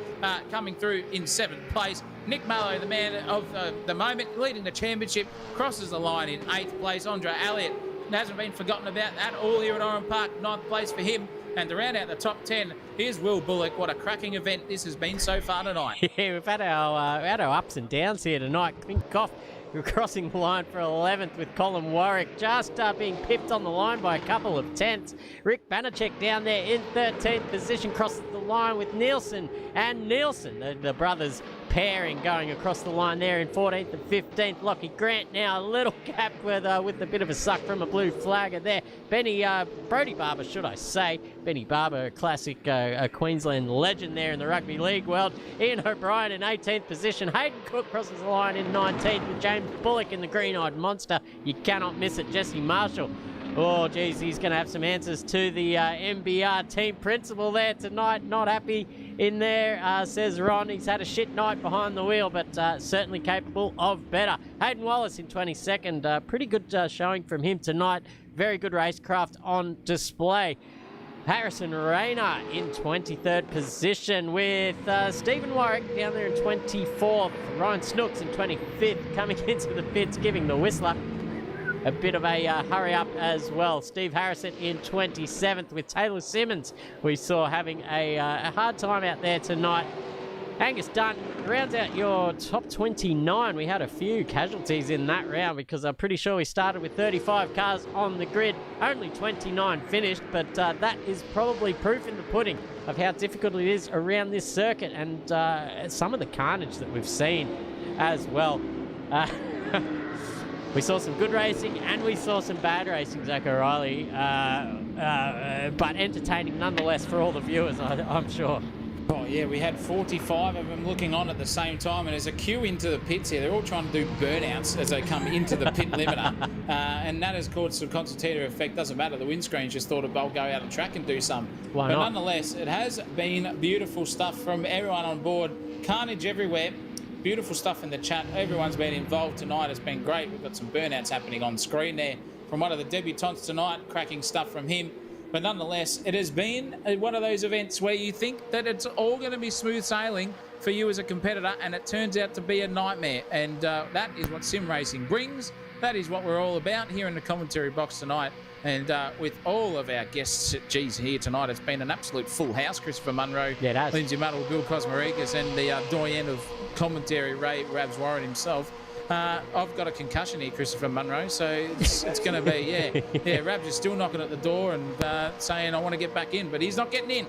coming through in 7th place. Nick Mallow, the man of the moment, leading the championship, crosses the line in 8th place. Andre Elliott hasn't been forgotten about at all here at Oran Park, 9th place for him. And to round out the top 10, here's Will Bullock. What a cracking event this has been so far tonight. Yeah, we've had our ups and downs here tonight. Clint Goff, we're crossing the line for 11th with Colin Warwick just being pipped on the line by a couple of tenths. Rick Banachek down there in 13th position, crosses the line with Nielsen and Nielsen, the brothers pairing going across the line there in 14th and 15th. Lockie Grant now a little gap with a bit of a suck from a blue flagger there. Brody Barber, should I say. Benny Barber, a classic Queensland legend there in the rugby league world. Ian O'Brien in 18th position. Hayden Cook crosses the line in 19th with James Bullock in the green-eyed monster. You cannot miss it. Jesse Marshall. Oh, geez, he's going to have some answers to the MBR team principal there tonight. Not happy in there, says Ron. He's had a shit night behind the wheel, but certainly capable of better. Hayden Wallace in 22nd. Pretty good showing from him tonight. Very good racecraft on display. Harrison Rayner in 23rd position with Stephen Warwick down there in 24th. Ryan Snooks in 25th, coming into the pits, giving the Whistler a bit of a hurry up as well. Steve Harrison in 27th with Taylor Simmons, we saw having a hard time out there tonight. Angus Dunn rounds out your top 29. We had a few casualties in that round, because I'm pretty sure we started with 35 cars on the grid. Only 29 finished, but that is probably proof in the pudding of how difficult it is around this circuit, and some of the carnage that we've seen as well. We saw some good racing and we saw some bad racing, Zach O'Reilly, but entertaining nonetheless for all the viewers, I'm sure. Oh, yeah, we had 45 of them looking on at the same time, and there's a queue into the pits here. They're all trying to do burnouts as they come into the pit limiter, and that has caused some concertina effect. Doesn't matter. The windscreen just thought, I'll go out the track and do some. Why but not? Nonetheless, it has been beautiful stuff from everyone on board. Carnage everywhere. Beautiful stuff in the chat. Everyone's been involved tonight. It's been great. We've got some burnouts happening on screen there from one of the debutants tonight. Cracking stuff from him. But nonetheless, it has been one of those events where you think that it's all going to be smooth sailing for you as a competitor, and it turns out to be a nightmare. And that is what sim racing brings. that is what we're all about here in the commentary box tonight. And with all of our guests, here tonight, it's been an absolute full house. Christopher Munro, Yeah, it has. Lindsay Muddle, Bill Cosmaricas, and the doyen of commentary, Ray Rabs Warren himself. I've got a concussion here, Christopher Munro, so it's going to be, yeah. Rabs is still knocking at the door and saying, I want to get back in, but he's not getting in.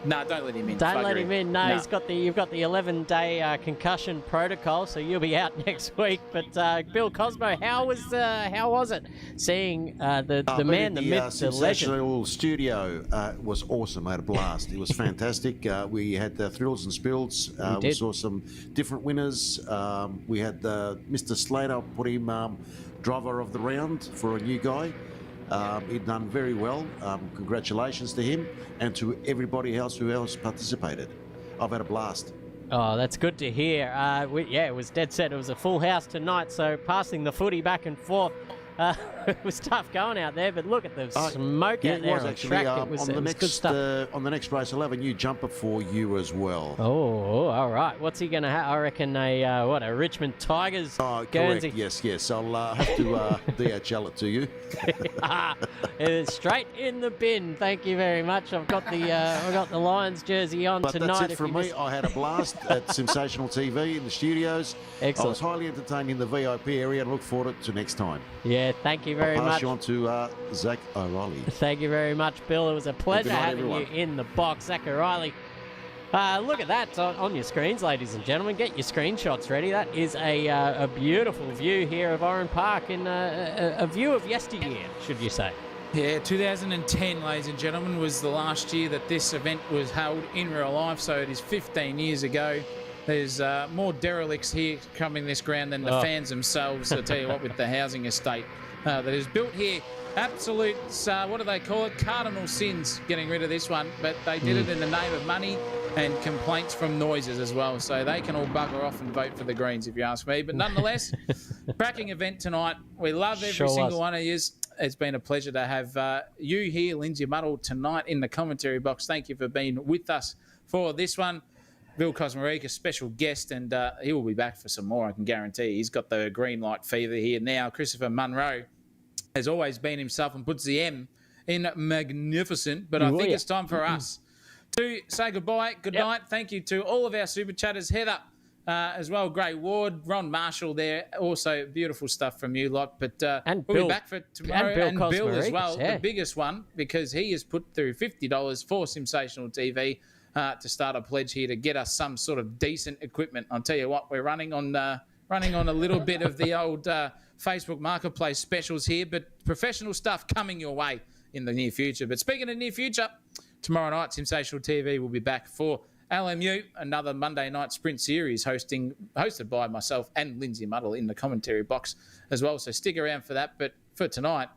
No, don't let him in. Don't let Buggery. him in. No, No. you've got the 11-day concussion protocol, so you'll be out next week. But Bill Cosmo, how was it seeing the man, the myth, the legend? SimSational studio was awesome. I had a blast. It was fantastic. We had the thrills and spills. We saw some different winners. We had Mr. Slater put him driver of the round for a new guy. He'd done very well. Congratulations to him and to everybody else who participated. I've had a blast. Oh, that's good to hear. It was dead set. It was a full house tonight, so passing the footy back and forth. It was tough going out there, but look at the smoke out there on actually, track. It was on the good stuff. on the next race, I'll have a new jumper for you as well. Oh, all right. What's he going to have? I reckon a Richmond Tigers Guernsey. Correct. Yes. I'll have to DHL it to you. It is straight in the bin. Thank you very much. I've got the Lions jersey on But tonight. that's it from me. I had a blast at SimSational TV in the studios. Excellent. I was highly entertained in the VIP area and look forward to next time. Yeah, thank you very I'll pass much. you on to Zach O'Reilly. Thank you very much, Bill. It was a pleasure Good night, having everyone. you in the box. Zach O'Reilly. Look at that on your screens, ladies and gentlemen. Get your screenshots ready. That is a beautiful view here of Oran Park in a view of yesteryear, should you say. Yeah, 2010, ladies and gentlemen, was the last year that this event was held in real life, so it is 15 years ago. There's more derelicts here coming this ground than the fans themselves. I'll tell you what, with the housing estate that is built here. Absolute, what do they call it? Cardinal sins getting rid of this one, but they did it in the name of money and complaints from noises as well. So they can all bugger off and vote for the Greens, if you ask me. But nonetheless, cracking event tonight. We love every single one of you. It's been a pleasure to have you here, Lindsay Muddle, tonight in the commentary box. Thank you for being with us for this one. Bill Cosmaric, a special guest, and he will be back for some more, I can guarantee. He's got the green light fever here now. Christopher Munro has always been himself and puts the M in magnificent, but I think it's time for us to say goodbye. Good night. Thank you to all of our super chatters. Heather as well, Gray Ward, Ron Marshall there. Also beautiful stuff from you lot. But and we'll Bill, be back for tomorrow. and Bill as well, yeah. the biggest one, because he has put through $50 for SimSational TV to start a pledge here to get us some sort of decent equipment. I'll tell you what, we're running on a little bit of the old Facebook Marketplace specials here, but professional stuff coming your way in the near future. But speaking of near future, tomorrow night, SimSational TV will be back for LMU, another Monday night sprint series hosted by myself and Lindsay Muddle in the commentary box as well. So stick around for that. But for tonight,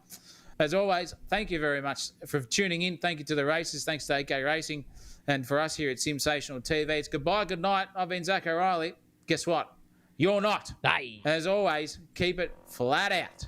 as always, thank you very much for tuning in. Thank you to the races. Thanks to AK Racing. And for us here at SimSational TV, it's goodbye, good night. I've been Zach O'Reilly. Guess what? You're not. Hey. As always, keep it flat out.